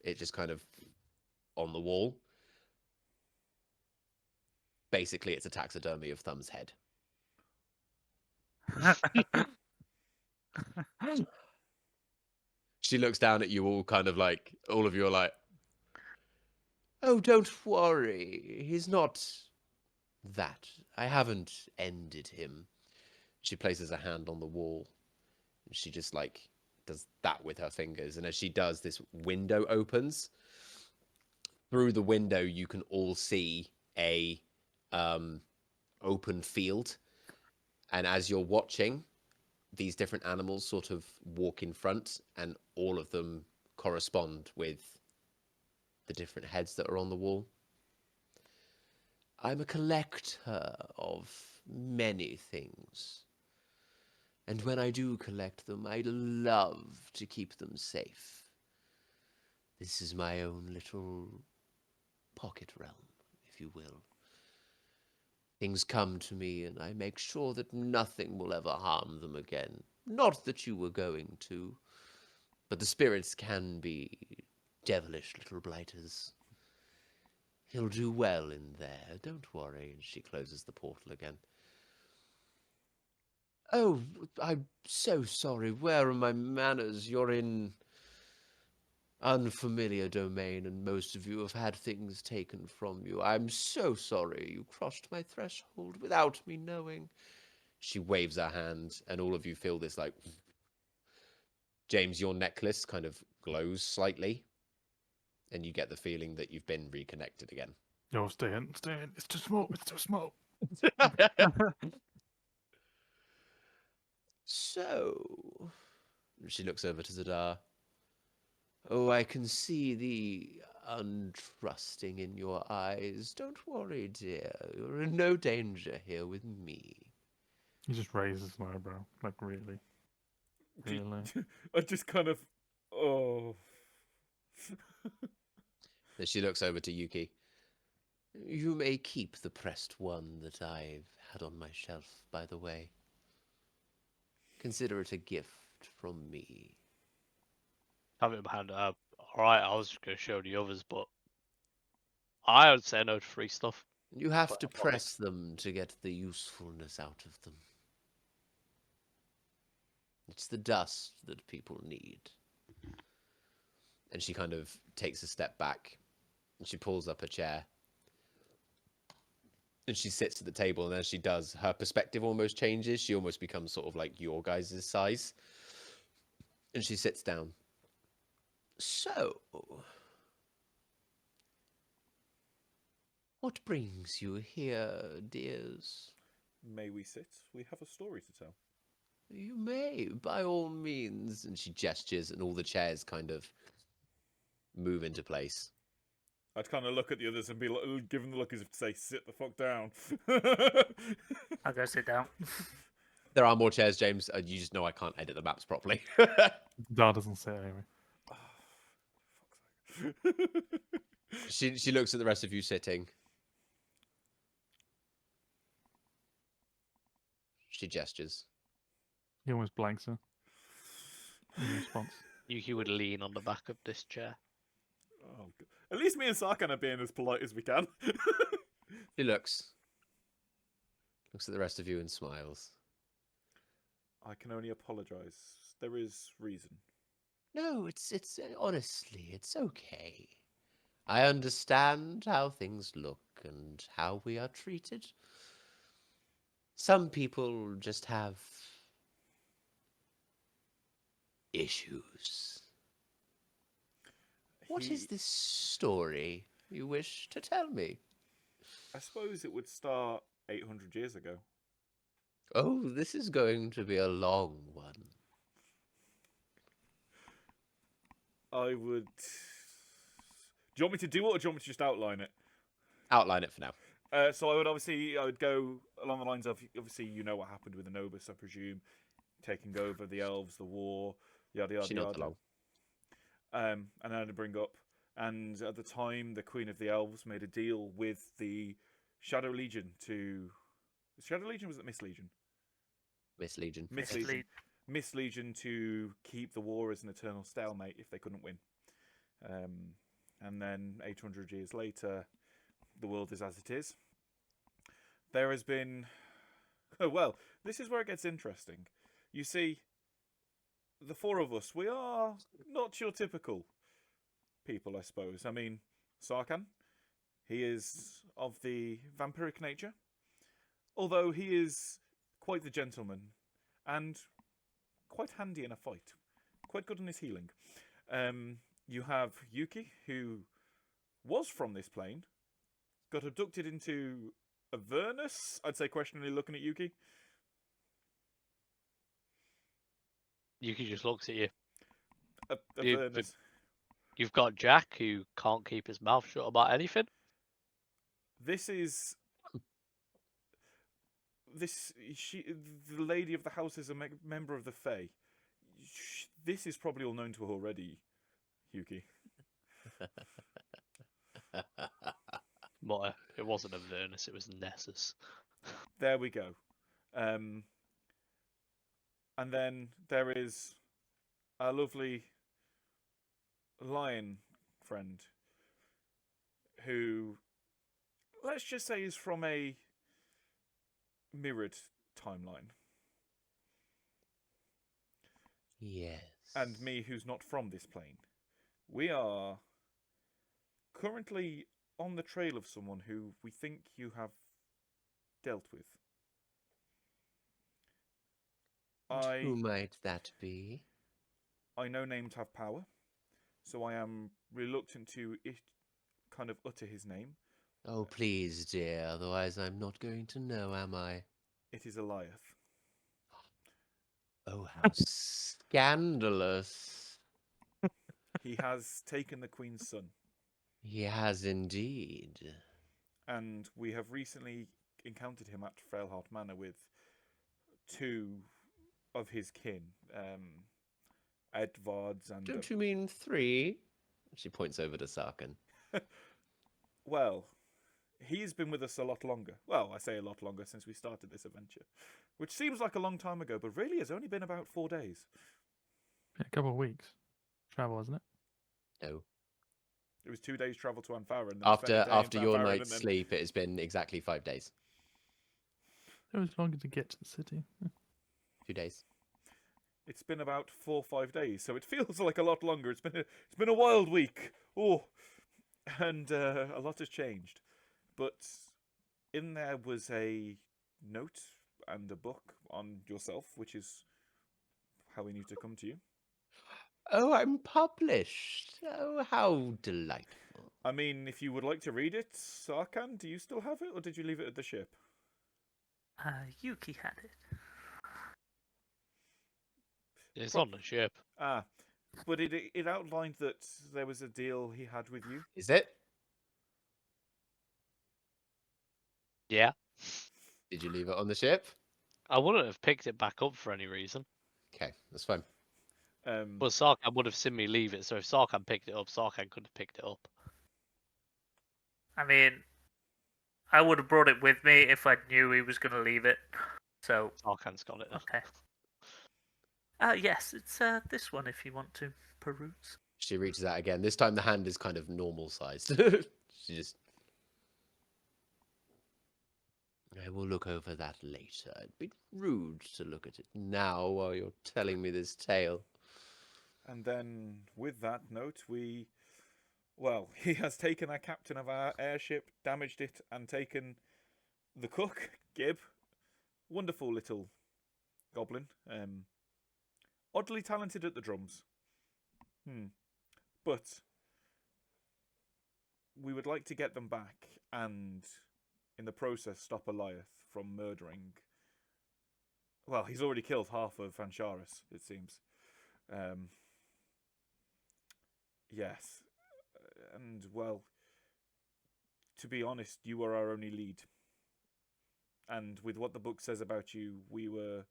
it just kind of on the wall. Basically, it's a taxidermy of Thumb's head. She looks down at you all, kind of like, all of you are like, "Oh, don't worry. He's not that. I haven't ended him." She places a hand on the wall. And she just like does that with her fingers. And as she does, this window opens. Through the window, you can all see a open field. And as you're watching, these different animals sort of walk in front, and all of them correspond with the different heads that are on the wall. I'm a collector of many things. And when I do collect them, I love to keep them safe. This is my own little pocket realm, if you will. Things come to me, and I make sure that nothing will ever harm them again. Not that you were going to, but the spirits can be devilish little blighters. He'll do well in there, don't worry. And she closes the portal again. "Oh, I'm so sorry. Where are my manners? You're in unfamiliar domain, and most of you have had things taken from you. I'm so sorry. You crossed my threshold without me knowing." She waves her hand, and all of you feel this like... James, your necklace kind of glows slightly, and you get the feeling that you've been reconnected again. Yo, stay in. It's too small. It's too small. So, she looks over to Zadar. "Oh, I can see the untrusting in your eyes. Don't worry, dear. You're in no danger here with me." He just raises an eyebrow. Like, really? Really? I just kind of, oh. Then she looks over to Yuki. "You may keep the pressed one that I've had on my shelf, by the way. Consider it a gift from me." Have it in my hand. Alright, I was just going to show the others, but I would say no to free stuff. You have But to I've got press them to get the usefulness out of them. It's the dust that people need. And she kind of takes a step back, and she pulls up a chair. And she sits at the table, and as she does, her perspective almost changes. She almost becomes sort of like your guys' size. And she sits down. "So, what brings you here, dears?" May we sit? We have a story to tell. "You may, by all means." And she gestures, and all the chairs kind of move into place. I'd kind of look at the others and be like, give them the look as if to say, sit the fuck down. I'll go sit down. There are more chairs, James. You just know I can't edit the maps properly. Dar doesn't say it anyway. She looks at the rest of you sitting. She gestures. He almost blanks her in response. Yuki would lean on the back of this chair. Oh, God. At least me and Sarkhan are being as polite as we can. She looks at the rest of you and smiles. I can only apologise. There is reason. No, it's honestly, it's okay. I understand how things look and how we are treated. Some people just have issues. What is this story you wish to tell me? I suppose it would start 800 years ago. Oh, this is going to be a long one. I would. Do you want me to do it, or do you want me to just outline it? Outline it for now. So I would go along the lines of, obviously you know what happened with Anubis, I presume, taking over the elves, the war, yada yada She nods yada. along. And then I'd bring up, and at the time the Queen of the Elves made a deal with the Shadow Legion to. Shadow Legion, was it Miss Legion? Miss Legion. Miss Legion. Miss Legion to keep the war as an eternal stalemate if they couldn't win. And then 800 years later, the world is as it is. There has been... Oh, well, this is where it gets interesting. You see, the four of us, we are not your typical people, I suppose. I mean, Sarkhan, he is of the vampiric nature, although he is quite the gentleman and quite handy in a fight, quite good in his healing. You have Yuki, who was from this plane, got abducted into Avernus. I'd say questioningly looking at Yuki. Yuki just looks at you. You- Avernus. You've got Jack, who can't keep his mouth shut about anything. The lady of the house is a member of the Fae. This is probably all known to her already, Yuki. But it wasn't Avernus, it was Nessus. There we go. And then there is our lovely lion friend who, let's just say, is from a mirrored timeline. Yes. And me, who's not from this plane. We are currently on the trail of someone who we think you have dealt with. Who might that be? I know names have power, so I am reluctant to kind of utter his name. Oh, please, dear, otherwise I'm not going to know, am I? It is Illiath. Oh, how scandalous. He has taken the Queen's son, He has indeed. and we have recently encountered him at Frailheart Manor with two of his kin, Edvards and... Don't you mean 3? She points over to Sarkhan. Well, he's been with us a lot longer. Well, I say a lot longer since we started this adventure, which seems like a long time ago, but really has only been about 4 days. A couple of weeks travel, isn't it? No. It was 2 days travel to Anfara, and then After your Anfara, night's and then... sleep, it has been exactly 5 days. It was longer to get to the city. 2 days. It's been about 4 or 5 days, so it feels like a lot longer. It's been a wild week. Oh, and a lot has changed. But in there was a note and a book on yourself, which is how we need to come to you. Oh, I'm published. Oh, how delightful. I mean, if you would like to read it, Sarkhan, do you still have it, or did you leave it at the ship? Yuki had it. It's on the ship. Ah, but it outlined that there was a deal he had with you. Is it? Yeah. Did you leave it on the ship? I wouldn't have picked it back up for any reason. Okay, that's fine. But Sarkhan would have seen me leave it, so if Sarkhan picked it up, Sarkhan could have picked it up. I mean, I would have brought it with me if I knew he was going to leave it. So, Sarkhan's got it now. okay. Yes, it's this one if you want to peruse. She reaches out again. This time the hand is kind of normal sized. She just. I will look over that later. It'd be rude to look at it now while you're telling me this tale. And then, with that note, well, he has taken our captain of our airship, damaged it, and taken the cook, Gib. Wonderful little goblin. Oddly talented at the drums. But we would like to get them back and, in the process, stop Illiath from murdering. Well, he's already killed half of Ansharis, it seems. Yes. And, well, to be honest, you were our only lead. And with what the book says about you, we were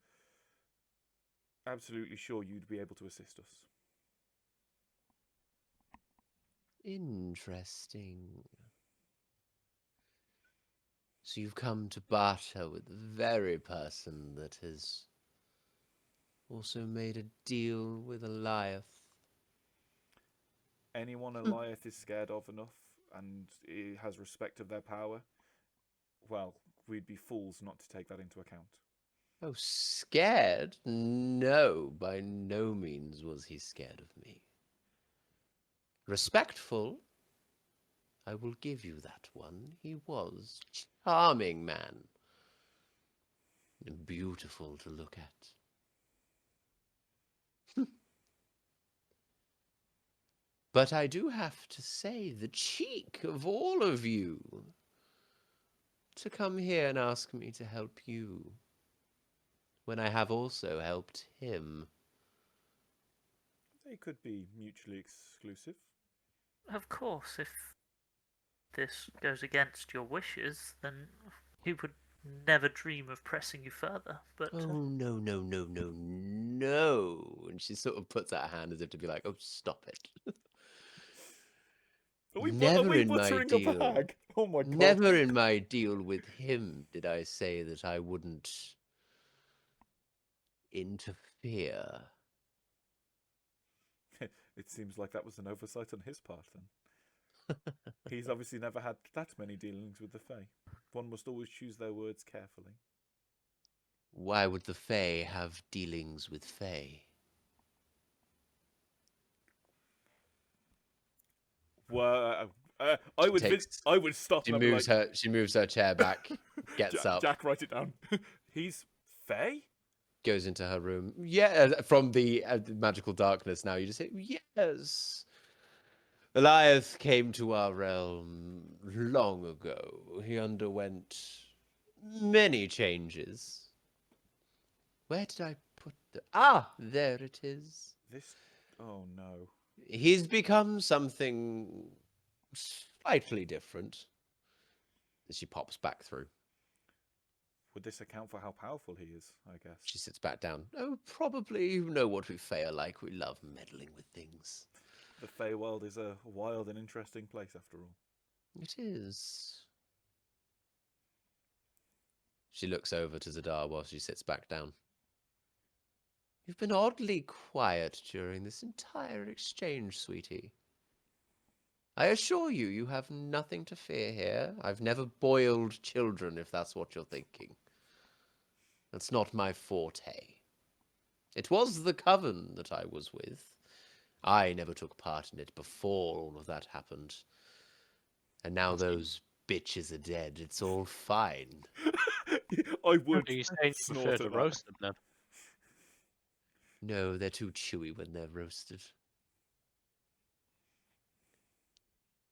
absolutely sure you'd be able to assist us. Interesting. So you've come to barter with the very person that has also made a deal with Illiath. Anyone Illiath is scared of enough and has respect of their power, well, we'd be fools not to take that into account. Oh, scared? No, by no means was he scared of me. Respectful? I will give you that one. He was charming man. And beautiful to look at. But I do have to say, the cheek of all of you to come here and ask me to help you, when I have also helped him. They could be mutually exclusive. Of course, if this goes against your wishes, then he would never dream of pressing you further. But Oh, no, no, no, no, no. And she sort of puts out her hand as if to be like, oh, stop it. Are we Never in my buttering a deal. bag? Oh my god. Never in my deal with him did I say that I wouldn't interfere. It seems like that was an oversight on his part then. He's obviously never had that many dealings with the Fae. One must always choose their words carefully. Why would the Fae have dealings with Fae? Well, I would stop She and I'd be moves like, she moves her chair back, gets up, Jack, write it down. He's Fae? goes into her room. Yeah, from the magical darkness now, you just say, yes. Illiath came to our realm long ago. He underwent many changes. Where did I put the... Ah, there it is. This... Oh no. He's become something slightly different. She pops back through. Would this account for how powerful he is, I guess? She sits back down. Oh, probably. You know what we Fae are like. We love meddling with things. The Feywild is a wild and interesting place, after all. It is. She looks over to Zadar while she sits back down. You've been oddly quiet during this entire exchange, sweetie. I assure you, you have nothing to fear here. I've never boiled children, if that's what you're thinking. That's not my forte. It was the coven that I was with. I never took part in it before all of that happened. And now those bitches are dead. It's all fine. I would Are you saying you prefer snort to at that. roast them then? No, they're too chewy when they're roasted.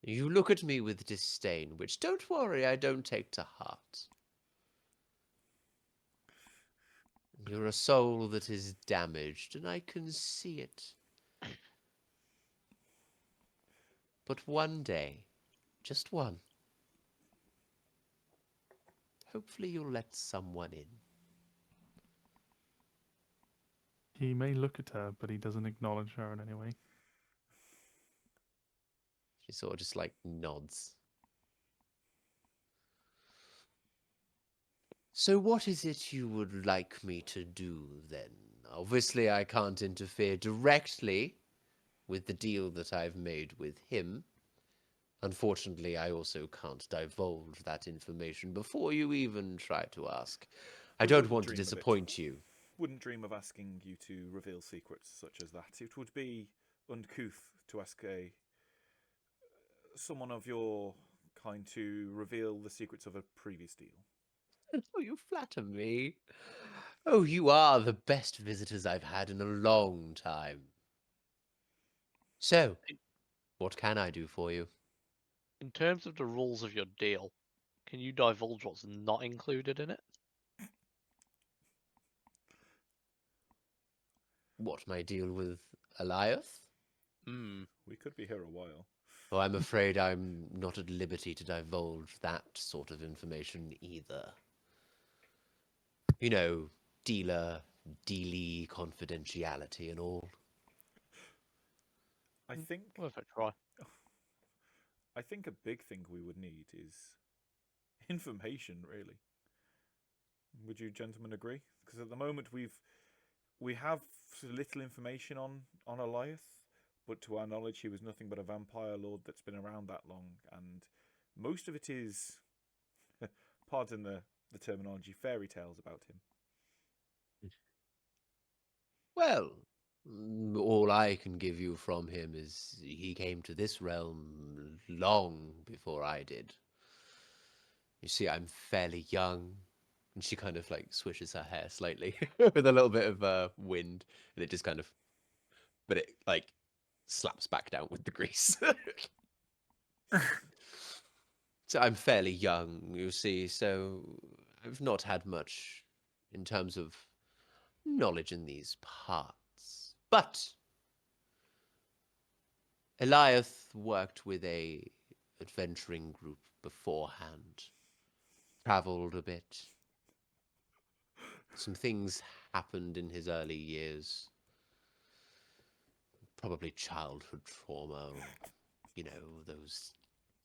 You look at me with disdain, which, don't worry, I don't take to heart. You're a soul that is damaged, and I can see it. But one day, just one, hopefully you'll let someone in. He may look at her, but he doesn't acknowledge her in any way. She sort of just like nods. So what is it you would like me to do then? Obviously, I can't interfere directly with the deal that I've made with him. Unfortunately, I also can't divulge that information before you even try to ask. I We don't wouldn't want to dream of it. disappoint you. Wouldn't dream of asking you to reveal secrets such as that. It would be uncouth to ask someone of your kind to reveal the secrets of a previous deal. Oh, you flatter me. Oh, you are the best visitors I've had in a long time. So, what can I do for you? In terms of the rules of your deal, can you divulge what's not included in it? What, my deal with Illiath? Hmm. We could be here a while. Oh, I'm afraid I'm not at liberty to divulge that sort of information either. You know, dealy confidentiality and all. I think Worth a try. I think a big thing we would need is information, really. Would you gentlemen agree? Because at the moment we have little information on Illiath, but to our knowledge, he was nothing but a vampire lord that's been around that long, and most of it is, pardon the terminology, fairy tales about him. Well, all I can give you from him is he came to this realm long before I did. You see, I'm fairly young. And she kind of like swishes her hair slightly with a little bit of wind, and it just kind of, but it like slaps back down with the grease. So I'm fairly young, you see, so I've not had much in terms of knowledge in these parts. But Illiath worked with a adventuring group beforehand, traveled a bit. Some things happened in his early years. Probably childhood trauma, or, you know, those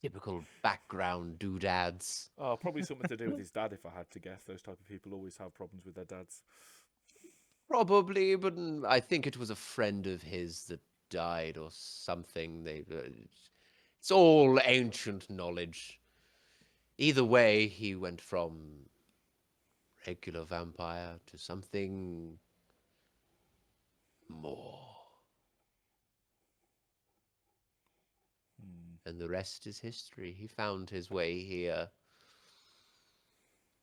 typical background doodads. Oh, probably something to do with his dad, if I had to guess. Those type of people always have problems with their dads. Probably, but I think it was a friend of his that died or something. It's all ancient knowledge. Either way, he went from regular vampire to something more. Hmm. And the rest is history. He found his way here.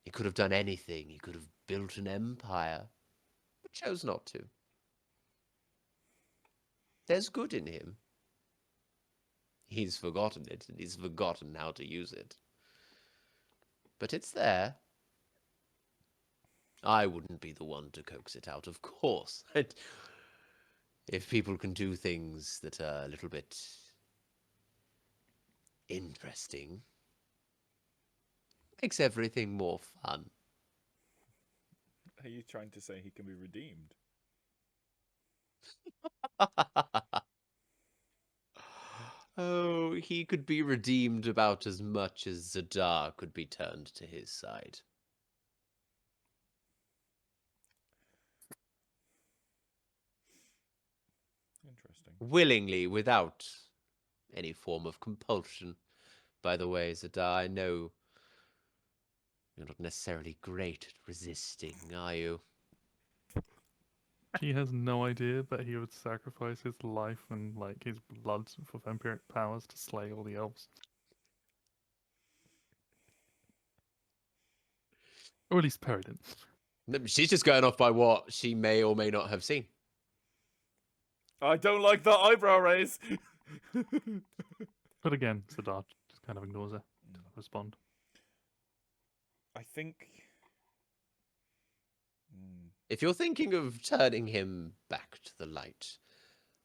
He could have done anything. He could have built an empire, but chose not to. There's good in him. He's forgotten it, and he's forgotten how to use it. But it's there. I wouldn't be the one to coax it out, of course. If people can do things that are a little bit interesting, makes everything more fun. Are you trying to say he can be redeemed? Oh, he could be redeemed about as much as Zadar could be turned to his side. Interesting. Willingly, without any form of compulsion. By the way, Zadar, I know you're not necessarily great at resisting, are you? She has no idea that he would sacrifice his life and like his blood for vampiric powers to slay all the elves. Or at least Peridin. She's just going off by what she may or may not have seen. I don't like that eyebrow raise. But again, Sadat just kind of ignores her, doesn't respond. I think. Hmm. If you're thinking of turning him back to the light,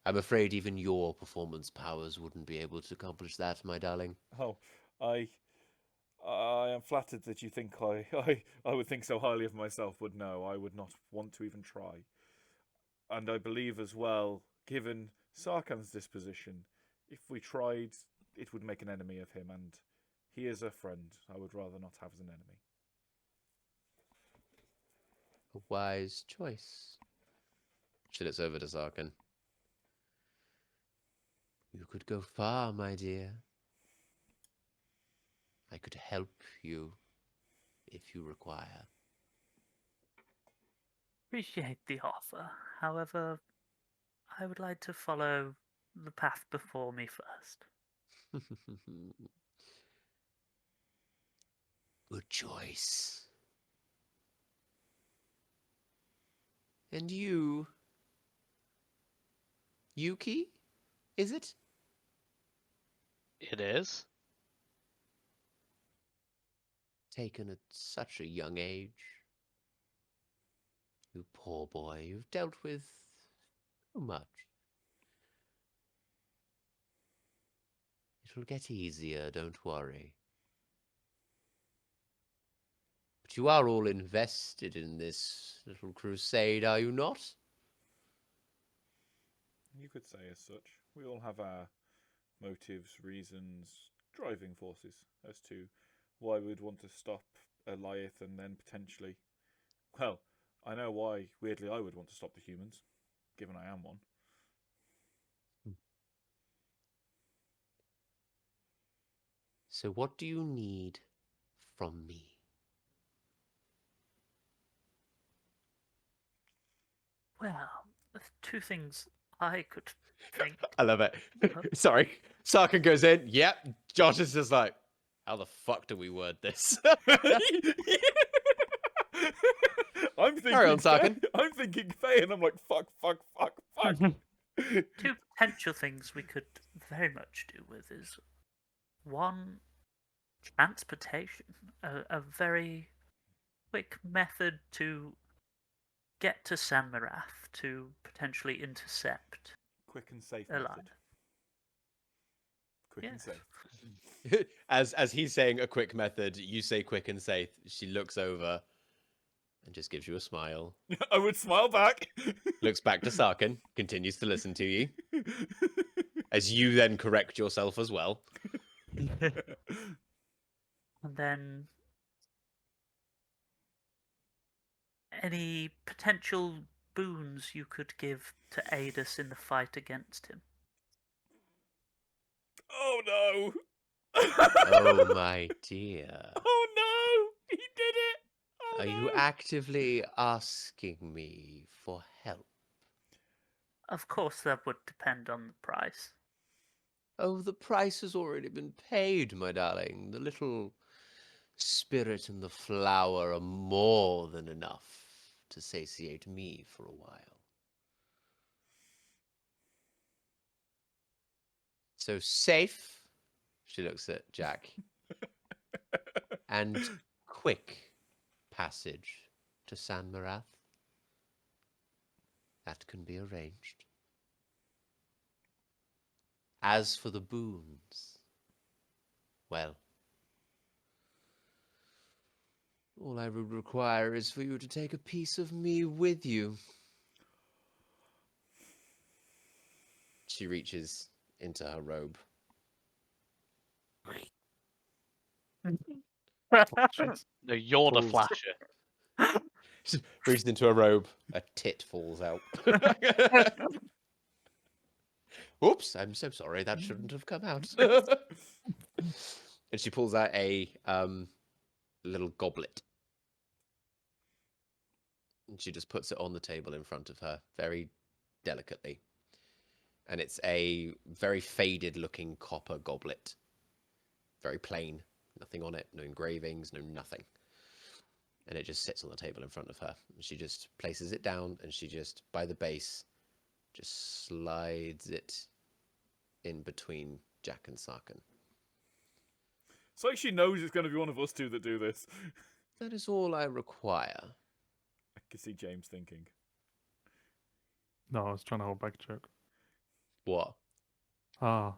I'm afraid even your performance powers wouldn't be able to accomplish that, my darling. Oh, I am flattered that you think I would think so highly of myself, but no, I would not want to even try. And I believe as well, given Sarkhan's disposition, if we tried, it would make an enemy of him, and he is a friend I would rather not have as an enemy. A wise choice. She looks over to Sarkin. You could go far, my dear. I could help you if you require. Appreciate the offer. However, I would like to follow the path before me first. Good choice. And you, Yuki, is it? It is. Taken at such a young age. You poor boy, you've dealt with so much. It'll get easier, don't worry. But you are all invested in this little crusade, are you not? You could say as such. We all have our motives, reasons, driving forces as to why we'd want to stop Illiath and then potentially... Well, I know why, weirdly, I would want to stop the humans, given I am one. So what do you need from me? Well, there's two things I could think. I love it. Huh? Sorry. Sarkin goes in. Yep. Josh is just like, how the fuck do we word this? I'm thinking Carry on, Sarkin. I'm thinking Faye, and I'm like, fuck. Two potential things we could very much do with is one, transportation, a very quick method to get to San Maraf to potentially intercept Quick and safe a line. method. Quick and Yes. safe. As he's saying a quick method, you say quick and safe. She looks over and just gives you a smile. I would smile back. Looks back to Sarkin, continues to listen to you, as you then correct yourself as well. And then any potential boons you could give to aid us in the fight against him. Oh no! Oh my dear. Oh no! He did it! Oh, Are no. you actively asking me for help? Of course, that would depend on the price. Oh, the price has already been paid, my darling. The little spirit and the flower are more than enough to satiate me for a while. So safe, she looks at Jack, and quick passage to San Marath. That can be arranged. As for the boons, well, all I would require is for you to take a piece of me with you. She reaches into her robe. Jeez. No, you're the Pulls- flasher. She reaches into her robe. A tit falls out. Oops, I'm so sorry. That shouldn't have come out. And she pulls out a little goblet. And she just puts it on the table in front of her, very delicately. And it's a very faded looking copper goblet. Very plain. Nothing on it, no engravings, no nothing. And it just sits on the table in front of her. And she just places it down and she just, by the base, just slides it in between Jack and Sarkin. It's like she knows it's going to be one of us two that do this. That is all I require. I can see James thinking. No, I was trying to hold back a joke. What? Ah,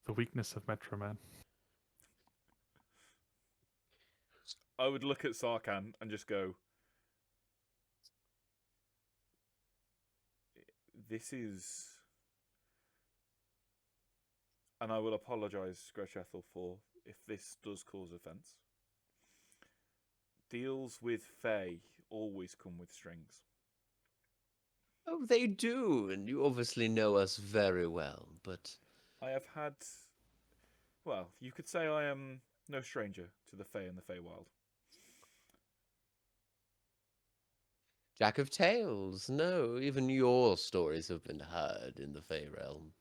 the weakness of Metro Man. I would look at Sarkhan and just go, This is, and I will apologise, Gretchethel, for if this does cause offence. Deals with Fae always come with strings. Oh, they do, and you obviously know us very well, but I have had, well, you could say I am no stranger to the Fae and the Feywild. Jack of Tales, no, even your stories have been heard in the Fey realm.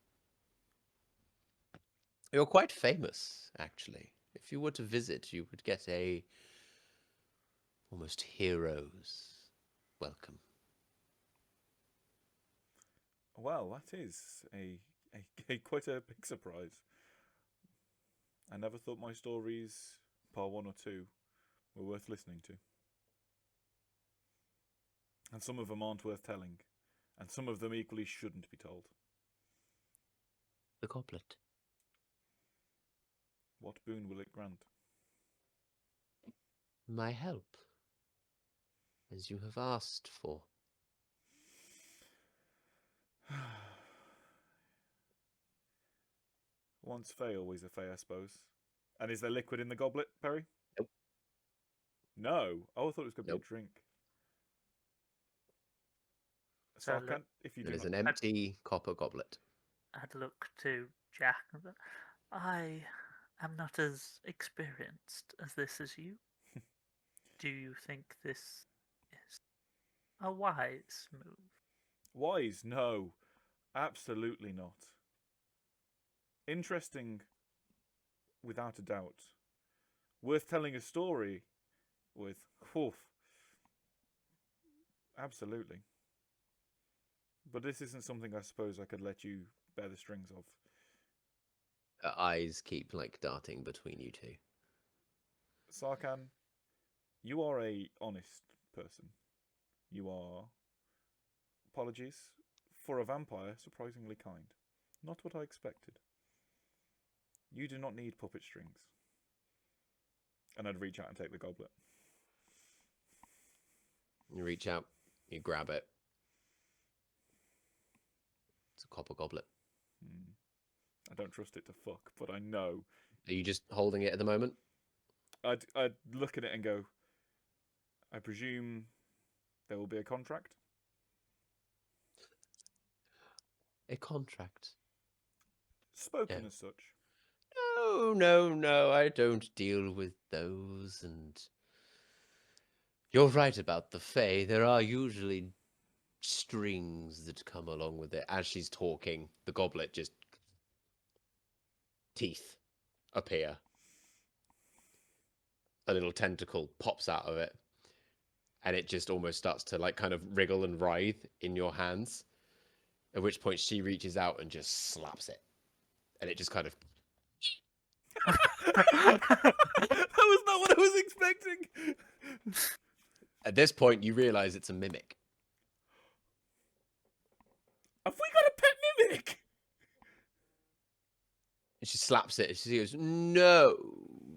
You're quite famous, actually. If you were to visit, you would get a almost hero's welcome. Well, that is a quite a big surprise. I never thought my stories, part 1 or 2, were worth listening to. And some of them aren't worth telling. And some of them equally shouldn't be told. The goblet. What boon will it grant? My help, as you have asked for. Once Fae, always a Fae, I suppose. And is there liquid in the goblet, Perry? Nope. No. Oh, I thought it was going to Nope. be a drink. So Sarkhan, if you It do is not... an empty copper goblet. I'd look to Jack. I am not as experienced as this as you. Do you think this is a wise move? Wise? No. Absolutely not. Interesting, without a doubt. Worth telling a story with. Oof. Absolutely. But this isn't something I suppose I could let you bear the strings of. Her eyes keep, like, darting between you two. Sarkhan, you are a honest person. You are, apologies, for a vampire, surprisingly kind. Not what I expected. You do not need puppet strings. And I'd reach out and take the goblet. You reach out, you grab it. It's a copper goblet. I don't trust it to fuck, but I know. Are you just holding it at the moment? I'd look at it and go, I presume there will be a contract? A contract. Spoken No. as such. No, I don't deal with those, and you're right about the Fae. There are usually strings that come along with it. As she's talking, the goblet just... teeth appear. A little tentacle pops out of it, and it just almost starts to, like, kind of wriggle and writhe in your hands, at which point she reaches out and just slaps it, and it just kind of... That was not what I was expecting! At this point, you realize it's a mimic. Have we got a pet mimic? And she slaps it, and she goes, no,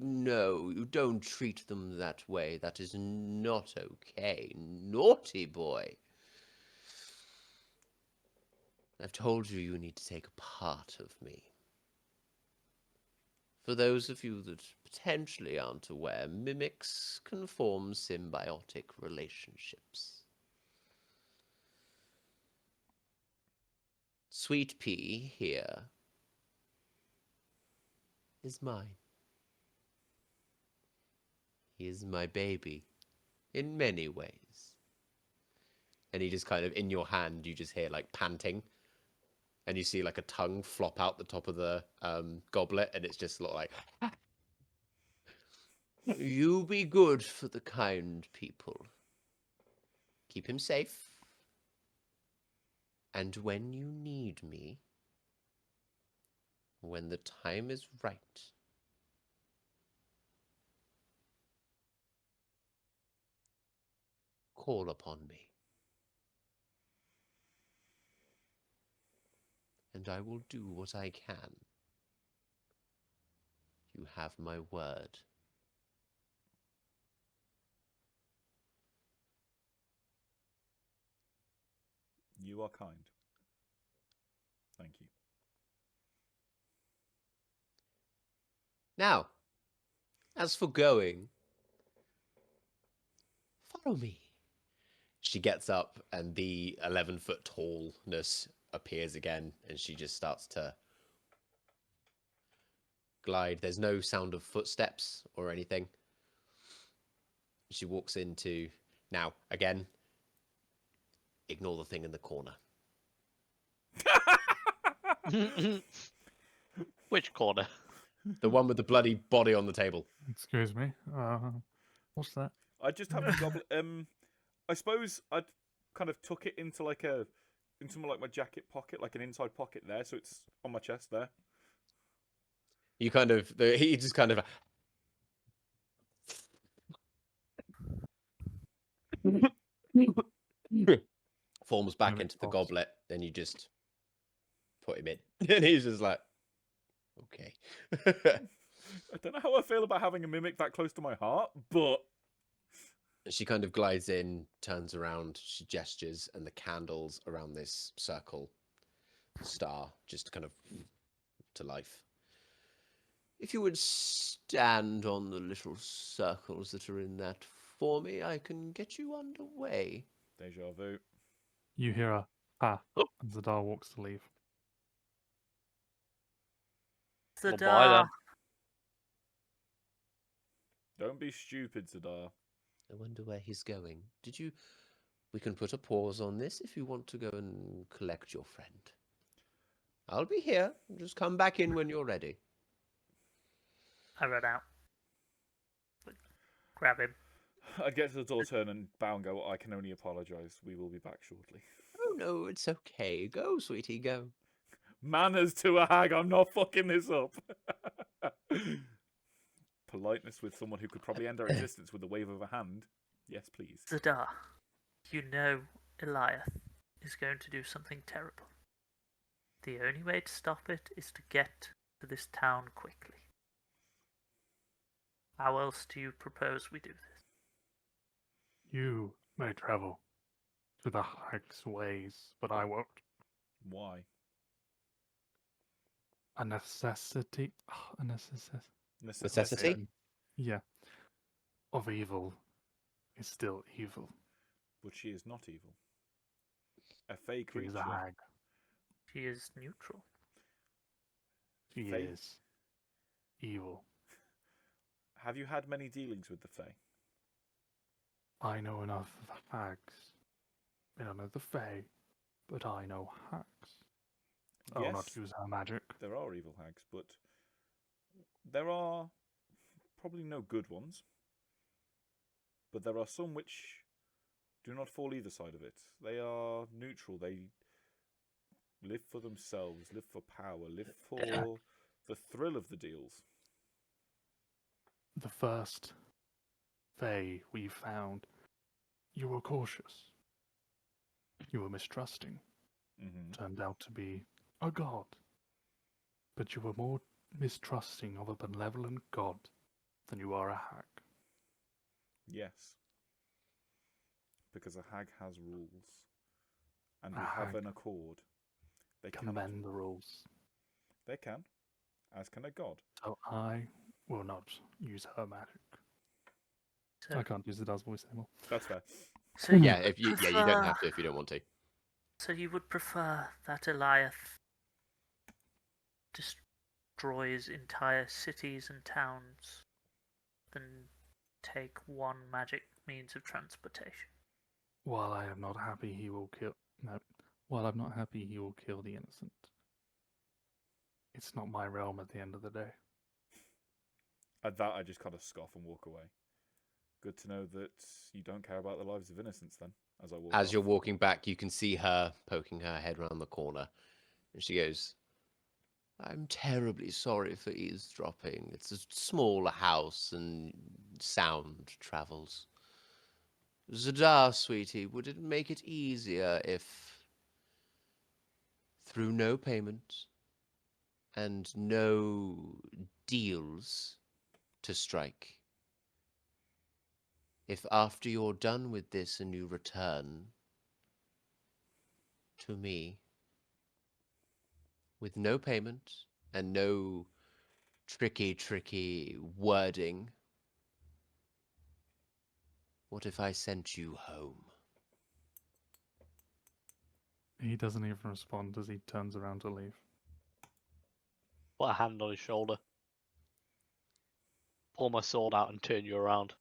you don't treat them that way. That is not okay. Naughty boy. I've told you you need to take a part of me. For those of you that potentially aren't aware, mimics can form symbiotic relationships. Sweet Pea here is mine. He is my baby in many ways. And he just kind of, in your hand, you just hear, like, panting. And you see, like, a tongue flop out the top of the goblet, and it's just like... You be good for the kind people. Keep him safe. And when you need me, when the time is right, call upon me. And I will do what I can. You have my word. You are kind. Thank you. Now, as for going, follow me. She gets up and the 11-foot tallness appears again and she just starts to glide. There's no sound of footsteps or anything. She walks into... Now, again, ignore the thing in the corner. Which corner? The one with the bloody body on the table. Excuse me. What's that? I just have the goblet. I suppose I'd kind of tuck it into into my jacket pocket, like an inside pocket there, so it's on my chest there. You kind of... He just kind of... forms back Mimic into the boss. goblet, then you just put him in. And he's just like, okay. I don't know how I feel about having a mimic that close to my heart, but She kind of glides in, turns around, she gestures, and the candles around this circle star just kind of to life. If you would stand on the little circles that are in that for me, I can get you underway. deja vu. You hear a as Zadar walks to leave. Well, bye then. Zadar, Don't be stupid, Zadar. I wonder where he's going. We can put a pause on this if you want to go and collect your friend. I'll be here. Just come back in when you're ready. I run out. Grab him. I'd get to the door, turn and bow and go, I can only apologise. We will be back shortly. Oh, no, it's okay. Go, sweetie, go. Manners to a hag, I'm not fucking this up. Politeness with someone who could probably end our existence with a wave of a hand. Yes, please. Zadar, you know Illiath is going to do something terrible. The only way to stop it is to get to this town quickly. How else do you propose we do this? You may travel to the hag's ways, but I won't. Why? A necessity. A Necessity? Yeah. Of evil is still evil. But she is not evil. A fey She creature. is a hag. She is neutral. She Fae? is evil. Have you had many dealings with the Fae? I know enough of hags. I don't know the Fae, but I know hags. I will not Yes, use her magic. there are evil hags, but there are probably no good ones. But there are some which do not fall either side of it. They are neutral. They live for themselves, live for power, live for the thrill of the deals. The first Fae we found, you were cautious. You were mistrusting. Mm-hmm. Turned out to be a god. But you were more mistrusting of a benevolent god than you are a hag. Yes. Because a hag has rules. And A we have hag an accord. They Can cannot- bend the rules. They can. As can a god. So I will not use her magic. So, I can't use the Daz voice anymore. That's fair. so you Yeah, would you don't prefer- have to if you don't want to. So you would prefer that Illiath destroys entire cities and towns than take one magic means of transportation? While I am not happy he will kill no. While I'm not happy he will kill the innocent. It's not my realm at the end of the day. At that, I just kind of scoff and walk away. Good to know that you don't care about the lives of innocents then, as I walk As off. you're walking back, you can see her poking her head around the corner. And she goes, I'm terribly sorry for eavesdropping. It's a small house and sound travels. Zadar, sweetie, would it make it easier if, through no payment and no deals to strike, if after you're done with this and you return to me, with no payment and no tricky wording, what if I sent you home? He doesn't even respond as he turns around to leave. Put a hand on his shoulder. Pull my sword out and turn you around.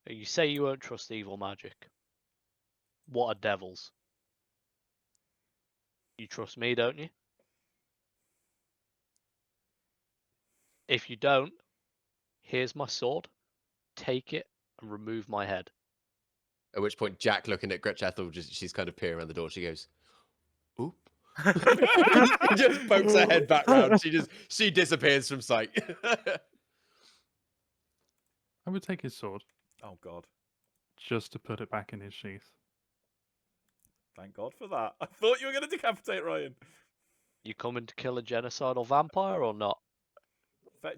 You say you won't trust evil magic. What are devils? You trust me, don't you? If you don't, here's my sword. Take it and remove my head. At which point, Jack, looking at Gretch Ethel, she's kind of peering around the door. She goes, "Oop." Just pokes her head back round. She disappears from sight. I would take his sword Oh God! just to put it back in his sheath. Thank God for that. I thought you were going to decapitate Ryan. You coming to kill a genocidal vampire or not?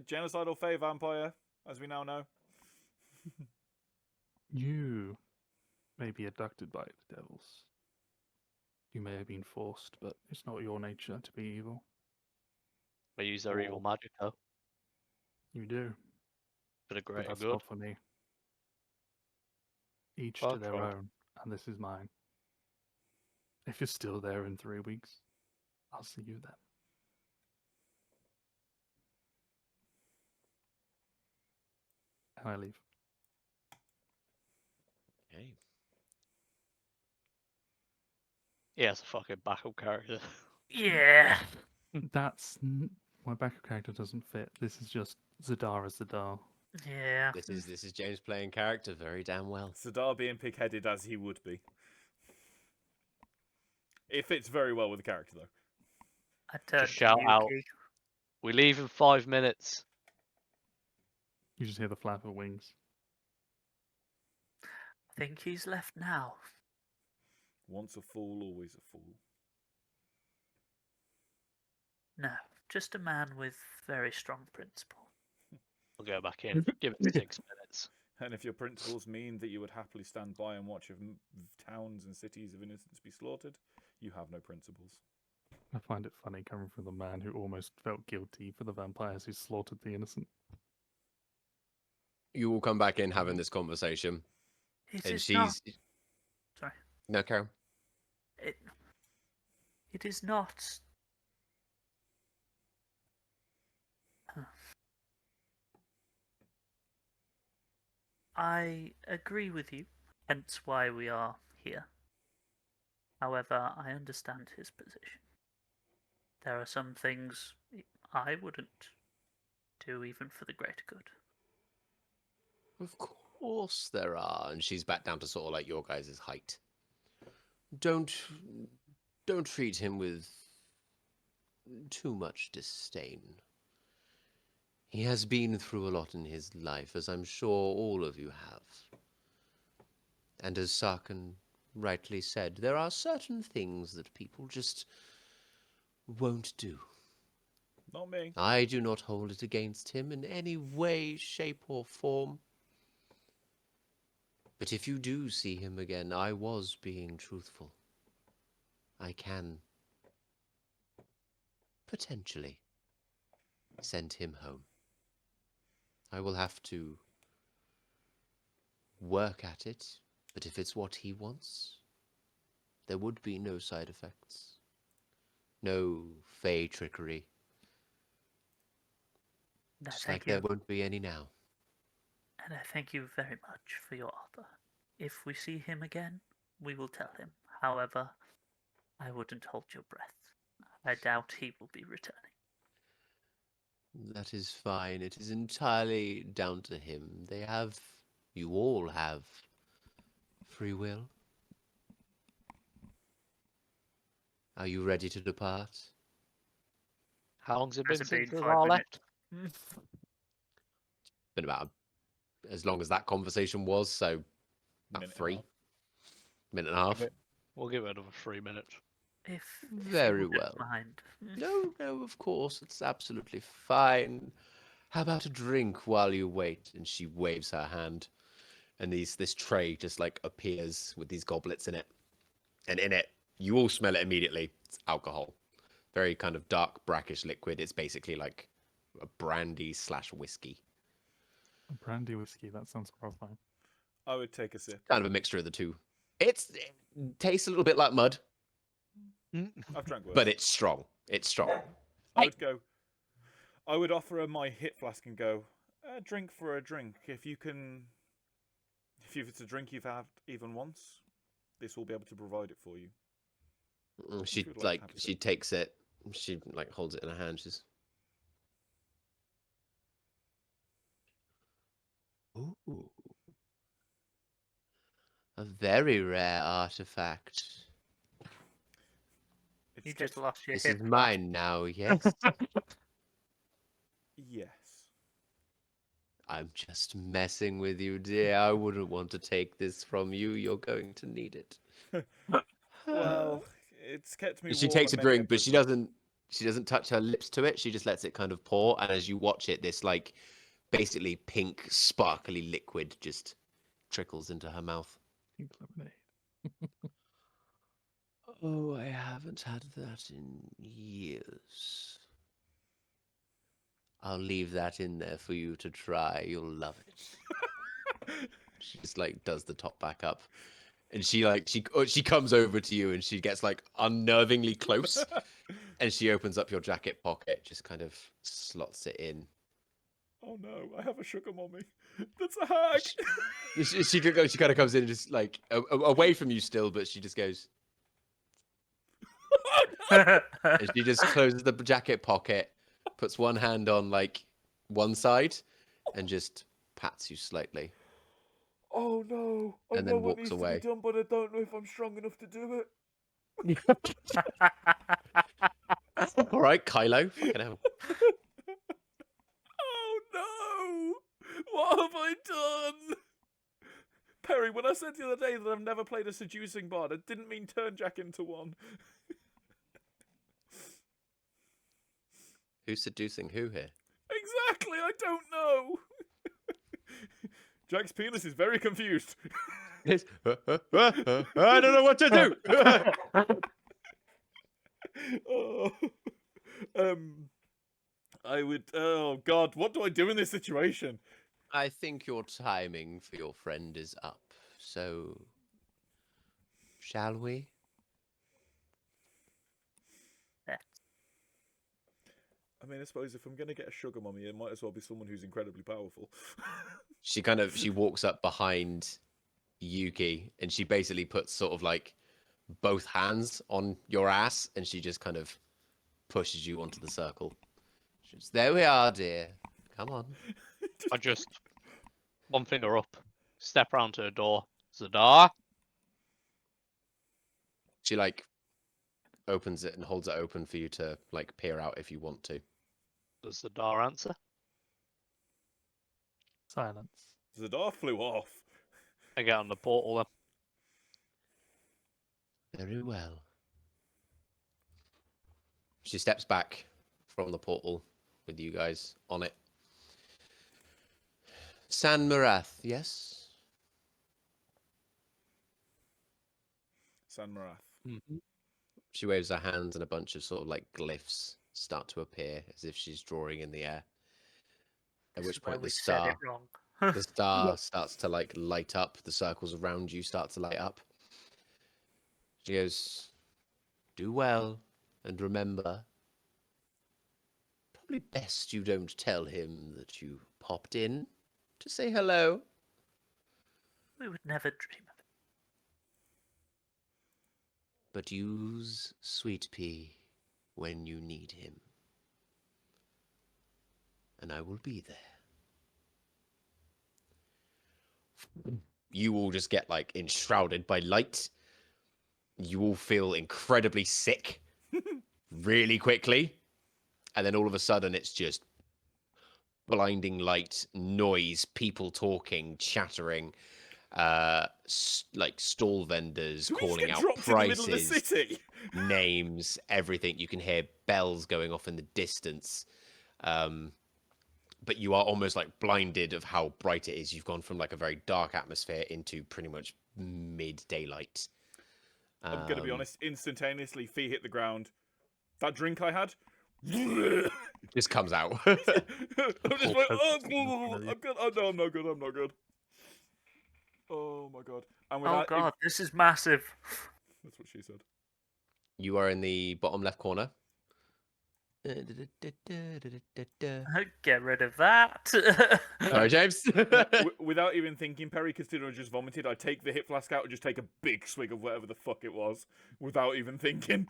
Genocidal Fey vampire, as we now know. You may be abducted by the devils. You may have been forced, but it's not your nature to be evil. They use their evil magic, though. You do, For the but greater that's good. not for me. Each Well to their tried. own, and this is mine. If you're still there in 3 weeks, I'll see you then. And I leave. Okay. He has a fucking backup character. Yeah. My backup character doesn't fit. This is just Zadar as Zadar. Yeah. This is James playing character very damn well. Sadar being pig-headed as he would be. It fits very well with the character, though. I turned to shout out. Yuki. We leave in 5 minutes. You just hear the flap of wings. I think he's left now. Once a fool, always a fool. No, just a man with very strong principle. We'll go back in. Give it 6 minutes. And if your principles mean that you would happily stand by and watch towns and cities of innocents be slaughtered, you have no principles. I find it funny coming from the man who almost felt guilty for the vampires who slaughtered the innocent. You will come back in having this conversation, It and is not. she's Sorry. no, Karen. It is not. I agree with you, hence why we are here. However, I understand his position. There are some things I wouldn't do even for the greater good. Of course there are, and she's back down to sort of like your guys' height. Don't treat him with too much disdain. He has been through a lot in his life, as I'm sure all of you have. And as Sarkin rightly said, there are certain things that people just won't do. Not me. I do not hold it against him in any way, shape, or form. But if you do see him again, I was being truthful. I can potentially send him home. I will have to work at it, but if it's what he wants, there would be no side effects. No fey trickery. And I Just thank like there you, won't be any now. and I thank you very much for your offer. If we see him again, we will tell him. However, I wouldn't hold your breath. I doubt he will be returning. That is fine. It is entirely down to him. You all have free will. Are you ready to depart? How long's it Has been it been since 5 Lazar minutes? left? Been about as long as that conversation was, so about Minute and a 3 half. minute and a half. We'll give it another 3 minutes. If Very you wouldn't well. mind. No, of course, it's absolutely fine. How about a drink while you wait? And she waves her hand, and this tray just like appears with these goblets in it, and in it you all smell it immediately. It's alcohol. very kind of dark, brackish liquid. It's basically like a brandy / whiskey. A brandy whiskey. That sounds horrifying. I would take a sip. Kind of a mixture of the two. It tastes a little bit like mud, I've drank worse. but it's strong. It's strong. I would go. I would offer her my hit flask and go, a drink for a drink. If it's a drink you've had even once, this will be able to provide it for you. She If you'd like to have a she sip. takes it. She like holds it in her hand. She's. Ooh. A very rare artifact. It's You kept- just lost your This hip is flask. mine now, yes. Yes. I'm just messing with you, dear. I wouldn't want to take this from you. You're going to need it. Well, it's kept me She warm takes a at many drink, but prison. she doesn't touch her lips to it. She just lets it kind of pour, and as you watch it, this like basically pink, sparkly liquid just trickles into her mouth. Pink lemonade. Oh, I haven't had that in years. I'll leave that in there for you to try. You'll love it. She just like does the top back up, and she comes over to you, and she gets like unnervingly close, and she opens up your jacket pocket, just kind of slots it in. Oh no, I have a sugar mommy. That's a hag. She kind of comes in and just like away from you still, but she just goes, and she just closes the jacket pocket, puts one hand on like one side, and just pats you slightly. Oh no, I And know then what walks needs away. to be done, but I don't know if I'm strong enough to do it. All right, Kylo. Fucking hell. Oh no! What have I done? Perry, when I said the other day that I've never played a seducing bard, I didn't mean turn Jack into one. Who's seducing who here? Exactly, I don't know. Jack's penis is very confused. I don't know what to do. Oh. I would. Oh God, what do I do in this situation? I think your timing for your friend is up. So, shall we? I mean, I suppose if I'm going to get a sugar mummy, it might as well be someone who's incredibly powerful. She walks up behind Yuki, and she basically puts sort of like both hands on your ass, and she just kind of pushes you onto the circle. She's, there we are, dear. Come on. I just one finger up, step round to the door. Zadar. She like opens it and holds it open for you to like peer out if you want to. Does Zadar answer? Silence. Zadar flew off. I get on the portal then. Very well. She steps back from the portal with you guys on it. San Marath, yes? San Marath. Mm-hmm. She waves her hands and a bunch of sort of like glyphs start to appear as if she's drawing in the air. At This which is where point the we said star it wrong. the star starts to like light up, the circles around you start to light up. She goes, do well and remember, probably best you don't tell him that you popped in to say hello. We would never dream of it. But use Sweet Pea when you need him. And I will be there. You all just get like enshrouded by light. You all feel incredibly sick really quickly. And then all of a sudden it's just blinding light, noise, people talking, chattering, like stall vendors Do we just calling get out dropped in the middle of the prices, city? names, everything. You can hear bells going off in the distance. But you are almost like blinded of how bright it is. You've gone from like a very dark atmosphere into pretty much mid daylight. I'm going to be honest, instantaneously, feet hit the ground. that drink I had. Just comes out. I'm just Whole like, focus in front of you. I'm good. Oh no, I'm not good. I'm not good. Oh my god. And Oh without, god, this is massive. that's what she said. You are in the bottom left corner. Get rid of that. Sorry, James. Without even thinking, Perry, considering I just vomited, I take the hip flask out and just take a big swig of whatever the fuck it was, without even thinking.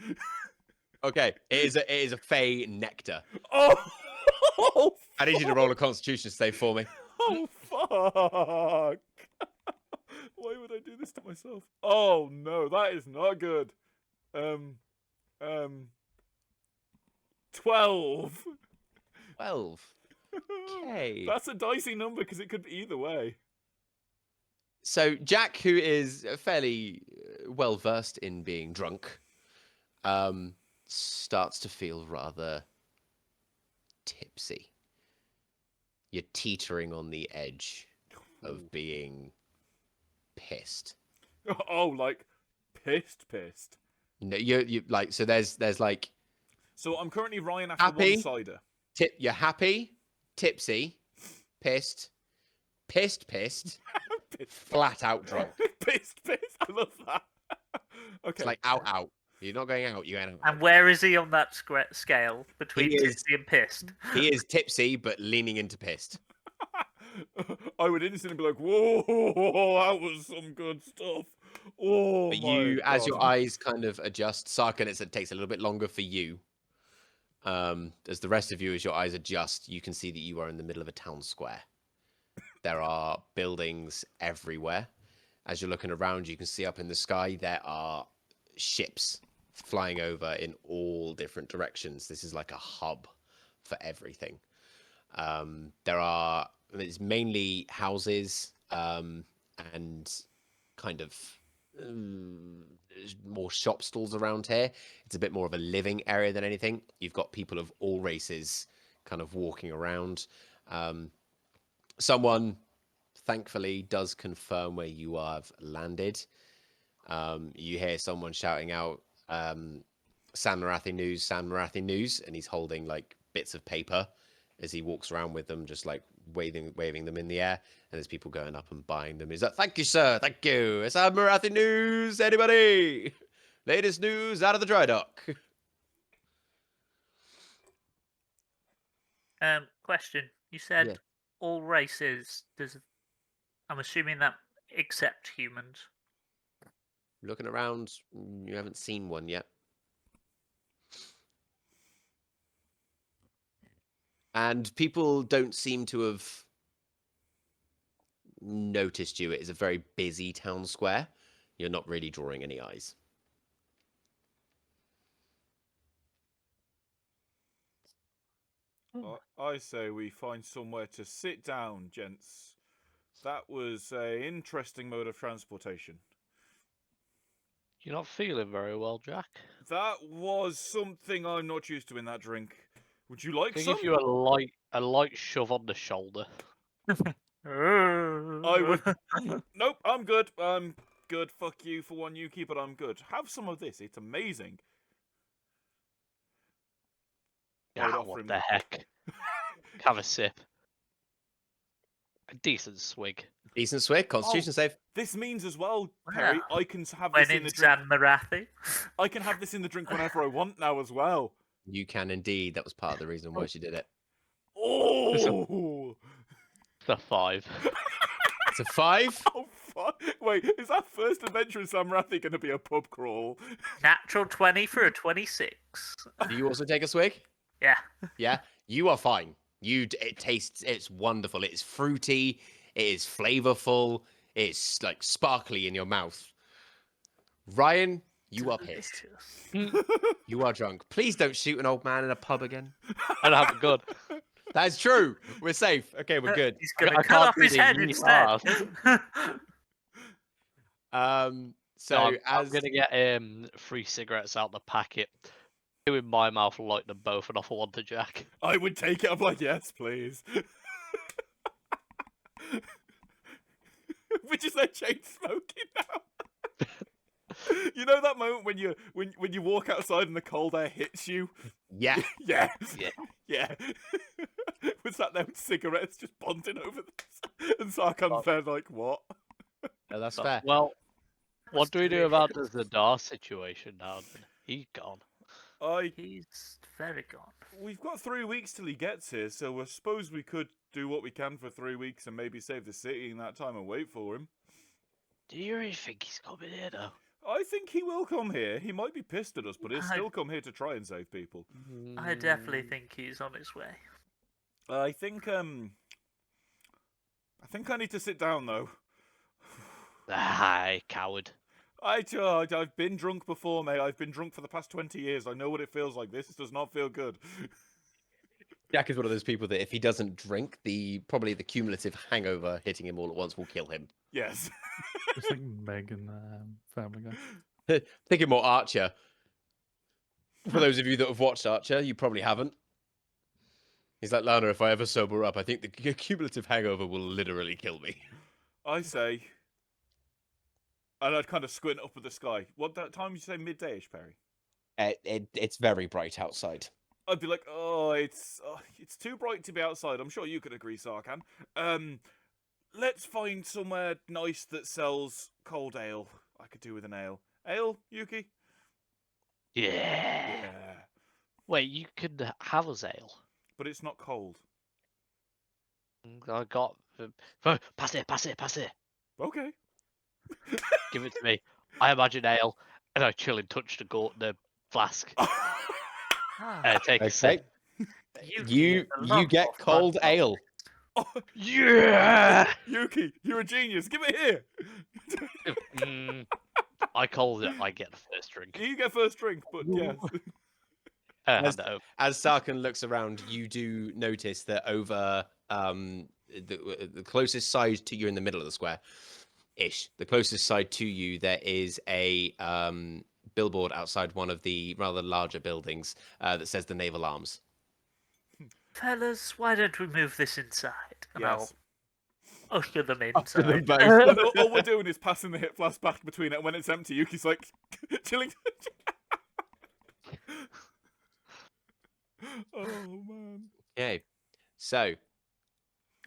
Okay, it is a Fey nectar. Oh, oh I need you to roll a Constitution save for me. oh fuck! Why would I do this to myself? Oh no, that is not good. 12. 12. Okay. That's a dicey number because it could be either way. So Jack, who is fairly well versed in being drunk, starts to feel rather tipsy. You're teetering on the edge of being pissed. Oh, like pissed. No, you like so. There's like So I'm currently Ryan after Happy? one cider. You're happy, tipsy, pissed, pissed, flat out drunk. Pissed. I love that. Okay. It's like out. You're not going out. You're going out. And where is he on that scale between He is- tipsy and pissed? He is tipsy, but leaning into pissed. I would instantly be like, "Whoa, that was some good stuff." Oh But my you, God. as your eyes kind of adjust, Sarkin, it takes a little bit longer for you. As the rest of you, as your eyes adjust, you can see that you are in the middle of a town square. There are buildings everywhere. As you're looking around, you can see up in the sky there are ships flying over in all different directions. This is like a hub for everything. It's mainly houses and kind of more shop stalls around here. It's a bit more of a living area than anything. You've got people of all races kind of walking around. Someone thankfully does confirm where you have landed. You hear someone shouting out, San Marathi news, and he's holding like bits of paper as he walks around with them, just like waving them in the air. And there's people going up and buying them. He's like, "Thank you, sir. Thank you. It's San Marathi news. Anybody? Latest news out of the dry dock." Question. You said Yeah. all races. I'm assuming that except humans. Looking around, you haven't seen one yet. And people don't seem to have noticed you. It is a very busy town square. You're not really drawing any eyes. I say we find somewhere to sit down, gents. That was an interesting mode of transportation. You're not feeling very well, Jack. That was something I'm not used to in that drink. Would you like Can I some? give you a light shove on the shoulder? I would. Nope, I'm good. I'm good. Fuck you for one, Yuki, but I'm good. Have some of this. It's amazing. I would Ah, offer what him the that. heck? Have a sip. A decent swig. Decent swig, Constitution save. This means as well, Perry, Wow. I can have When this in in the drink. San Marathi. I can have this in the drink whenever I want now as well. You can indeed. That was part of the reason why she did it. Oh! It's a 5. It's a 5. Oh, fuck. Wait, is that first adventure in Sam Rathi going to be a pub crawl? Natural 20 for a 26. Do you also take a swig? Yeah. Yeah, you are fine. It tastes. It's wonderful. It's fruity. It is flavorful. It's like sparkly in your mouth. Ryan, you are pissed. Delicious. You are drunk. Please don't shoot an old man in a pub again. I don't have a gun. That is true. We're safe. Okay, we're good. He's going I to cut can't off do his the head yeehaw. instead. So I'm as gonna get 3 cigarettes out the packet, 2 in my mouth, light them both, and offer one to Jack. I would take it. I'm like, yes, please. Which is their chain smoking now. You know that moment when you walk outside and the cold air hits you? Yeah. Yeah. Yeah. Yeah. We're sat there with cigarettes just bonding over this. And Sarkon's there like, what? No, that's fair. Well, what do we do about delicious. the Zadar situation now? Then he's gone. He's very gone. We've got 3 weeks till he gets here, so I suppose we could do what we can for 3 weeks and maybe save the city in that time and wait for him. Do you really think he's coming here though? I think he will come here. He might be pissed at us, but he'll I- still come here to try and save people. I definitely think he's on his way. I think I need to sit down though. Aye, coward. I've been drunk before, mate. I've been drunk for the past 20 years. I know what it feels like. This does not feel good. Jack is one of those people that if he doesn't drink, probably the cumulative hangover hitting him all at once will kill him. Yes. Just like Meg in Family Guy. Thinking more Archer. For those of you that have watched Archer, you probably haven't. He's like, Lana, if I ever sober up, I think the cumulative hangover will literally kill me. I say. And I'd kind of squint up at the sky. What that time did you say midday-ish, Perry? It's very bright outside. I'd be like, it's too bright to be outside. I'm sure you could agree, Sarkan. Let's find somewhere nice that sells cold ale. I could do with an ale. Ale, Yuki? Yeah. Yeah. Wait, you could have us ale. But it's not cold. I got. Pass it. Okay. Give it to me. I imagine ale, and I chill and touch the flask. Ah, Take a Okay. sip. You get cold ale. Oh, Yeah. Yuki, you're a genius. Give it here. I called it. I get the first drink. You get first drink, but yes. As- Hand it over. As Sarkin looks around, you do notice that over the closest side to you in the middle of the square, the closest side to you, there is a billboard outside one of the rather larger buildings that says the Naval Arms. fellas, why don't we move this inside? And Yes. I'll usher them After they inside. both- And all we're doing is passing the hit flask back between it. And when it's empty, Yuki's like chilling. Oh man. Okay, so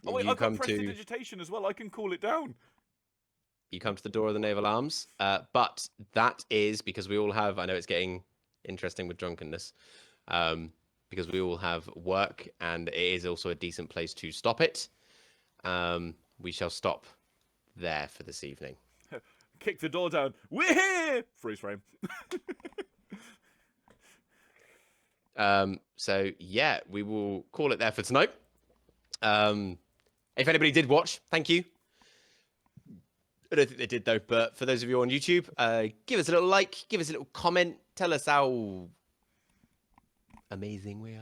Oh wait, you I've got come to prestidigitation as well. I can cool it down. the door of the Naval Arms, but that is because we all have. I know it's getting interesting with drunkenness, because we all have work, and it is also a decent place to stop it. We shall stop there for this evening. Kick the door down. We're here. Freeze frame. So yeah, we will call it there for tonight. If anybody did watch, thank you. I don't think they did though, but for those of you on YouTube, give us a little like, give us a little comment, tell us how amazing we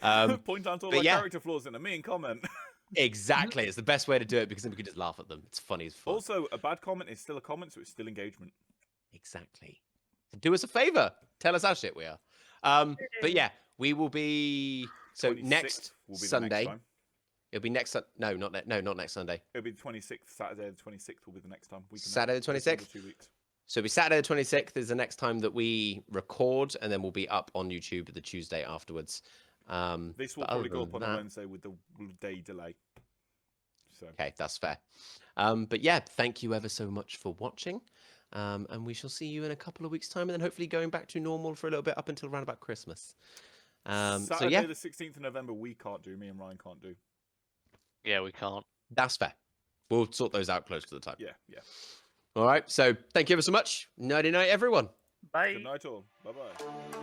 are. Point out all but our yeah. character flaws in a mean comment. Exactly, it's the best way to do it because then we can just laugh at them. It's funny as fuck. Also, a bad comment is still a comment, so it's still engagement. Exactly. Do us a favor, tell us how shit we are. But yeah, we will be 26th next will be the Sunday. next time. It'll be next. No, not next Sunday. It'll be the 26th. Saturday the 26th will be the next time. We can Saturday the just under 26th? 2 weeks. So it'll be Saturday the 26th is the next time that we record, and then we'll be up on YouTube the Tuesday afterwards. This will but probably other go up on than a that- Wednesday with the day delay. So Okay, that's fair. But yeah, thank you ever so much for watching. And we shall see you in a couple of weeks' time, and then hopefully going back to normal for a little bit up until around about Christmas. So Saturday yeah, the 16th of November we can't do. Me and Ryan can't do. Yeah, we can't. that's fair. We'll sort those out close to the time. Yeah. All right. So thank you ever so much. Nighty night, everyone. Bye. Good night all. Bye bye.